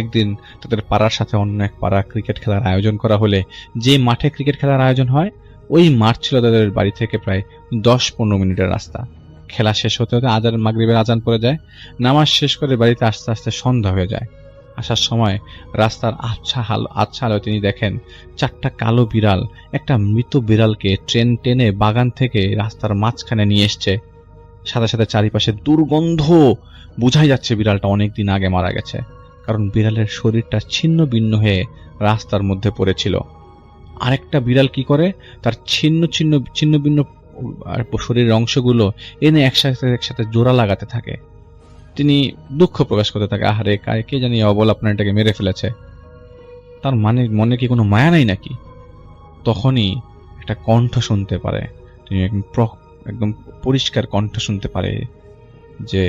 একদিন তাদের পাড়ার সাথে অন্য এক পাড়া ক্রিকেট খেলার আয়োজন করা হলে, যে মাঠে ক্রিকেট খেলার আয়োজন হয় ওই মাঠ ছিল তাদের বাড়ি থেকে প্রায় 10-15 মিনিটের রাস্তা। খেলা শেষ হতে হতে মাগরিবের আজান পড়ে যায়। নামাজ শেষ করে বাড়িতে আস্তে আস্তে সন্ধ্যা হয়ে যায়। আসার সময় রাস্তার আচ্ছা আলোয় তিনি দেখেন 4টা কালো বিড়াল একটা মৃত বিড়ালকে টেনে বাগান থেকে রাস্তার মাঝখানে নিয়ে এসছে। সাথে সাথে চারিপাশে দুর্গন্ধ, বোঝাই যাচ্ছে বিড়ালটা অনেকদিন আগে মারা গেছে, কারণ বিড়ালের শরীরটা ছিন্ন ভিন্ন হয়ে রাস্তার মধ্যে পড়েছিল। আরেকটা বিড়াল কি করে, তার ছিন্ন ভিন্ন শরীরের অংশগুলো এনে একসাথে জোড়া লাগাতে থাকে। তিনি দুঃখ প্রকাশ করতে থাকে, আহারে কে জানি অবল আপনার এটাকে মেরে ফেলেছে, তার মনে কি কোনো মায়া নাই নাকি? তখনই একটা কণ্ঠ শুনতে পারে, তিনি একদম পরিষ্কার কণ্ঠ শুনতে পারে যে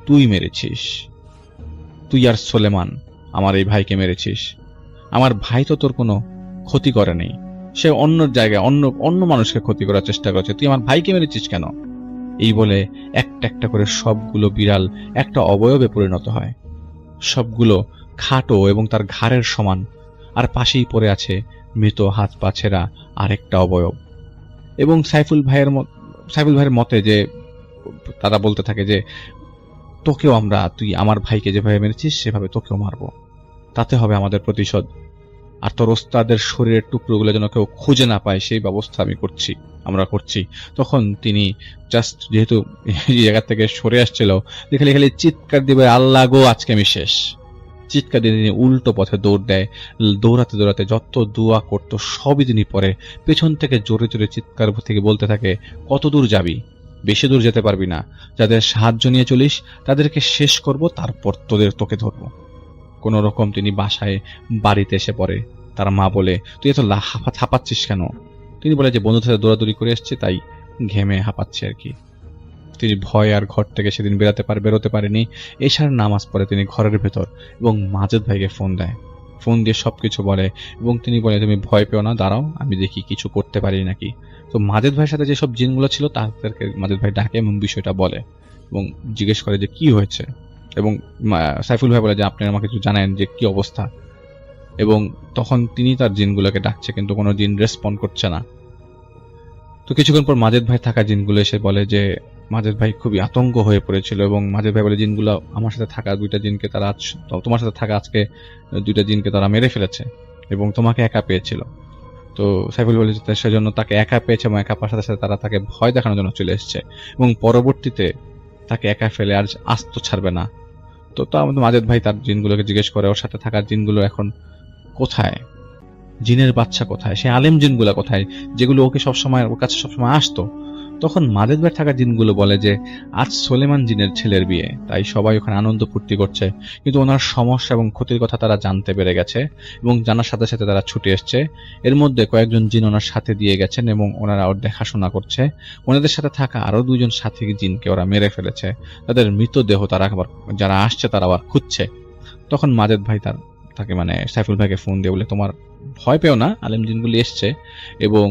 তুই মেরেছিস, তুই আর সোলেমান আমার এই ভাইকে মেরেছিস। আমার ভাই তো তোর কোনো ক্ষতি করেনি, সে অন্য জায়গায় অন্য মানুষকে ক্ষতি করার চেষ্টা করেছে, তুই আমার ভাইকে মেরেছিস কেন? এই বলে একটা একটা করে সবগুলো বিড়াল একটা অবয়বে পরিণত হয়। সবগুলো খাটো এবং তার ঘাড়ের সমান, আর পাশেই পড়ে আছে মৃত হাত পা ছেঁড়া আরেকটা অবয়ব। এবং সাইফুল ভাইয়ের মতে যে তারা বলতে থাকে যে তোকেও তুই আমার ভাইকে যেভাবে মেরেছিস সেভাবে তোকেও মারবো, তাতে হবে আমাদের প্রতিশোধ। আর তোর ওস্তাদের শরীরের টুকরোগুলো যেন কেউ খুঁজে না পায় সেই ব্যবস্থা আমরা করছি। তখন তিনি জাস্ট যেহেতু এই জায়গা থেকে সরে আসছিল, খালি চিৎকার দিবে, আল্লাহ গো আজকে আমি শেষ। চিৎকার দিয়ে তিনি উল্টো পথে দৌড় দেয়। দৌড়াতে দৌড়াতে যত দোয়া করতো সবই তিনি পরে পেছন থেকে জোরে জোরে চিৎকার থেকে বলতে থাকে, কত দূর যাবি? বেশি দূর যেতে পারবি না, যাদের সাহায্য নিয়ে চলিস তাদেরকে শেষ করব, তারপর তোকে ধরবো। কোন রকম তিনি বাড়িতে এসে পড়ে। তার মা বলে, তুই এত হাঁপাচ্ছিস কেন? তিনি বলে যে বন্ধুদের সাথে দৌড়াদৌড়ি করে এসছে, তাই ঘেমে হাঁপাচ্ছে আর কি। তিনি ভয় আর ঘর থেকে সেদিন বেরোতে পারেনি। এশার নামাজ পড়ে তিনি ঘরের ভেতর এবং মাজেদ ভাইকে ফোন দিয়ে সবকিছু বলে, এবং তিনি বলে তুমি ভয় পেও না, দাঁড়াও আমি দেখি কিছু করতে পারি নাকি। তো মাজেদ ভাইয়ের সাথে যেসব জিনগুলো ছিল তাদেরকে মাজেদ ভাই ডাকে এবং বিষয়টা বলে এবং জিজ্ঞেস করে যে কি হয়েছে। এবং সাইফুল ভাই বলে যে আপনি আমাকে কিছু জানেন যে কি অবস্থা। এবং তখন তিনি তার জিনগুলোকে ডাকছে, কিন্তু কোনো জিন রেসপন্ড করছে না। তো কিছুক্ষণ পর মাজেদ ভাই থাকা জিনগুলো এসে বলে যে মাজেদ ভাই খুবই আতঙ্ক হয়ে পড়েছিল, এবং মাজেদ ভাই বলে জিনগুলো আমার সাথে থাকা দুইটা জিনকে তারা তোমার সাথে থাকা আজকে দুইটা জিনকে তারা মেরে ফেলেছে এবং তোমাকে একা পেয়েছিল। তো সাইফুল বলে সেজন্য তাকে একা পেয়েছে এবং একা পাওয়ার সাথে সাথে তারা তাকে ভয় দেখানোর জন্য চলে এসছে এবং পরবর্তীতে তাকে একা ফেলে আর আস্ত ছাড়বে না। তো আমাদের মাজেদ ভাই তার জিনগুলোকে জিজ্ঞেস করে ওর সাথে থাকা জিনগুলো এখন কোথায়, জিনের বাচ্চা কোথায়, সে আলেম জিনগুলো কোথায় যেগুলো ওর কাছে সবসময় আসতো। তখন মাজেদ ভাই থাকা জিনগুলো বলে যে আজ সোলেমান জিনের ছেলের বিয়ে, তাই সবাই ওখানে আনন্দ ফুর্তি করছে, কিন্তু ওনার সমস্যা এবং ক্ষতির কথা তারা জানতে পেরে গেছে এবং জানার সাথে সাথে তারা ছুটে এসছে। এর মধ্যে কয়েকজন জিন ওনার সাথে দিয়ে গেছেন এবং ওনারা ওর দেখাশোনা করছে। ওনাদের সাথে থাকা আরো দুজন সাথী জিনকে ওরা মেরে ফেলেছে, তাদের মৃতদেহ তারা আবার যারা আসছে তারা আবার খুঁজছে। তখন মাজেদ ভাই তাকে সাইফুল ভাইকে ফোন দিয়ে বলে তোমার ভয় পেও না, আলেম জিনগুলি এসছে এবং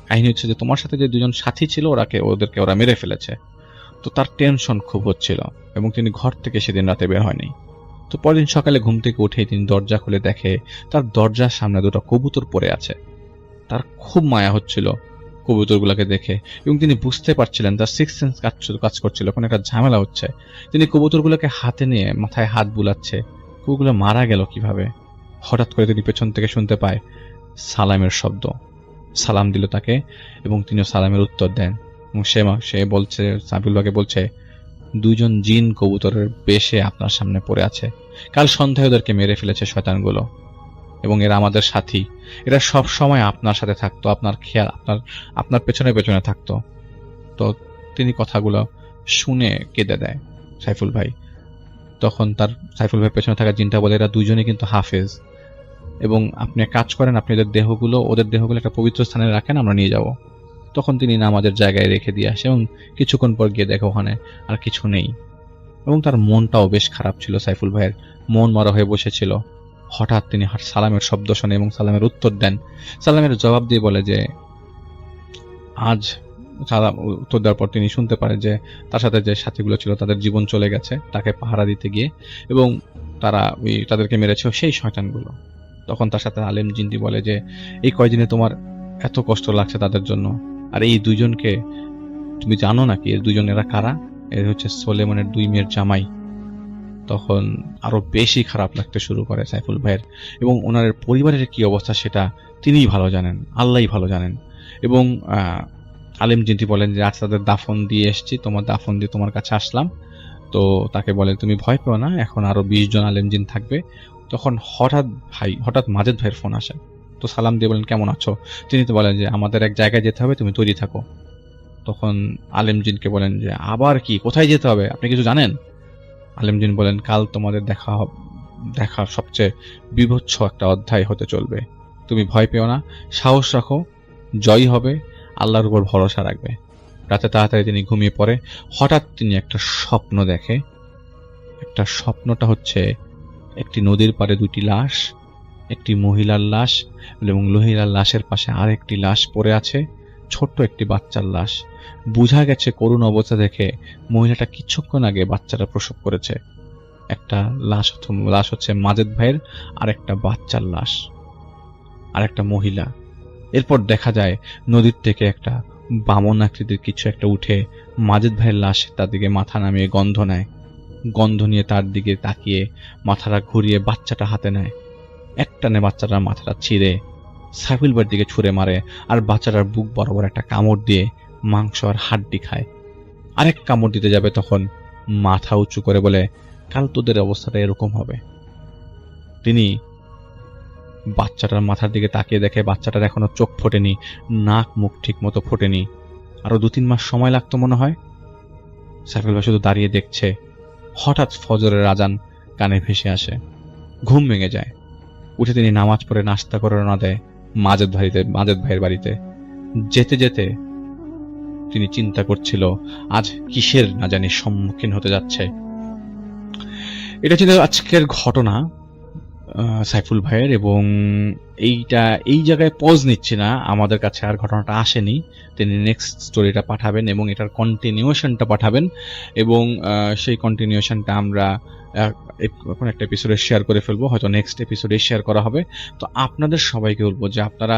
কাহিনী হচ্ছে যে তোমার সাথে যে দুজন সাথী ছিল ওদেরকে ওরা মেরে ফেলেছে। তো তার টেনশন খুব হচ্ছিল এবং তিনি ঘর থেকে সেদিন রাতে বের হয়নি। তো পরদিন সকালে ঘুম থেকে উঠেই তিনি দরজা খুলে দেখে তার দরজার সামনে দুটো কবুতর পড়ে আছে। তার খুব মায়া হচ্ছিল কবুতরগুলোকে দেখে এবং তিনি বুঝতে পারছিলেন তার সিক্স সেন্স কাজ করছিল, কোনো একটা ঝামেলা হচ্ছে। তিনি কবুতরগুলোকে হাতে নিয়ে মাথায় হাত বুলাচ্ছে, কবুতরগুলো মারা গেল কিভাবে। হঠাৎ করে তিনি পেছন থেকে শুনতে পায় সালামের শব্দ। সালাম দিল তাকে এবং তিনিও সালামের উত্তর দেন এবং সে বলছে, সাবিউল্লাহকে বলছে, দুইজন জিন কবুতরের বেশে আপনার সামনে পড়ে আছে, কাল সন্ধ্যায় ওদেরকে মেরে ফেলেছে শয়তানগুলো এবং এরা আমাদের সাথী, এরা সব সময় আপনার সাথে থাকতো, আপনার খেয়াল আপনার পেছনে পেছনে থাকতো। তো তিনি কথাগুলো শুনে কেঁদে দেয় সাইফুল ভাই। তখন সাইফুল ভাইয়ের পেছনে থাকা জিনটা বলে এরা দুইজনই কিন্তু হাফেজ এবং আপনি কাজ করেন, আপনি ওদের দেহগুলো একটা পবিত্র স্থানে রাখেন, আমরা নিয়ে যাব। তখন তিনি নামাজের জায়গায় রেখে দিয়ে আসে এবং কিছুক্ষণ পর গিয়ে দেখে ওখানে আর কিছু নেই এবং তার মনটাও বেশ খারাপ ছিল। সাইফুল ভাইয়ের মন মরা হয়ে বসেছিল। হঠাৎ তিনি সালামের শব্দ শোনে এবং সালামের উত্তর দেন। সালামের জবাব দিয়ে বলে যে আজ উত্তর দেওয়ার পর তিনি শুনতে পারে যে তার সাথে যে সাথীগুলো ছিল তাদের জীবন চলে গেছে তাকে পাহারা দিতে গিয়ে এবং তাদেরকে মেরেছে সেই শয়তানগুলো। তখন তার সাথে আলেম জিন্দি বলে যে এই কয়দিনে তোমার এত কষ্ট লাগছে তাদের জন্য, আর এই দুইজনকে তুমি জানো নাকি এর দুইজন এরা কারা? এর হচ্ছে সোলেমানের দুই মেয়ের জামাই। তখন আরো বেশি খারাপ লাগতে শুরু করে সাইফুল ভাইয়ের এবং ওনার পরিবারের কি অবস্থা সেটা তিনিই ভালো জানেন, আল্লাহই ভালো জানেন। এবং আলেম জিনটি বলেন যে আজ তাদের দাফন দিয়ে এসেছি, তোমার দাফন দিয়ে তোমার কাছে আসলাম। তো তাকে বলে তুমি ভয় পেও না, এখন আরো 20 জন আলেম জিন থাকবে। তখন হঠাৎ মাজেদ ভাইয়ের ফোন আসে। তো সালাম দিয়ে বলেন কেমন আছো। তিনি তো বলেন যে আমাদের এক জায়গায় যেতে হবে, তুমি তৈরি থাকো। তখন আলেম জিনকে বলেন যে আবার কি, কোথায় যেতে হবে, আপনি কিছু জানেন? আলেম জিন বলেন কাল তোমাদের দেখা সবচেয়ে বিভৎস একটা অধ্যায় হতে চলবে। তুমি ভয় পেও না, সাহস রাখো, জয় হবে, আল্লাহর উপর ভরসা রাখবে। রাতে তাড়াতাড়ি তিনি ঘুমিয়ে পড়ে। হঠাৎ তিনি একটা স্বপ্ন দেখে। একটা স্বপ্নটা হচ্ছে একটি নদীর পাড়ে 2টি লাশ, একটি মহিলার লাশ এবং মহিলার লাশের পাশে আরেকটি লাশ পড়ে আছে, ছোট্ট একটি বাচ্চার লাশ। বোঝা গেছে করুণ অবস্থা দেখে মহিলাটা কিছুক্ষণ আগে বাচ্চাটা প্রসব করেছে। একটা লাশ হচ্ছে মাজেদ ভাইয়ের, আর একটা বাচ্চার লাশ, আর একটা মহিলা। এরপর দেখা যায় নদীর থেকে একটা বামন আকৃতির কিছু একটা উঠে মাজেদ ভাইয়ের লাশ তার দিকে মাথা নামিয়ে গন্ধ নেয়। গন্ধ নিয়ে তার দিকে তাকিয়ে মাথাটা ঘুরিয়ে বাচ্চাটা হাতে নেয়। একটানে বাচ্চাটার মাথাটা ছিঁড়ে সাইফুল ভাইয়ের দিকে ছুঁড়ে মারে, আর বাচ্চাটার বুক বরাবর একটা কামড় দিয়ে মাংস আর হাড্ডি খায়। আরেক কামড় দিতে যাবে, তখন মাথা উঁচু করে বলে কাল তোদের অবস্থাটা এরকম হবে। তিনি বাচ্চাটার মাথার দিকে তাকিয়ে দেখে বাচ্চাটার এখনো চোখ ফোটেনি, নাক মুখ ঠিক মতো ফোটেনি। আরো 2-3 মাস সময় লাগতো মনে হয়। সাইফুল ভাই শুধু দাঁড়িয়ে দেখছে। হঠাৎ ফজরের আজান কানে ভেসে আসে, ঘুম ভেঙে যায়। উঠে তিনি নামাজ পড়ে নাস্তা করে রওনা দেয় মাজেদ ভাইয়ের বাড়িতে। যেতে যেতে তিনি চিন্তা করছিল আজ কিসের না জানি সম্মুখীন হতে যাচ্ছে। এটা ছিল আজকের ঘটনা সাইফুল ভাইয়ের, এবং এই জায়গায় পজ নিচ্ছি না, আমাদের কাছে আর ঘটনাটা আসেনি। তিনি নেক্সট স্টোরিটা পাঠাবেন এবং এটার কন্টিনিউশনটা পাঠাবেন, এবং সেই কন্টিনিউশনটা আমরা এখন একটা এপিসোডে শেয়ার করে ফেলবো, হয়তো নেক্সট এপিসোডে শেয়ার করা হবে। তো আপনাদের সবাইকে বলবো যে আপনারা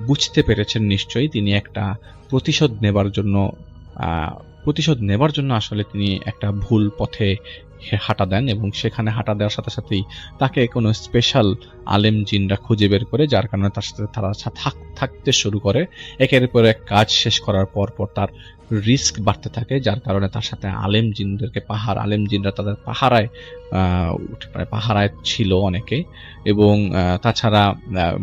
বুঝতে পেরেছেন নিশ্চয়ই তিনি একটা প্রতিশোধ নেবার জন্য আসলে তিনি একটা ভুল পথে হাঁটা দেন, এবং সেখানে হাঁটা দেওয়ার সাথে সাথেই তাকে কোনো স্পেশাল আলেম জিনরা খুঁজে বের করে, যার কারণে তার সাথে তারা থাকতে শুরু করে। একের পর এক কাজ শেষ করার পর তার রিস্ক বাড়তে থাকে, যার কারণে তার সাথে আলেম জিনরা তাদের পাহারায় ছিল অনেকে। এবং তাছাড়া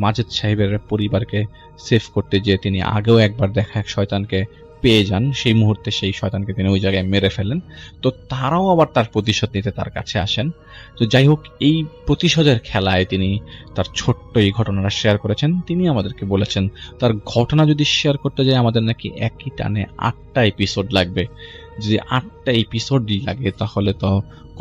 মাজেদ সাহেবের পরিবারকে সেভ করতে যে তিনি আগেও একবার দেখা এক শয়তানকে পেয়ে যান, সেই মুহূর্তে সেই শয়তানকে তিনি ওই জায়গায় মেরে ফেলেন। তো তারাও আবার তার প্রতিশোধ নিতে তার কাছে আসেন। তো যাই হোক, এই প্রতিশোধের খেলায় তিনি তার ছোট্ট এই ঘটনাটা শেয়ার করেছেন। তিনি আমাদেরকে বলেছেন তার ঘটনা যদি শেয়ার করতে যায় আমাদের নাকি একই টানে 8টা এপিসোড লাগবে। যদি 8টা এপিসোডই লাগে তাহলে তো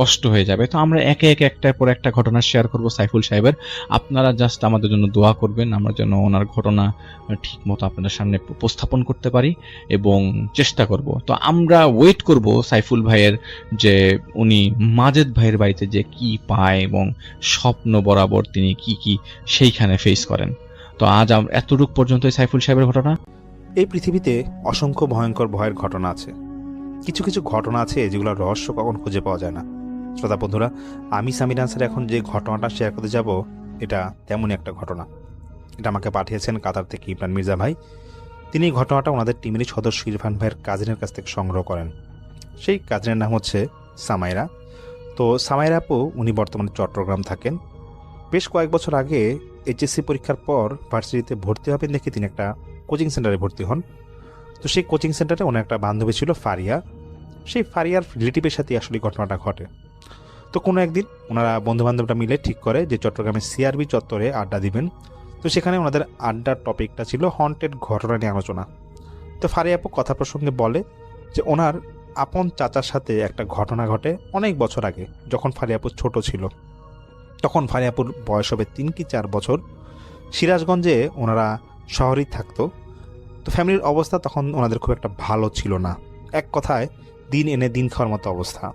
কষ্ট হয়ে যাবে। তো আমরা একে একে একটার পর একটা ঘটনা শেয়ার করব সাইফুল সাহেবের। আপনারা জাস্ট আমাদের জন্য দোয়া করবেন, আমরা যেন ওনার ঘটনা ঠিক মতো আপনাদের সামনে উপস্থাপন করতে পারি এবং চেষ্টা করব। তো আমরা ওয়েট করব সাইফুল ভাইয়ের, যে উনি মাজেদ ভাইয়ের বাড়িতে যে কি পায় এবং স্বপ্ন বরাবর তিনি কি সেইখানে ফেস করেন। তো আজ এতটুক পর্যন্তই সাইফুল সাহেবের ঘটনা। এই পৃথিবীতে অসংখ্য ভয়ঙ্কর ভয়ের ঘটনা আছে। কিছু কিছু ঘটনা আছে যেগুলোর রহস্য কখন খুঁজে পাওয়া যায় না। শ্রোতা বন্ধুরা, আমি সামির আনসার এখন যে ঘটনাটা শেয়ার করতে যাব এটা তেমনই একটা ঘটনা। এটা আমাকে পাঠিয়েছেন কাতার থেকে ইমরান মির্জা ভাই। তিনি এই ঘটনাটা ওনাদের টিমেরই সদস্য ইরফান ভাইয়ের কাজিনের কাছ থেকে সংগ্রহ করেন। সেই কাজিনের নাম হচ্ছে সামাইরা। তো সামাইরা আপু উনি বর্তমানে চট্টগ্রাম থাকেন। বেশ কয়েক বছর আগে এইচএসসি পরীক্ষার পর ভার্সিটিতে ভর্তি হবেন দেখে তিনি একটা কোচিং সেন্টারে ভর্তি হন। তো সেই কোচিং সেন্টারে ওনার একটা বান্ধবী ছিল ফারিয়া। সেই ফারিয়ার রিলেটিভের সাথে আসলে ঘটনাটা ঘটে। তো কোনো একদিন ওনারা বন্ধুবান্ধবরা মিলে ঠিক করে যে চট্টগ্রামের সিআরবি চত্বরে আড্ডা দিবেন। তো সেখানে ওনাদের আড্ডার টপিকটা ছিল হন্টেড ঘটনা নিয়ে আলোচনা। তো ফারিয়া আপু কথা প্রসঙ্গে বলে যে ওনার আপন চাচার সাথে একটা ঘটনা ঘটে অনেক বছর আগে, যখন ফারিয়া আপু ছোট ছিল। তখন ফারিয়া আপুর বয়স হবে 3 কি 4 বছর। সিরাজগঞ্জে ওনারা শহরেই থাকতো। তো ফ্যামিলির অবস্থা তখন ওনাদের খুব একটা ভালো ছিল না, এক কথায় দিন এনে দিন খাওয়ার মতো অবস্থা।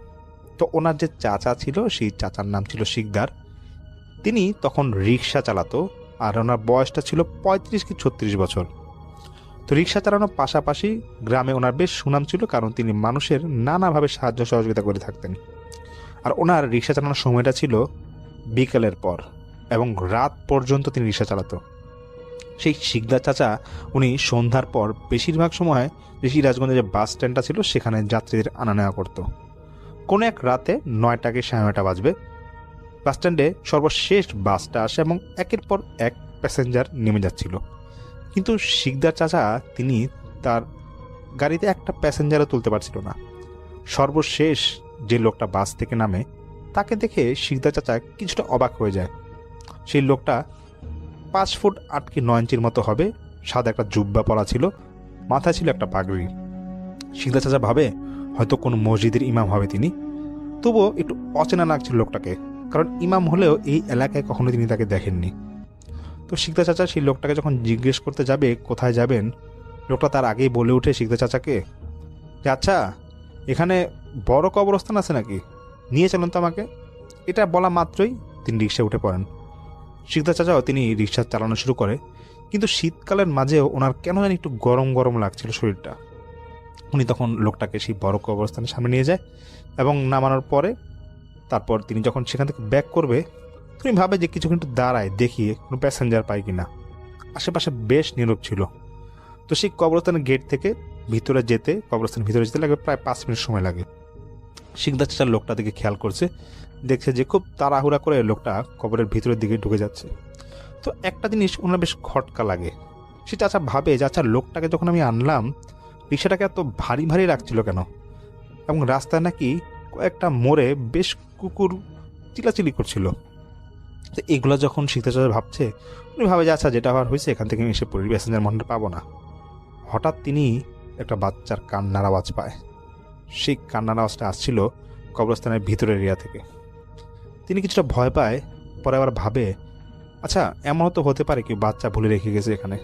তো ওনার যে চাচা ছিল সেই চাচার নাম ছিল শিকদার। তিনি তখন রিক্সা চালাতো, আর ওনার বয়সটা ছিল 35 কি 36 বছর। তো রিক্সা চালানোর পাশাপাশি গ্রামে ওনার বেশ সুনাম ছিল, কারণ তিনি মানুষের নানাভাবে সাহায্য সহযোগিতা করে থাকতেন। আর ওনার রিক্সা চালানোর সময়টা ছিল বিকেলের পর, এবং রাত পর্যন্ত তিনি রিক্সা চালাতো। সেই শিকদার চাচা উনি সন্ধ্যার পর বেশিরভাগ সময় যে সিরাজগঞ্জে যে বাস স্ট্যান্ডটা ছিল সেখানে যাত্রীদের আনা নেওয়া করতো। কোনো এক রাতে 9টা কি 9:30 বাজবে, বাস স্ট্যান্ডে সর্বশেষ বাসটা আসে এবং একের পর এক প্যাসেঞ্জার নেমে যাচ্ছিল। কিন্তু শিকদার চাচা তিনি তার গাড়িতে একটা প্যাসেঞ্জারও তুলতে পারছিল না। সর্বশেষ যে লোকটা বাস থেকে নামে তাকে দেখে শিকদার চাচা কিছুটা অবাক হয়ে যায়। সেই লোকটা 5 ফুট 8 কি 9 ইঞ্চির মতো হবে, সাদা একটা জুব্বা পরা ছিল, মাথায় ছিল একটা পাগড়ি। শিকদার চাচা ভাবে হয়তো কোনো মসজিদের ইমাম হবে তিনি, তবুও একটু অচেনা লাগছিল লোকটাকে, কারণ ইমাম হলেও এই এলাকায় কখনো তিনি তাকে দেখেননি। তো শিকদার চাচা সেই লোকটাকে যখন জিজ্ঞেস করতে যাবে কোথায় যাবেন, লোকটা তার আগেই বলে ওঠে শিকদার চাচাকে যে আচ্ছা এখানে বড় কবরস্থান আছে নাকি, নিয়ে চলুন তো আমাকে। এটা বলা মাত্রই তিনি রিক্সায় উঠে পড়েন। শিকদার চাচাও তিনি রিক্সা চালানো শুরু করে, কিন্তু শীতকালের মাঝেও ওনার কেন জানি একটু গরম গরম লাগছিল শরীরটা। উনি তখন লোকটাকে সেই বড় কবরস্থানের সামনে নিয়ে যায় এবং নামানোর পরে তারপর তিনি যখন সেখান থেকে ব্যাক করবে তুমি ভাবে যে কিছুক্ষণ একটু দাঁড়ায় দেখি কোনো প্যাসেঞ্জার পাই কিনা। আশেপাশে বেশ নীরব ছিল। তো সেই কবরস্থানের গেট থেকে ভিতরে যেতে, কবরস্থানের ভিতরে যেতে লাগে প্রায় 5 মিনিট সময় লাগে। শিকদার চাচার লোকটা দিকে খেয়াল করছে, দেখছে যে খুব তাড়াহুড়া করে লোকটা কবরের ভিতরের দিকে ঢুকে যাচ্ছে। তো একটা জিনিস ওনার বেশ খটকা লাগে। সে চাচা ভাবে যে আচ্ছা লোকটাকে যখন আমি আনলাম রিক্সাটাকে এত ভারী ভারী রাখছিল কেন, এবং রাস্তায় নাকি কয়েকটা মোড়ে বেশ কুকুর চিলাচিলি করছিল। তো এগুলো যখন শিকদার চাচা ভাবছে, উনি ভাবে যে আচ্ছা যেটা হওয়ার হয়েছে এখান থেকে আমি এসে পড়ি, প্যাসেঞ্জার মনটা পাবো না। হঠাৎ তিনি একটা বাচ্চার কান্নার আওয়াজ পায়। সেই কান্নার আওয়াজটা আসছিল কবরস্থানের ভিতরের এরিয়া থেকে। তিনি কিছুটা ভয় পায়, পরে আবার ভাবে আচ্ছা এমনও তো হতে পারে কি বাচ্চা ভুলে রেখে গেছে এখানে।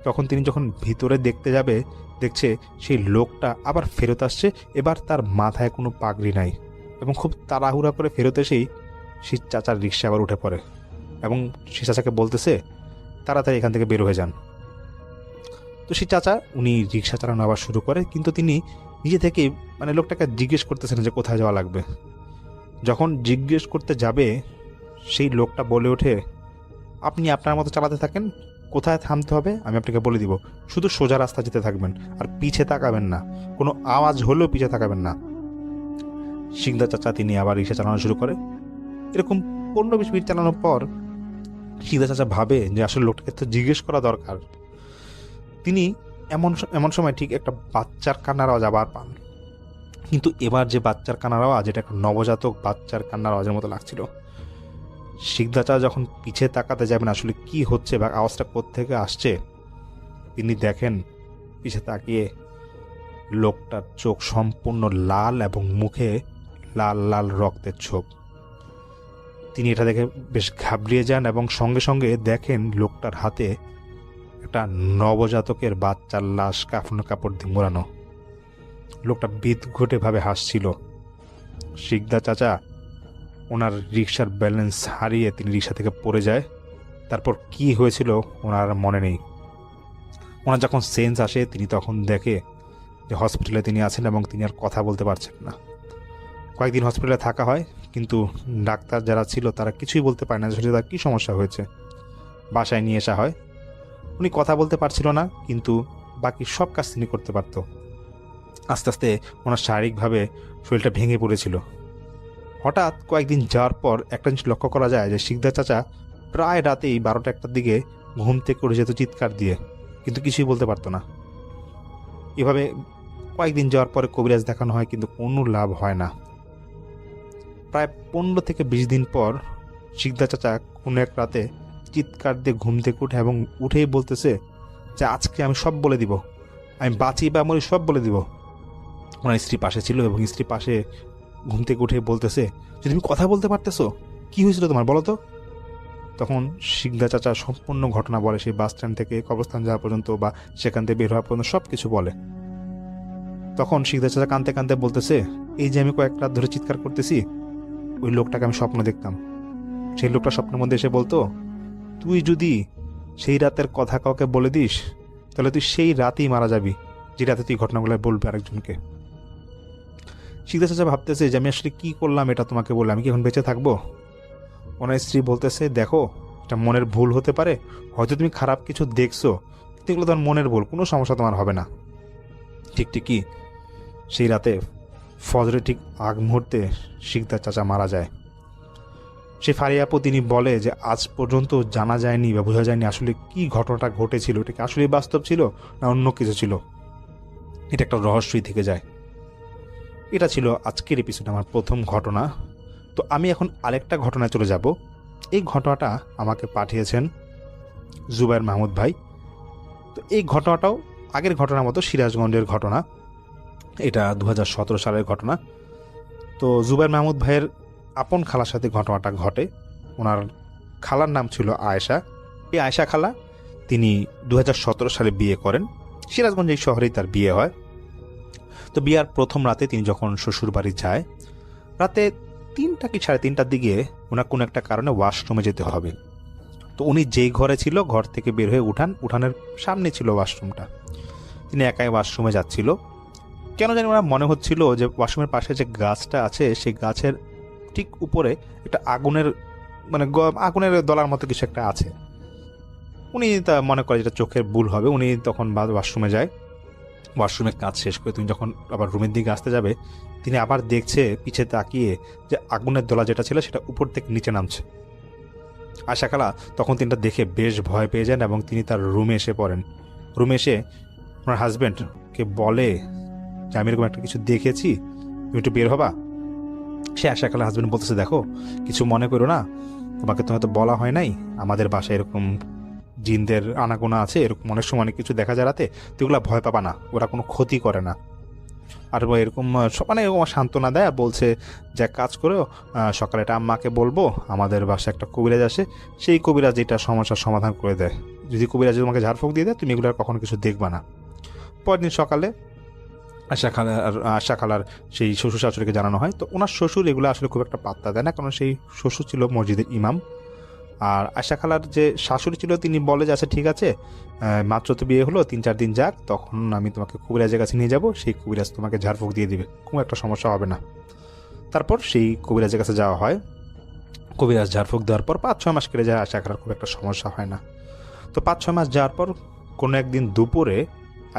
তখন তিনি যখন ভিতরে দেখতে যাবে দেখছে সেই লোকটা আবার ফেরত আসছে, এবার তার মাথায় কোনো পাগড়ি নাই, এবং খুব তাড়াহুড়া করে ফেরত এসেই সেই চাচার রিক্সা আবার উঠে পড়ে এবং সে চাচাকে বলতেছে তাড়াতাড়ি এখান থেকে বের হয়ে যান। তো সেই চাচা উনি রিক্সা চালানো আবার শুরু করে, কিন্তু তিনি নিজে থেকেই লোকটাকে জিজ্ঞেস করতেছেন যে কোথায় যাওয়া লাগবে। যখন জিজ্ঞেস করতে যাবে সেই লোকটা বলে ওঠে আপনি আপনার মতো চালাতে থাকেন, কোথায় থামতে হবে আমি আপনাকে বলে দিব, শুধু সোজা রাস্তা যেতে থাকবেন আর পিছে তাকাবেন না, কোনো আওয়াজ হলেও পিছে তাকাবেন না। শিকদার চাচা তিনি আবার রিক্সা চালানো শুরু করে। এরকম 15-20 মিনিট চালানোর পর শিকদার চাচা ভাবে যে আসলে লোকটাকে তো জিজ্ঞেস করা দরকার। তিনি এমন সময় ঠিক একটা বাচ্চার কান্নার আওয়াজ আবার পান, কিন্তু এবার যে বাচ্চার কান্নার আওয়াজ এটা একটা নবজাতক বাচ্চার কান্নার আওয়াজের মতো লাগছিল। শিকদার চাচা যখন পিছে তাকাতে যাবেন আসলে কি হচ্ছে বা আওয়াজটা কোত্থেকে আসছে, তিনি দেখেন পিছে তাকিয়ে লোকটার চোখ সম্পূর্ণ লাল এবং মুখে লাল লাল রক্তের ছোপ। তিনি এটা দেখে বেশ ঘাবড়িয়ে যান এবং সঙ্গে সঙ্গে দেখেন লোকটার হাতে একটা নবজাতকের বাচ্চার লাশ কাফন কাপড় দিয়ে মোড়ানো। লোকটা বিদঘুটে হাসছিল। শিকদার চাচা ওনার রিক্সার ব্যালেন্স হারিয়ে তিনি রিক্সা থেকে পড়ে যায়। তারপর কি হয়েছিল ওনার মনে নেই। ওনার যখন সেন্স আসে তিনি তখন দেখে যে হসপিটালে তিনি আছেন এবং তিনি আর কথা বলতে পারছেন না। কয়েকদিন হসপিটালে থাকা হয়, কিন্তু ডাক্তার যারা ছিল তারা কিছুই বলতে পারে না যে তার কী সমস্যা হয়েছে। বাসায় নিয়ে আসা হয়। উনি কথা বলতে পারছিল না, কিন্তু বাকি সব কাজ তিনি করতে পারত। আস্তে আস্তে ওনার শারীরিকভাবে শরীরটা ভেঙে পড়েছিল। হঠাৎ কয়েকদিন যাওয়ার পর একটা জিনিস লক্ষ্য করা যায় যে শিকদার চাচা প্রায় রাতেই 12টা-1টার দিকে ঘুম থেকে উঠে যেত চিৎকার দিয়ে, কিন্তু কিছুই বলতে পারতো না। এভাবে কয়েকদিন যাওয়ার পরে কবিরাজ দেখানো হয়, কিন্তু কোনো লাভ হয় না। প্রায় 15 থেকে 20 দিন পর শিকদার চাচা কোনো এক রাতে চিৎকার দিয়ে ঘুম থেকে উঠে এবং উঠেই বলতেছে যে আজকে আমি সব বলে দিব, আমি বাঁচি বা মরি সব বলে দিব। ওনার স্ত্রী পাশে ছিল এবং স্ত্রী পাশে ঘুম থেকে উঠে বলতেছে যে তুমি কথা বলতে পারতেছো, কি হয়েছিল তোমার বলো তো। তখন শিকদার চাচা সম্পূর্ণ ঘটনা বলে, সেই বাস স্ট্যান্ড থেকে কবরস্থান যাওয়া পর্যন্ত বা সেখান থেকে বের হওয়া পর্যন্ত সব কিছু বলে। তখন শিকদার চাচা কাঁদতে কাঁদতে বলতেছে এই যে আমি কয়েক রাত ধরে চিৎকার করতেছি, ওই লোকটাকে আমি স্বপ্ন দেখতাম। সেই লোকটা স্বপ্নের মধ্যে এসে বলতো তুই যদি সেই রাতের কথা কাউকে বলে দিস তাহলে তুই সেই রাতেই মারা যাবি, যে রাতে তুই ঘটনাগুলো বলবি আরেকজনকে। শিকদার চাচা ভাবতেছে যে আমি আসলে কি করলাম এটা তোমাকে বললাম, আমি কি এখন বেঁচে থাকবো। ওনার স্ত্রী বলতেছে দেখো এটা মনের ভুল হতে পারে, হয়তো তুমি খারাপ কিছু দেখছো, কিন্তু এগুলো তোমার মনের ভুল, কোনো সমস্যা তোমার হবে না। ঠিকই সেই রাতে ফজরের ঠিক আগ মুহূর্তে শিকদার চাচা মারা যায়। সে ফারিয়া আপু তিনি বলে যে আজ পর্যন্ত জানা যায়নি বা বোঝা যায়নি আসলে কি ঘটনাটা ঘটেছিল, এটা কি আসলে বাস্তব ছিল না অন্য কিছু ছিল, এটা একটা রহস্যই থেকে যায়। এটা ছিল আজকের এপিসোড, আমার প্রথম ঘটনা। তো আমি এখন আরেকটা ঘটনায় চলে যাব। এই ঘটনাটা আমাকে পাঠিয়েছেন জুবায়ের মাহমুদ ভাই। তো এই ঘটনাটাও আগের ঘটনার মতো সিরাজগঞ্জের ঘটনা, এটা 2017 সালের ঘটনা। তো জুবায়ের মাহমুদ ভাইয়ের আপন খালার সাথে ঘটনাটা ঘটে। ওনার খালার নাম ছিল আয়েশা। এই আয়েশা খালা তিনি 2017 সালে বিয়ে করেন, সিরাজগঞ্জ এই শহরেই তার বিয়ে হয়। তো বিয়ার প্রথম রাতে তিনি যখন শ্বশুর বাড়ি যায়, রাতে 3টা কি 3:30টার দিকে ওনার কোনো একটা কারণে ওয়াশরুমে যেতে হবে। তো উনি যেই ঘরে ছিল, ঘর থেকে বের হয়ে উঠানের সামনে ছিল ওয়াশরুমটা, তিনি একাই ওয়াশরুমে যাচ্ছিল। কেন জানি ওনার মনে হচ্ছিল যে ওয়াশরুমের পাশে যে গাছটা আছে সেই গাছের ঠিক উপরে একটা আগুনের দলার মতো কিছু একটা আছে। উনি তা মনে করে যেটা চোখের ভুল হবে। উনি তখন ওয়াশরুমে যায়। ওয়াশরুমের কাজ শেষ করে তুমি যখন আবার রুমের দিকে আসতে যাবে, তিনি আবার দেখছে পিছে তাকিয়ে যে আগুনের দলা যেটা ছিল সেটা উপর থেকে নিচে নামছে। আশা খালা তখন তিনটা দেখে বেশ ভয় পেয়ে যান এবং তিনি তার রুমে এসে পড়েন। রুমে এসে ওনার হাজব্যান্ডকে বলে যে আমি এরকম একটা কিছু দেখেছি, তুমি একটু বের হবা। সে আশা খালা হাজব্যান্ড বলতেছে, দেখো কিছু মনে করো না, তোমাকে তো হয়তো বলা হয় নাই, আমাদের বাসায় এরকম জিনদের আনাগোনা আছে, এরকম অনেক সময় অনেক কিছু দেখা যায় রাতে, তো এগুলো ভয় পাবা না, ওরা কোনো ক্ষতি করে না। আর এরকম এরকম সান্ত্বনা দেয়, বলছে যে কাজ করেও সকালে এটা আম্মাকে বলবো, আমাদের বাসায় একটা কবিরাজ আসে, সেই কবিরাজ এটা সমস্যার সমাধান করে দেয়। যদি কবিরাজ তোমাকে ঝাড়ফুঁক দিয়ে দেয়, তুমি এগুলো আর কখনো কিছু দেখবা না। পরের দিন সকালে আশা খালার সেই শ্বশুর শাশুড়িকে জানানো হয়। তো ওনার শ্বশুর এগুলো আসলে খুব একটা পাত্তা দেয় না, কারণ সেই শ্বশুর ছিল মসজিদের ইমাম। আর আশা খালার যে শাশুড়ি ছিল তিনি বলে যে আচ্ছা ঠিক আছে, মাত্র তো বিয়ে হলো, 3-4 দিন যাক, তখন আমি তোমাকে কবিরাজের কাছে নিয়ে যাব, সেই কবিরাজ তোমাকে ঝাড়ফুঁক দিয়ে দিবে, কোনো একটা সমস্যা হবে না। তারপর সেই কবিরাজের কাছে যাওয়া হয়। কবিরাজ ঝাড়ফুঁক দেওয়ার পর 5-6 মাস কেটে যায়, আশা খালার খুব একটা সমস্যা হয় না। তো 5-6 মাস যাওয়ার পর কোনো একদিন দুপুরে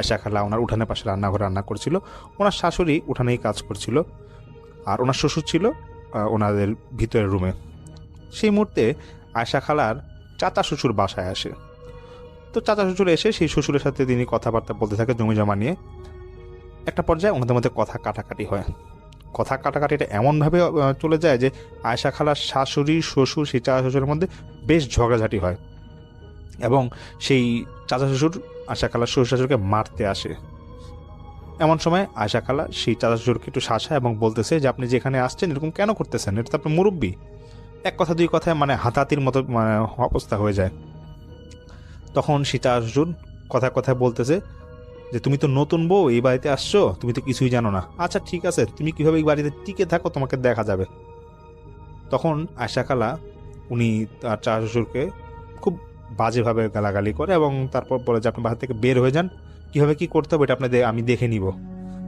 আশা খালা ওনার উঠানের পাশে রান্নাঘরে রান্না করছিল, ওনার শাশুড়ি উঠানেই কাজ করছিল, আর ওনার শ্বশুর ছিল ওনাদের ভিতরের রুমে। সেই মুহূর্তে আয়শা খালার চাচা শ্বশুর বাসায় আসে। তো চাচা শ্বশুর এসে সেই শ্বশুরের সাথে তিনি কথাবার্তা বলতে থাকে জমি জমা নিয়ে। একটা পর্যায়ে ওনাদের মধ্যে কথা কাটাকাটি হয়। কথা কাটাকাটিটা এমনভাবে চলে যায় যে আয়শা খালার শাশুড়ি শ্বশুর সেই চাচা শ্বশুরের মধ্যে বেশ ঝগড়াঝাটি হয়, এবং সেই চাচা শ্বশুর আয়শা খালার শ্বশুর শাশুড়িকে মারতে আসে। এমন সময় আয়শা খালা সেই চাচা শ্বশুরকে একটু শাসায় এবং বলতেছে যে আপনি যেখানে আসছেন এরকম কেন করতেছেন, এটা তো আপনার মুরব্বী। এক কথা দুই কথায় হাতাহাতির মতো অবস্থা হয়ে যায়। তখন সীতা শ্বশুর কথায় কথায় বলতেছে যে তুমি তো নতুন বউ, এই বাড়িতে আসছো, তুমি তো কিছুই জানো না। আচ্ছা ঠিক আছে, তুমি কিভাবে এই বাড়িতে টিকে থাকো তোমাকে দেখা যাবে। তখন আয়শা খালা উনি তার চাচা শ্বশুরকে খুব বাজেভাবে গালাগালি করে এবং তারপর বলে যে আপনি বাড়ি থেকে বের হয়ে যান, কীভাবে কী করতে হবে এটা আমি দেখে নিব।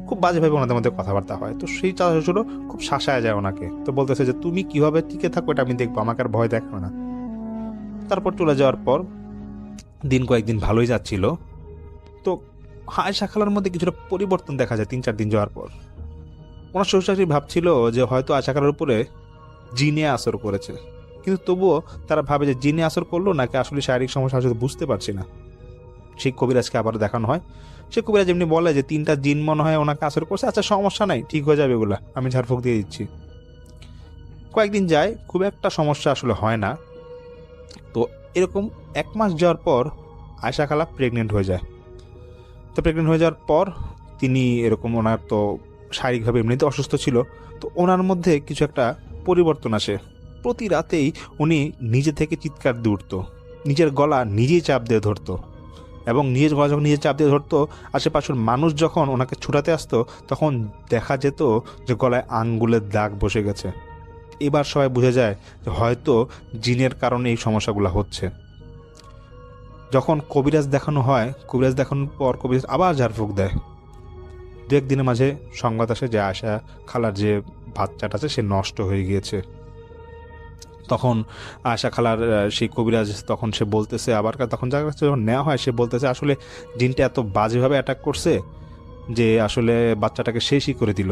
খুব বাজেভাবে ওনাদের মধ্যে কথাবার্তা হয়। তো সেই চাচা শ্বশুরও খুব শাসায় যায় ওনাকে, তো বলতেছে যে তুমি কিভাবে টিকে থাকো এটা আমি দেখবো, আমাকে আর ভয় দেখাবে না। তারপর চলে যাওয়ার পর দিন কয়েকদিন ভালোই যাচ্ছিল। তো আয়শা খালার মধ্যে কিছুটা পরিবর্তন দেখা যায় 3-4 দিন যাওয়ার পর। ওনার শ্বশুর শাশুড়ি ভাবছিল যে হয়তো আয়শা খালার উপরে জিনে আসর করেছে, কিন্তু তবুও তারা ভাবে যে জিনে আসর করলো নাকি আসলে শারীরিক সমস্যা আসলে বুঝতে পারছি না। সেই কবিরাজকে আবার দেখানো হয়। সে কবিরাজ এমনি বলে যে 3টা জিন মনে হয় ওনাকে আসর করছে, আচ্ছা সমস্যা নাই, ঠিক হয়ে যাবে, এগুলা আমি ঝাড়ফুঁক দিয়ে দিচ্ছি। কয়েকদিন যায়, খুব একটা সমস্যা আসলে হয় না। তো এরকম 1 মাস যাওয়ার পর আয়শা খালা প্রেগনেন্ট হয়ে যায়। তো প্রেগনেন্ট হয়ে যাওয়ার পর তিনি এরকম, ওনার তো শারীরিকভাবে এমনিতে অসুস্থ ছিল, তো ওনার মধ্যে কিছু একটা পরিবর্তন আসে। প্রতি রাতেই উনি নিজে থেকে চিৎকার দিয়ে উঠত, নিজের গলা নিজেই চাপ দিয়ে ধরতো, এবং নিজের গলা যখন নিজে চাপ দিয়ে ধরতো, আশেপাশের মানুষ যখন ওনাকে ছুটাতে আসতো তখন দেখা যেত যে গলায় আঙ্গুলের দাগ বসে গেছে। এবার সবাই বুঝে যায় যে হয়তো জিনের কারণে এই সমস্যাগুলো হচ্ছে। যখন কবিরাজ দেখানো হয়, কবিরাজ দেখানোর পর কবিরাজ আবার ঝাড়ফুঁক দেয়। 2-1 দিনের মাঝে সংবাদ আসে যে আয়শা খালার যে বাচ্চাটা আছে সে নষ্ট হয়ে গিয়েছে। তখন আয়শা খালার সেই কবিরাজ তখন সে বলতেছে আবার তখন যার কাছে যখন নেওয়া হয় সে বলতেছে আসলে জিনটা এত বাজেভাবে অ্যাটাক করছে যে আসলে বাচ্চাটাকে শেষই করে দিল।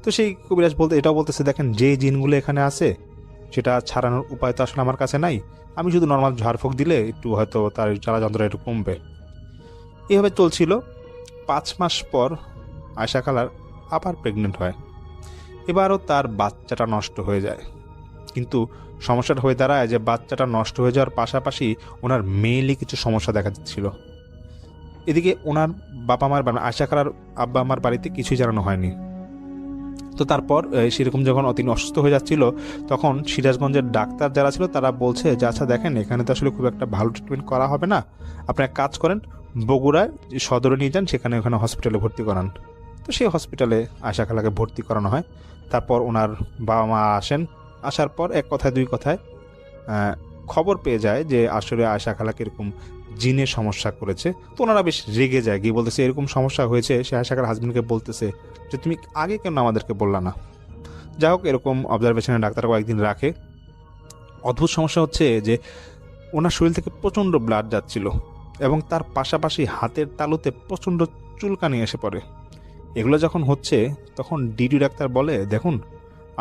তো সেই কবিরাজ এটাও বলতেছে দেখেন যে জিনগুলো এখানে আছে সেটা ছাড়ানোর উপায় তো আসলে আমার কাছে নাই, আমি শুধু নর্মাল ঝাড়ফুঁক দিলে একটু হয়তো তার জ্বালা যন্ত্রণা একটু কমবে। এইভাবে চলছিল। 5 মাস পর আয়শা খালার আবার প্রেগনেন্ট হয়। এবারও তার বাচ্চাটা নষ্ট হয়ে যায়, কিন্তু সমস্যাটা হয়ে দাঁড়ায় যে বাচ্চাটা নষ্ট হয়ে যাওয়ার পাশাপাশি ওনার মেইলি কিছু সমস্যা দেখা দিচ্ছিল। এদিকে ওনার বাবা মার আয়শা খালার আব্বা আমার বাড়িতে কিছুই জানানো হয়নি। তো তারপর সেরকম যখন তিনি অসুস্থ হয়ে যাচ্ছিল তখন সিরাজগঞ্জের ডাক্তার যারা ছিল তারা বলছে যে আচ্ছা দেখেন এখানে তো আসলে খুব একটা ভালো ট্রিটমেন্ট করা হবে না, আপনি এক কাজ করেন বগুড়ায় সদরে নিয়ে যান, ওখানে হসপিটালে ভর্তি করান। তো সেই হসপিটালে আয়শা খালাকে ভর্তি করানো হয়। তারপর ওনার বাবা মা আসেন, আসার পর এক কথায় দুই কথায় খবর পেয়ে যায় যে আসলে আয়শা খালাকে এরকম জিনের সমস্যা করেছে। তো ওনারা বেশ রেগে যায়, গিয়ে বলতেছে এরকম সমস্যা হয়েছে। সে আয়শা খালার হাজবেন্ডকে বলতেছে যে তুমি আগে কেন আমাদেরকে বললা না। যাই হোক, এরকম অবজারভেশনে ডাক্তার কয়েকদিন রাখে। অদ্ভুত সমস্যা হচ্ছে যে ওনার শরীর থেকে প্রচণ্ড ব্লাড যাচ্ছিল এবং তার পাশাপাশি হাতের তালুতে প্রচণ্ড চুলকানি এসে পড়ে। এগুলো যখন হচ্ছে তখন ডিডি ডাক্তার বলে দেখুন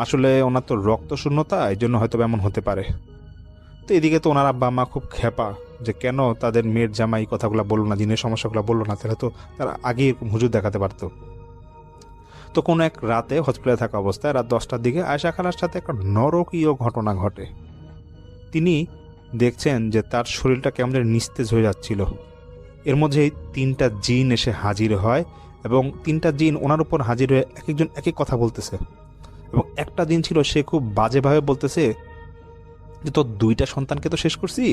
আসলে ওনার তো রক্ত শূন্যতা, এই জন্য হয়তো এমন হতে পারে। তো এদিকে তো ওনার আব্বা আম্মা খুব খেপা যে কেন তাদের মেয়ের জামাই কথাগুলো বললো না, জিনের সমস্যাগুলো বললো না, তাহলে তো তারা আগেই এরকম হুজুর দেখাতে পারতো। তো কোনো এক রাতে হসপিটালে থাকা অবস্থায় রাত 10টার দিকে আয়শা খালার সাথে একটা নরকীয় ঘটনা ঘটে। তিনি দেখছেন যে তার শরীরটা কেমন নিস্তেজ হয়ে যাচ্ছিল। এর মধ্যেই 3টা জিন এসে হাজির হয় এবং 3টা জিন ওনার উপর হাজির হয়ে এক একজন এক এক কথা বলতেছে। এবং একটা জিন ছিল সে খুব বাজেভাবে বলতেছে যে তোর 2টা সন্তানকে তো শেষ করছি,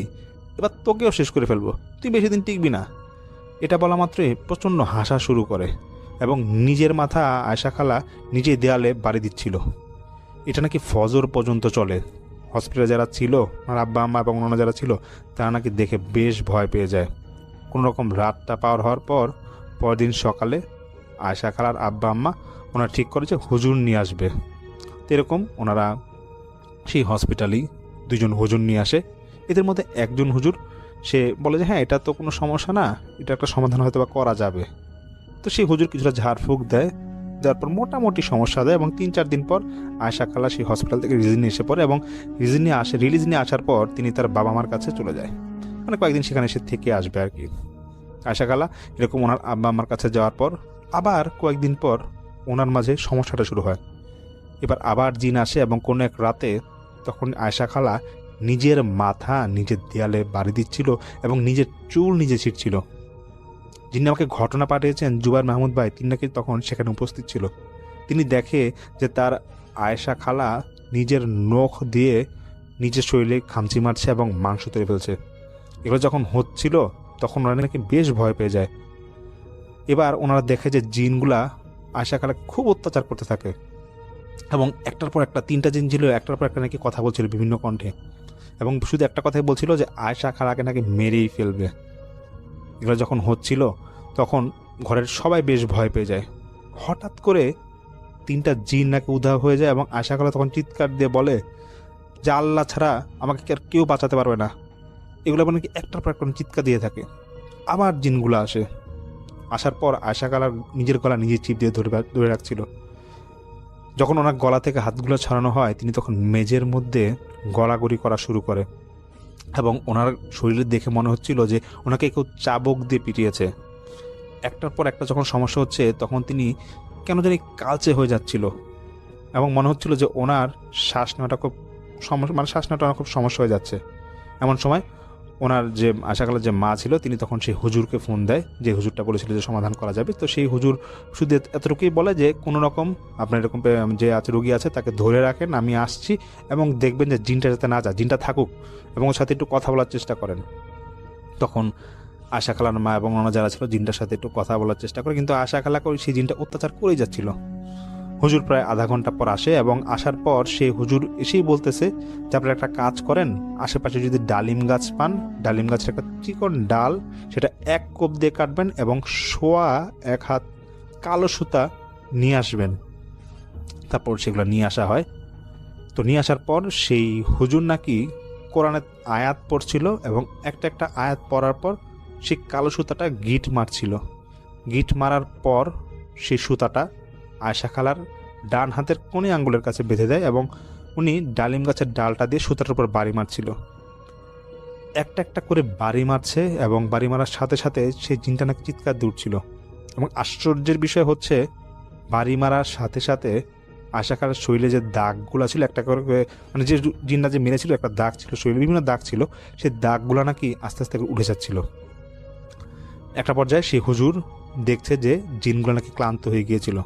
এবার তোকেও শেষ করে ফেলবো, তুই বেশি দিন টিকবি না। এটা বলা মাত্রই প্রচণ্ড হাসা শুরু করে এবং নিজের মাথা আয়শা খালা নিজে দেয়ালে বাড়ি দিচ্ছিল। এটা নাকি ফজর পর্যন্ত চলে। হসপিটালে যারা ছিল আমার আব্বা আম্মা এবং অন্যান্য যারা ছিল তারা নাকি দেখে বেশ ভয় পেয়ে যায়। কোনো রকম রাতটা পার হওয়ার পর পরদিন সকালে আয়শা খালার আব্বা আম্মা ওনারা ঠিক করে যে হুজুর নিয়ে আসবে। তো এরকম ওনারা সেই হসপিটালেই 2জন হুজুর নিয়ে আসে। এদের মধ্যে একজন হুজুর সে বলে যে হ্যাঁ এটা তো কোনো সমস্যা না, এটা একটা সমাধান হয়তো বা করা যাবে। তো সেই হুজুর কিছুটা ঝাড়ফুঁক দেয়, দেওয়ার পর মোটামুটি সমস্যা দেয় এবং 3-4 দিন পর আয়শা খালা সেই হসপিটাল থেকে রিলিজ নিয়ে এসে পড়ে এবং রিলিজ নিয়ে আসার পর তিনি তার বাবা মার কাছে চলে যায়, মানে কয়েকদিন সেখানে এসে থেকে আসবে আর কি। আয়শা খালা এরকম ওনার আব্বা আমার কাছে যাওয়ার পর আবার কয়েকদিন পর ওনার মাঝে সমস্যাটা শুরু হয়। এবার আবার জিন আসে এবং কোনো এক রাতে তখন আয়শা খালা নিজের মাথা নিজের দেয়ালে বাড়ি দিচ্ছিল এবং নিজের চুল নিজে ছিঁড়ছিল। যিনি আমাকে ঘটনা পাঠিয়েছেন জুবাইর মাহমুদ ভাই, তিনি নাকি তখন সেখানে উপস্থিত ছিল। তিনি দেখে যে তার আয়শা খালা নিজের নখ দিয়ে নিজের শরীরে খামচি মারছে এবং মাংস তৈরি ফেলছে। এগুলো যখন হচ্ছিল তখন ওনারা নাকি বেশ ভয় পেয়ে যায়। এবার ওনারা দেখে যে জিনগুলা আয়শা খালা খুব অত্যাচার করতে থাকে এবং একটার পর একটা 3টা জিন ছিল, একটার পর একটা নাকি কথা বলছিল বিভিন্ন কণ্ঠে এবং শুধু একটা কথাই বলছিল যে আয়শা খালাকে নাকি মেরেই ফেলবে। এগুলো যখন হচ্ছিল তখন ঘরের সবাই বেশ ভয় পেয়ে যায়। হঠাৎ করে 3টা জিন নাকি উধাও হয়ে যায় এবং আয়শা খালা তখন চিৎকার দিয়ে বলে যে আল্লাহ ছাড়া আমাকে আর কেউ বাঁচাতে পারবে না। এগুলো নাকি একটার পর একটা চিৎকার দিয়ে থাকে। আবার জিনগুলো আসে, আসার পর আয়শা খালার নিজের গলা নিজে চিপ দিয়ে ধরে রাখছিল। যখন ওনার গলা থেকে হাতগুলো ছাড়ানো হয় তিনি তখন মেঝের মধ্যে গড়াগড়ি করা শুরু করে এবং ওনার শরীরে দেখে মনে হচ্ছিল যে ওনাকে কেউ চাবুক দিয়ে পিটিয়েছে। একটার পর একটা যখন সমস্যা হচ্ছে তখন তিনি কেন জানি কালচে হয়ে যাচ্ছিল এবং মনে হচ্ছিল যে ওনার শ্বাস নেওয়াটা খুব খুব সমস্যা হয়ে যাচ্ছে। এমন সময় ওনার যে আয়শা খালার যে মা ছিল তিনি তখন সেই হুজুরকে ফোন দেয়, যে হুজুরটা বলেছিল যে সমাধান করা যাবে। তো সেই হুজুর শুধু এতটুকুই বলে যে কোনো রকম আপনার এরকম যে আছে রোগী আছে তাকে ধরে রাখেন, আমি আসছি এবং দেখবেন যে জিনটা যাতে না যায়, জিনটা থাকুক এবং ওর সাথে একটু কথা বলার চেষ্টা করেন। তখন আয়শা খালার মা এবং ওনারা যারা ছিল জিনটার সাথে একটু কথা বলার চেষ্টা করে, কিন্তু আয়শা খালা সেই জিনটা অত্যাচার করেই যাচ্ছিল। হুজুর প্রায় আধা ঘন্টা পর আসে এবং আসার পর সেই হুজুর এসেই বলতেছে যে আপনারা একটা কাজ করেন, আশেপাশে যদি ডালিম গাছ পান, ডালিম গাছের একটা চিকন ডাল সেটা 1 কোপ দিয়ে কাটবেন এবং 1.25 হাত কালো সুতা নিয়ে আসবেন। তারপর সেগুলো নিয়ে আসা হয়। তো নিয়ে আসার পর সেই হুজুর নাকি কোরআনের আয়াত পড়ছিল এবং একটা একটা আয়াত পড়ার পর সেই কালো সুতাটা গিট মারছিল। গিট মারার পর সেই সুতাটা আয়শা খালার ডান হাতের কোণে আঙ্গুলের কাছে বেঁধে দেয় এবং উনি ডালিম গাছের ডালটা দিয়ে সুতাটার উপর বাড়ি মারছিল। একটা একটা করে বাড়ি মারছে এবং বাড়ি মারার সাথে সাথে সেই জিনটা নাকি চিৎকার দিয়ে উঠছিল। এবং আশ্চর্যের বিষয় হচ্ছে বাড়ি মারার সাথে সাথে আয়শা খালার শরীরে যে দাগগুলো ছিল একটা করে মানে যে জিনটা যে মেরেছিল একটা দাগ ছিল, শরীরে বিভিন্ন দাগ ছিল, সেই দাগগুলো নাকি আস্তে আস্তে করে উঠে যাচ্ছিল। একটা পর্যায়ে সেই হুজুর দেখছে যে জিনগুলো নাকি ক্লান্ত হয়ে গিয়েছিল।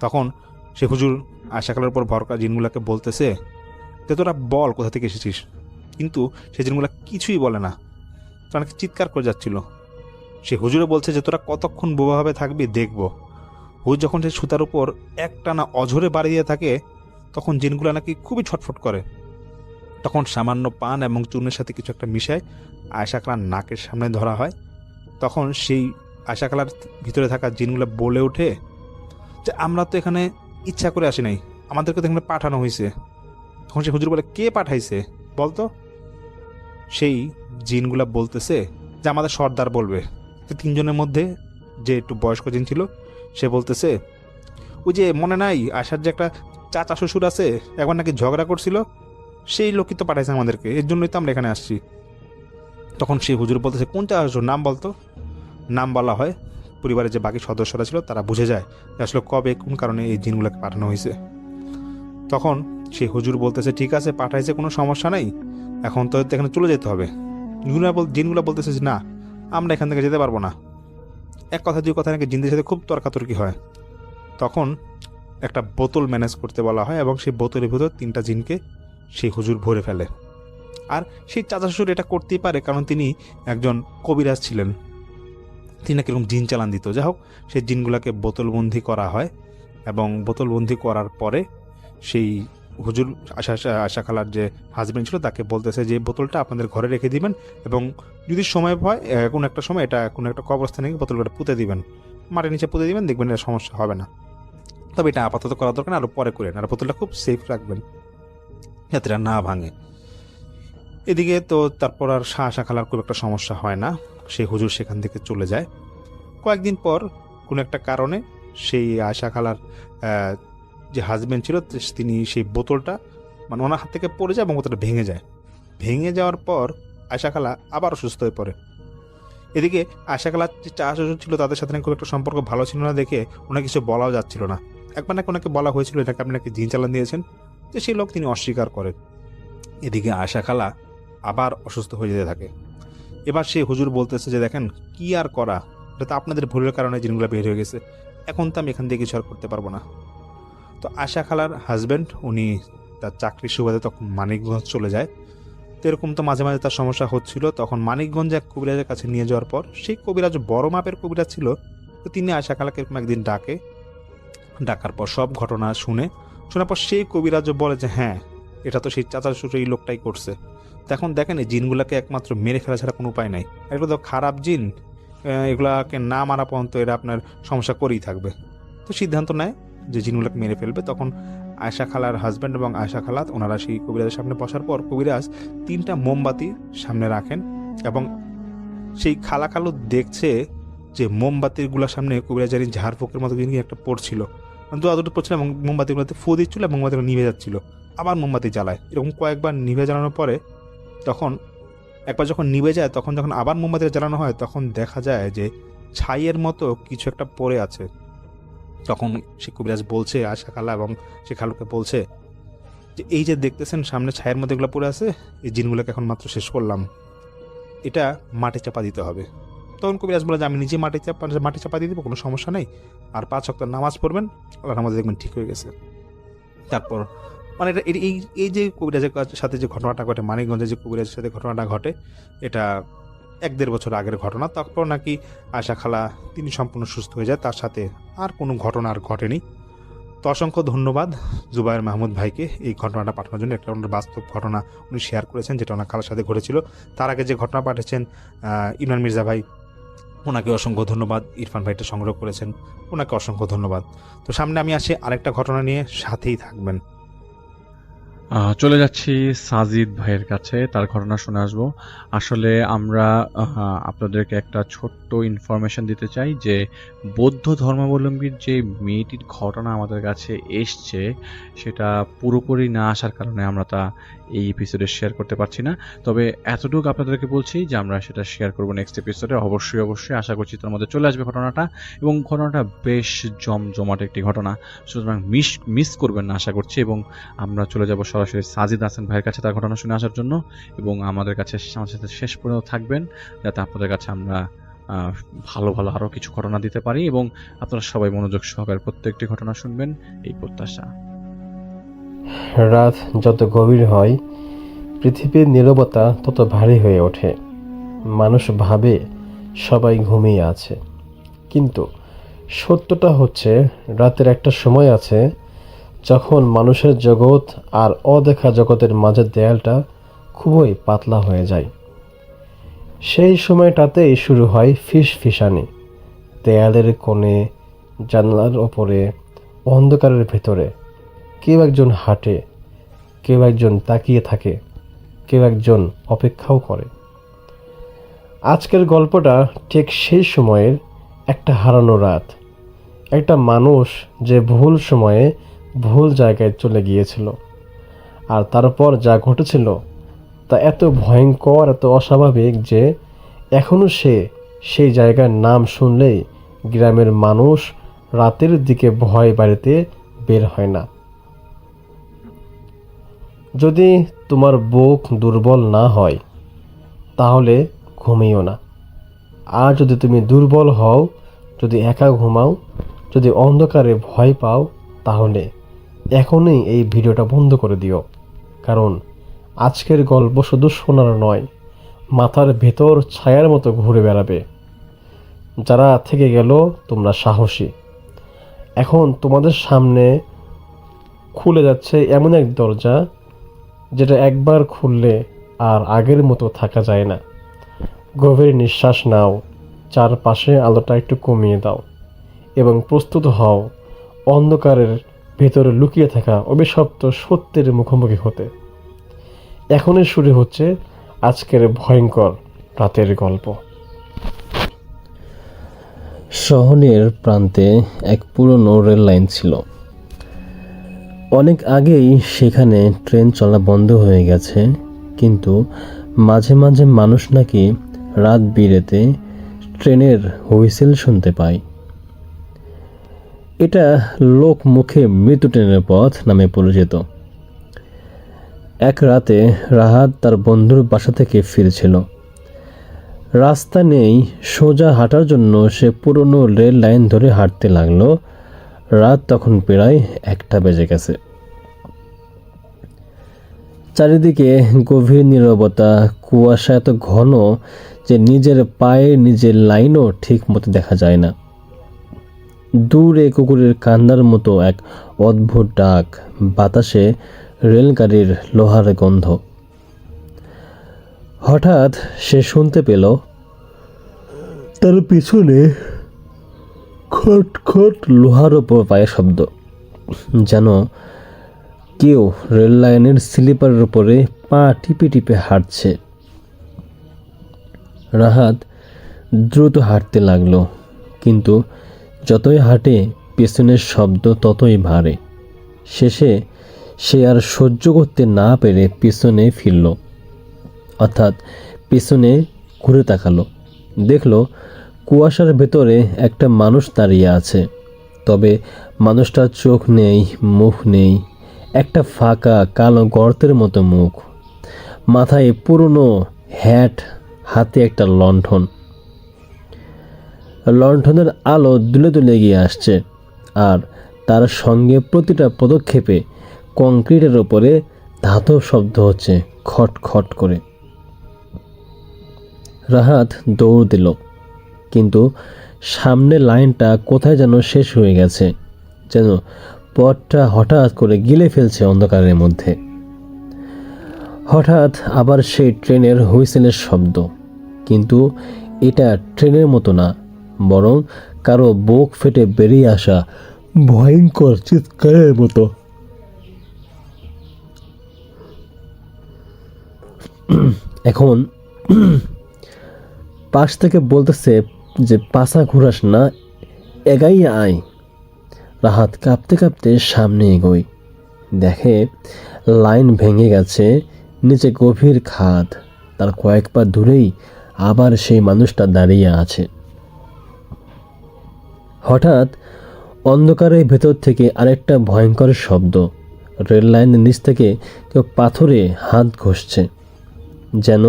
তখন সে হুজুর আয়শা খালার উপর ভরকা জিনগুলোকে বলতেছে যে তোরা বল কোথা থেকে এসেছিস, কিন্তু সেই জিনগুলো কিছুই বলে না, তো অনেক চিৎকার করে যাচ্ছিল। সে হুজুরে বলছে যে তোরা কতক্ষণ বোবাভাবে থাকবি দেখবো। হুজুর যখন সে সুতার উপর একটানা অঝরে বাড়ি দিয়ে থাকে তখন জিনগুলো নাকি খুবই ছটফট করে। তখন সামান্য পান এবং চূর্ণের সাথে কিছু একটা মিশায় আয়শা খালার নাকের সামনে ধরা হয়। তখন সেই আয়শা খালার ভিতরে থাকা জিনগুলো বলে ওঠে যে আমরা তো এখানে ইচ্ছা করে আসি নাই, আমাদেরকে তো এখানে পাঠানো হয়েছে। তখন সে হুজুর বলে কে পাঠাইছে বলতো? সেই জিনগুলা বলতেছে যে আমাদের সর্দার বলবে। তো তিনজনের মধ্যে যে একটু বয়স্ক জিন ছিল সে বলতেছে ওই যে মনে নাই আয়শার যে একটা চাচা শ্বশুর আছে একবার নাকি ঝগড়া করছিল, সেই লোকই তো পাঠাইছে আমাদেরকে, এর জন্যই তো আমরা এখানে আসছি। তখন সেই হুজুর বলতেছে কোন চাচা শ্বশুর নাম বলতো। নাম বলা হয়, পরিবারের যে বাকি সদস্যরা ছিল তারা বুঝে যায় যে আসলে কবে কোন কারণে এই জিনগুলোকে পাঠানো হয়েছে। তখন সেই হুজুর বলতেছে ঠিক আছে পাঠাইছে, কোনো সমস্যা নাই, এখন তো এখানে চলে যেতে হবে। জিনগুলো বলতেছে যে না আমরা এখান থেকে যেতে পারবো না। এক কথা দুই কথা নাকি জিনদের সাথে খুব তর্কাতর্কি হয়। তখন একটা বোতল ম্যানেজ করতে বলা হয় এবং সেই বোতলের ভিতর 3টা জিনকে সেই হুজুর ভরে ফেলে। আর সেই চাচা শ্বশুর এটা করতেই পারে কারণ তিনি একজন কবিরাজ ছিলেন, তিনি নাকি এরকম জিন চালান দিত। যাই হোক সেই জিনগুলোকে বোতলবন্দি করা হয় এবং বোতলবন্দি করার পরে সেই হুজুর আয়শা খালার যে হাজবেন্ড ছিল তাকে বলতেছে যে বোতলটা আপনাদের ঘরে রেখে দিবেন এবং যদি সময় হয় কোনো একটা সময় এটা কোনো একটা কবরস্থানে বোতলটা পুঁতে দিবেন, মাটির নিচে পুঁতে দিবেন, দেখবেন এটা সমস্যা হবে না। তবে এটা আপাতত করা দরকার না, আরও পরে করেন, আর বোতলটা খুব সেফ রাখবেন যাতে এটা না ভাঙে। এদিকে তো তারপর আর আয়শা খালার খুব একটা সমস্যা হয় না, সেই হুজুর সেখান থেকে চলে যায়। কয়েকদিন পর কোনো একটা কারণে সেই আয়শা খালার যে হাজব্যান্ড ছিল তিনি সেই বোতলটা মানে ওনার হাত থেকে পড়ে যায় এবং বোতলটা ভেঙে যায়। ভেঙে যাওয়ার পর আয়শা খালা আবার অসুস্থ হয়ে পড়ে। এদিকে আয়শা খালার যে চাচা শ্বশুর ছিল তাদের সাথে খুব একটা সম্পর্ক ভালো ছিল না দেখে ওনাকে কিছু বলাও যাচ্ছিল না। একবার নাকি ওনাকে বলা হয়েছিল এটাকে আপনি নাকি জিন চালান দিয়েছেন, যে সেই লোক তিনি অস্বীকার করেন। এদিকে আয়শা খালা আবার অসুস্থ হয়ে যেতে থাকে। এবার সেই হুজুর বলতেছে যে দেখেন কি আর করা, এটা তো আপনাদের ভুলের কারণে জিনগুলো বের হয়ে গেছে, এখন তো আমি এখান থেকে কিছু আর করতে পারবো না। তো আয়শা খালার হাজব্যান্ড উনি তার চাকরির সুবাদে তখন মানিকগঞ্জ চলে যায়। তো এরকম তো মাঝে মাঝে তার সমস্যা হচ্ছিল। তখন মানিকগঞ্জে এক কবিরাজের কাছে নিয়ে যাওয়ার পর সেই কবিরাজ বড় মাপের কবিরাজ ছিল, তো তিনি আয়শা খালাকে এরকম একদিন ডাকার পর সব ঘটনা শোনার পর সেই কবিরাজও বলে যে হ্যাঁ এটা তো সেই চাচা শ্বশুর এই লোকটাই করছে। তো এখন দেখেন এই জিনগুলোকে একমাত্র মেরে ফেলা ছাড়া কোনো উপায় নাই, এগুলো তো খারাপ জিন, এগুলাকে না মারা পর্যন্ত এরা আপনার সমস্যা করেই থাকবে। তো সিদ্ধান্ত নেয় যে জিনগুলোকে মেরে ফেলবে। তখন আয়শা খালার হাজব্যান্ড এবং আয়শা খালাত ওনারা সেই কবিরাজের সামনে বসার পর কবিরাজ 3টা মোমবাতি সামনে রাখেন এবং সেই খালা খালু দেখছে যে মোমবাতিগুলোর সামনে কবিরাজারি ঝাড়ফুঁকের মতো জিনিস একটা পড়ছিল, দুটো পড়ছিল এবং মোমবাতিগুলোতে ফু দিচ্ছিল এবং মোমবাতিগুলো নিভে যাচ্ছিল। আবার মোমবাতি জ্বালায়, এরকম কয়েকবার নিভে জ্বালানোর পরে তখন একবার যখন নিভে যায় তখন যখন আবার মোমবাতি জ্বালানো হয় তখন দেখা যায় যে ছাইয়ের মতো কিছু একটা পড়ে আছে। তখন সে কবিরাজ বলছে আয়শা খালা এবং সে খালুকে বলছে যে এই যে দেখতেছেন সামনে ছায়ের মধ্যে এগুলো পড়ে আছে, এই জিনগুলোকে এখন মাত্র শেষ করলাম, এটা মাটি চাপা দিতে হবে। তখন কবিরাজ বলে যে আমি নিজে মাটি চাপা দিয়ে দেবো, কোনো সমস্যা নেই, আর 5 ওয়াক্ত নামাজ পড়বেন, আল্লাহ নামাজ দেখবেন ঠিক হয়ে গেছে। তারপর মানে এটা এই যে কবিরাজের সাথে যে ঘটনাটা ঘটে, মানিকগঞ্জে যে কবিরাজের সাথে ঘটনাটা ঘটে, এটা 1-1.5 বছর আগের ঘটনা। তারপর নাকি আয়শা খালা তিনি সম্পূর্ণ সুস্থ হয়ে যায়, তার সাথে আর কোনো ঘটনা আর ঘটেনি। তো অসংখ্য ধন্যবাদ জুবায়ের মাহমুদ ভাইকে এই ঘটনাটা পাঠানোর জন্য। একটা ওনার বাস্তব ঘটনা উনি শেয়ার করেছেন যেটা ওনার খালার সাথে ঘটেছিল। তার আগে যে ঘটনা পাঠিয়েছেন ইমরান মির্জা ভাই, ওনাকে অসংখ্য ধন্যবাদ। ইরফান ভাইটা সংগ্রহ করেছেন, ওনাকে অসংখ্য ধন্যবাদ। তো সামনে আমি আসি আরেকটা ঘটনা নিয়ে, সাথেই থাকবেন। চলে যাচ্ছি সাজিদ ভাইয়ের কাছে, তার ঘটনা শুনে আসবো। আসলে আমরা আপনাদেরকে একটা ছোট্ট ইনফরমেশন দিতে চাই যে বৌদ্ধ ধর্মাবলম্বীর যে মেয়েটির ঘটনা আমাদের কাছে এসছে সেটা পুরোপুরি না আসার কারণে আমরা তা এই এপিসোডে শেয়ার করতে পারছি না। তবে এতটুকু আপনাদেরকে বলছি যে আমরা সেটা শেয়ার করবো নেক্সট এপিসোডে। অবশ্যই অবশ্যই আশা করছি তার মধ্যে চলে আসবে ঘটনাটা, এবং ঘটনাটা বেশ জমজমাট একটি ঘটনা, সুতরাং মিস করবেন না আশা করছি। এবং আমরা চলে যাব সরাসরি সাজিদ হাসান ভাইয়ের কাছে তার ঘটনা শুনে আসার জন্য, এবং আমাদের সাথে শেষ পর্যন্ত থাকবেন যাতে আপনাদের কাছে আমরা ভালো ভালো আরও কিছু ঘটনা দিতে পারি, এবং আপনারা সবাই মনোযোগ সহকারে প্রত্যেকটি ঘটনা শুনবেন এই প্রত্যাশা। রাত যত গভীর হয় পৃথিবীর নীরবতা তত ভারী হয়ে ওঠে। মানুষ ভাবে সবাই ঘুমিয়ে আছে, কিন্তু সত্যটা হচ্ছে রাতের একটা সময় আছে যখন মানুষের জগৎ আর অদেখা জগতের মাঝের দেয়ালটা খুবই পাতলা হয়ে যায়। সেই সময়টাতেই শুরু হয় ফিসফিসানি। দেয়ালের কোণে, জানলার ওপরে, অন্ধকারের ভেতরে কেউ একজন হাঁটে, কেউ একজন তাকিয়ে থাকে, কেউ একজন অপেক্ষাও করে। আজকের গল্পটা ঠিক সেই সময়ের একটা হারানো রাত। একটা মানুষ যে ভুল সময়ে ভুল জায়গায় চলে গিয়েছিল, আর তারপর যা ঘটেছিল তা এত ভয়ঙ্কর, এত অস্বাভাবিক যে এখনও সেই জায়গার নাম শুনলেই গ্রামের মানুষ রাতের দিকে ভয় বাড়িতে বের হয় না। যদি তোমার বুক দুর্বল না হয় তাহলে ঘুমিও না। আর যদি তুমি দুর্বল হও, যদি একা ঘুমাও, যদি অন্ধকারে ভয় পাও, তাহলে এখনই এই ভিডিওটা বন্ধ করে দিও। কারণ আজকের গল্প শুধু শোনার নয়, মাথার ভেতর ছায়ার মতো ঘুরে বেড়াবে। যারা থেকে গেল তোমরা সাহসী। এখন তোমাদের সামনে খুলে যাচ্ছে এমন এক দরজা যেটা একবার খুললে আর আগের মতো থাকা যায় না। গভীর নিঃশ্বাস নাও, চারপাশে আলোটা একটু কমিয়ে দাও এবং প্রস্তুত হও অন্ধকারের ভেতরে লুকিয়ে থাকা অভিশপ্ত সত্যের মুখোমুখি হতে। এখনই শুরু হচ্ছে আজকের ভয়ঙ্কর রাতের গল্প। শহরের প্রান্তে এক পুরনো রেল লাইন ছিল। অনেক আগেই সেখানে ট্রেন চলা বন্ধ হয়ে গেছে, কিন্তু মাঝে মাঝে মানুষ নাকি রাত বিরেতে ট্রেনের হুইসেল শুনতে পায়। এটা লোক মুখে মৃত্যু ট্রেনের পথ নামে পরিচিত। এক রাতে রাহাত তার বন্ধুর বাসা থেকে ফিরছিল। রাস্তা নেই, সোজা হাঁটার জন্য সে পুরনো রেল লাইন ধরে হাঁটতে লাগলো। রাত তখন প্রায় 1টা বেজে গেছে। চারিদিকে গভীর নীরবতা, কুয়াশা এত ঘন যে নিজের পায়ে নিজের লাইনও ঠিক মতো দেখা যায় না। দূরে কুকুরের কান্নার মতো এক অদ্ভুত ডাক, বাতাসে রেলগাড়ির লোহার গন্ধ। হঠাৎ সে শুনতে পেল তার পিছনে খট খট লোহার ওপর পায়ের শব্দ, যেন কেউ রেল লাইনের স্লিপারের উপরে পা টিপে টিপে হাঁটছে। রাহাত দ্রুত হাঁটতে লাগলো, কিন্তু যতই হাঁটে পেছনের শব্দ ততই ভারী। শেষে সে আর সহ্য করতে না পেরে পিছনে ফিরল, অর্থাৎ পিছনে ঘুরে তাকালো। দেখল কুয়াশার ভেতরে একটা মানুষ দাঁড়িয়ে আছে, তবে মানুষটার চোখ নেই, মুখ নেই, একটা ফাঁকা কালো গর্তের মতো মুখ, মাথায় পুরনো হ্যাট, হাতে একটা লণ্ঠন। লণ্ঠনের আলো দুলে দুলে এগিয়ে আসছে, আর তার সঙ্গে প্রতিটা পদক্ষেপে কংক্রিটের ওপরে ধাতব শব্দ হচ্ছে, খট খট করে। রাহাত দৌড় দিল, কিন্তু সামনে লাইনটা কোথায় যেন শেষ হয়ে গেছে, যেন পথটা হঠাৎ করে গিলে ফেলছে অন্ধকারের মধ্যে। হঠাৎ আবার সেই ট্রেনের হুইসেলের শব্দ, কিন্তু এটা ট্রেনের মতো না, বরং কারো বুক ফেটে বেরিয়ে আসা ভয়ঙ্কর চিৎকারের মতো। এখন পাশ থেকে বলতেছে যে পাছা ঘুরাস না, এগাই আয়। রাহাত কাঁপতে কাঁপতে সামনে এগোয়, দেখে লাইন ভেঙে গেছে, নিচে গভীর খাদ। তার কয়েক পা দূরেই আবার সেই মানুষটা দাঁড়িয়ে আছে। হঠাৎ অন্ধকারের ভেতর থেকে আরেকটা ভয়ঙ্কর শব্দ। রেল লাইনের নিচ থেকে কেউ পাথরে হাত ঘষছে, যেন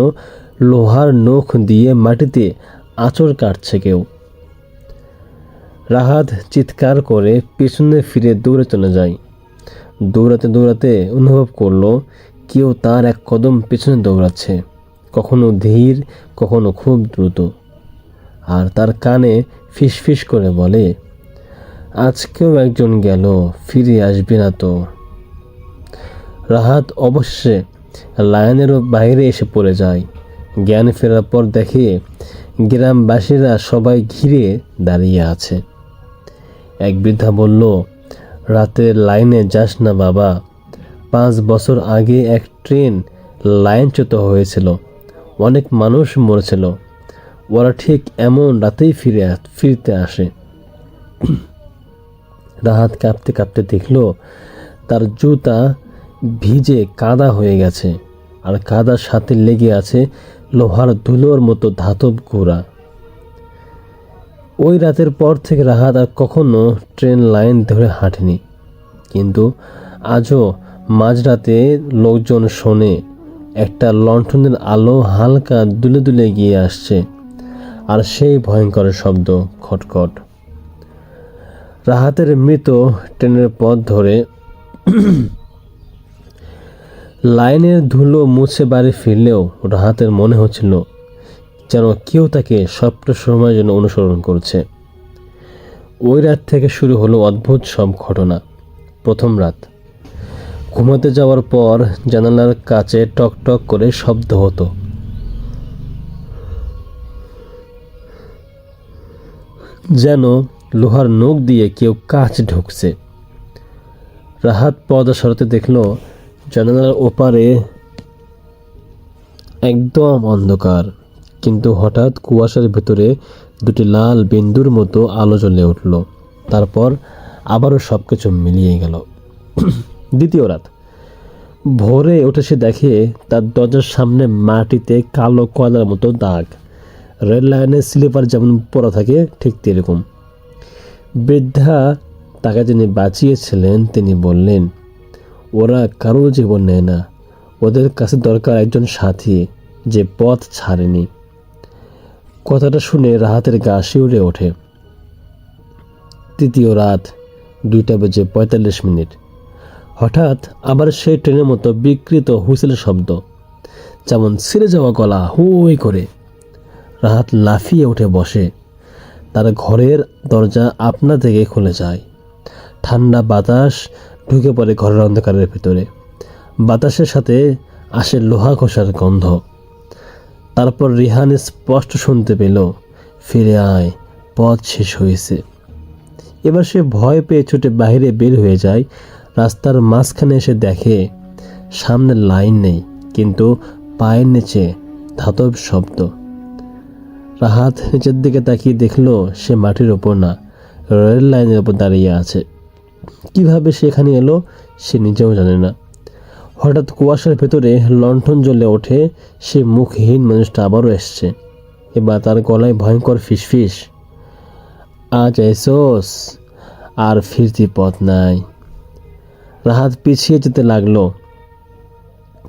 লোহার নখ দিয়ে মাটিতে আঁচড় কাটছে কেউ। রাহাত চিৎকার করে পেছনে ফিরে দৌড়ে চলে যায়। দৌড়াতে দৌড়াতে অনুভব করলো কেউ তার এক কদম পেছনে দৌড়াচ্ছে, কখনো ধীর, কখনো খুব দ্রুত। আর তার কানে ফিসফিস করে বলে, আজকেও একজন গেল, ফিরে আসবে না তো। রাহাত অবশ্যই লাইনেরও বাইরে এসে পড়ে যায়। জ্ঞান ফেরার পর দেখে গ্রামবাসীরা সবাই ঘিরে দাঁড়িয়ে আছে। এক বৃদ্ধা বলল, রাতের লাইনে যাস না বাবা, 5 বছর আগে এক ট্রেন লাইনচ্যুত হয়েছিল, অনেক মানুষ মরেছিল, ওরা ঠিক এমন রাতেই ফিরতে আসে। রাহাত কাঁপতে কাঁপতে দেখল তার জুতা ভিজে কাদা হয়ে গেছে, আর কাদার সাথে লেগে আছে লোহার ধুলোর মতো ধাতব গুঁড়া। ওই রাতের পর থেকে রাহাত আর কখনো ট্রেন লাইন ধরে হাঁটেনি। কিন্তু আজও মাঝরাতে লোকজন শোনে একটা লণ্ঠনের আলো হালকা দুলে দুলে গিয়ে আসছে, আর সেই ভয়ঙ্কর শব্দ খটখট। রাহাতের মৃত ট্রেনের পথ ধরে লাইনের ধুলো মুছে বাড়ি ফিরলেও রাহাতের মনে হচ্ছিল যেন কেউ তাকে সবটা সময়ের জন্য অনুসরণ করছে। ওই রাত থেকে শুরু হলো অদ্ভুত সব ঘটনা। প্রথম রাত, ঘুমাতে যাওয়ার পর জানালার কাছে টক টক করে শব্দ হতো, যেন লোহার নখ দিয়ে কেউ কাঁচ ঢুকছে। রাহাত পর্দা সরাতে দেখল জানালার ওপারে একদম অন্ধকার, কিন্তু হঠাৎ কুয়াশার ভেতরে দুটি লাল বিন্দুর মতো আলো জ্বলে উঠল। তারপর আবারও সব কিছু মিলিয়ে গেল। দ্বিতীয় রাত, ভোরে উঠে সে দেখে তার দরজার সামনে মাটিতে কালো কয়লার মতো দাগ। রেল লাইনে স্লিপার যেমন পরা থাকে ঠিক তেরকম। বৃদ্ধা তাকে যিনি বাঁচিয়েছিলেন তিনি বললেন, ওরা কারো জীবন নেয় না, ওদের কাছে দরকার একজন সাথী যে পথ ছাড়েনি। কথাটা শুনে রাহাতের গা শিউরে ওঠে। তৃতীয় রাত, 2:45। হঠাৎ আবার সেই ট্রেনের মতো বিকৃত হুইসেলের শব্দ, যেমন ছিঁড়ে যাওয়া গলা হুই করে। রাহাত লাফিয়ে উঠে বসে। তার ঘরের দরজা আপনা থেকে খুলে যায়। ঠান্ডা বাতাস ঢুকে পড়ে ঘরের অন্ধকারের ভিতরে। বাতাসের সাথে আসে লোহা ঘষার গন্ধ। তারপর রিহান স্পষ্ট শুনতে পেল, ফিরে আয়, পথ শেষ হয়েছে। এবার সে ভয় পেয়ে ছুটে বাইরে বের হয়ে যায়। রাস্তার মাঝখানে এসে দেখে সামনে লাইন নেই, কিন্তু পায়ের নিচে ধাতব শব্দ। রাহাত নিচের দিকে তাকিয়ে দেখল সে মাটির ওপর না, রেল লাইনের ওপর দাঁড়িয়ে আছে। কিভাবে সেখানে এলো সে নিজেও জানে না। হঠাৎ কুয়াশার ভেতরে লণ্ঠন জ্বলে ওঠে। সে মুখহীন মানুষটা আবারও এসছে। এবার তার গলায় ভয়ঙ্কর ফিসফিস, আজ এসোস, আর ফিরতি পথ নাই। রাহাত পিছিয়ে যেতে লাগলো।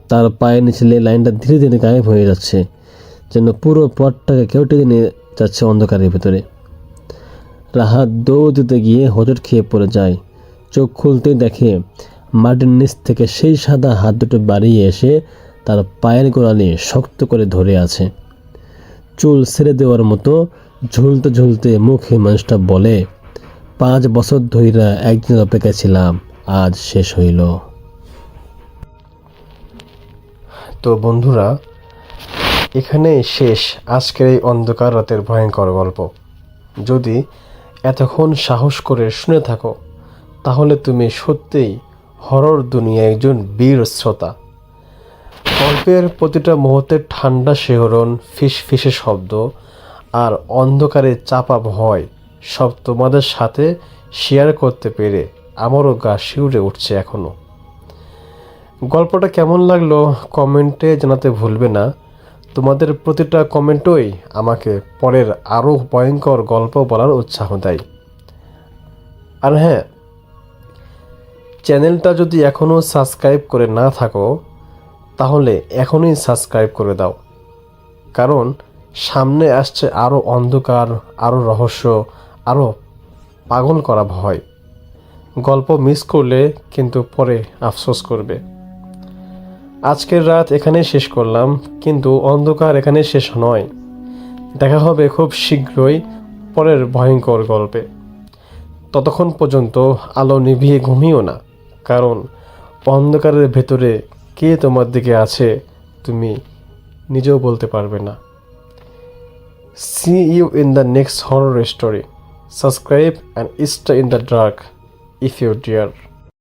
তার পায়ের নিচে লাইনটা ধীরে ধীরে গায়েব হয়ে যাচ্ছে, যেন পুরো পথটাকে কেউ টেনে নিয়ে যাচ্ছে অন্ধকারের ভেতরে। রাহাত দৌড় দিতে গিয়ে হোঁচট খেয়ে পড়ে যায়। চোখ খুলতেই দেখে মাটির নিচ থেকে সেই সাদা হাত দুটো বাড়িয়ে এসে তার পায়ের গোড়ালি শক্ত করে ধরে আছে। চুল ছেড়ে দেওয়ার মতো ঝুলতে ঝুলতে মুখে মানুষটা বলে, 5 বছর ধইরা একদিন অপেক্ষায় ছিলাম, আজ শেষ হইল। তো বন্ধুরা, এখানেই শেষ আজকের এই অন্ধকার রাতের ভয়ঙ্কর গল্প। যদি এতক্ষণ সাহস করে শুনে থাকো তাহলে তুমি সত্যিই হরর দুনিয়ায় একজন বীর শ্রোতা। গল্পের প্রতিটা মুহূর্তে ঠান্ডা শিহরণ, ফিসফিসে শব্দ আর অন্ধকারে চাপা ভয় সব তোমাদের সাথে শেয়ার করতে পেরে আমারও গা শিউরে উঠছে এখনও। গল্পটা কেমন লাগলো কমেন্টে জানাতে ভুলবে না। তোমাদের প্রতিটা কমেন্টই আমাকে পরের আরও ভয়ঙ্কর গল্প বলার উৎসাহ দেয়। আর হ্যাঁ, চ্যানেলটা যদি এখনও সাবস্ক্রাইব করে না থাকো তাহলে এখনই সাবস্ক্রাইব করে দাও, কারণ সামনে আসছে আরও অন্ধকার, আরও রহস্য, আরও পাগল করা ভয়। গল্প মিস করলে কিন্তু পরে আফসোস করবে। আজকের রাত এখানেই শেষ করলাম, কিন্তু অন্ধকার এখানে শেষ নয়। দেখা হবে খুব শীঘ্রই পরের ভয়ঙ্কর গল্পে। ততক্ষণ পর্যন্ত আলো নিভিয়ে ঘুমিও না, কারণ অন্ধকারের ভেতরে কে তোমার দিকে আছে তুমি নিজেও বলতে পারবে না। See you in the next horror story. Subscribe and stay in the dark if you dare.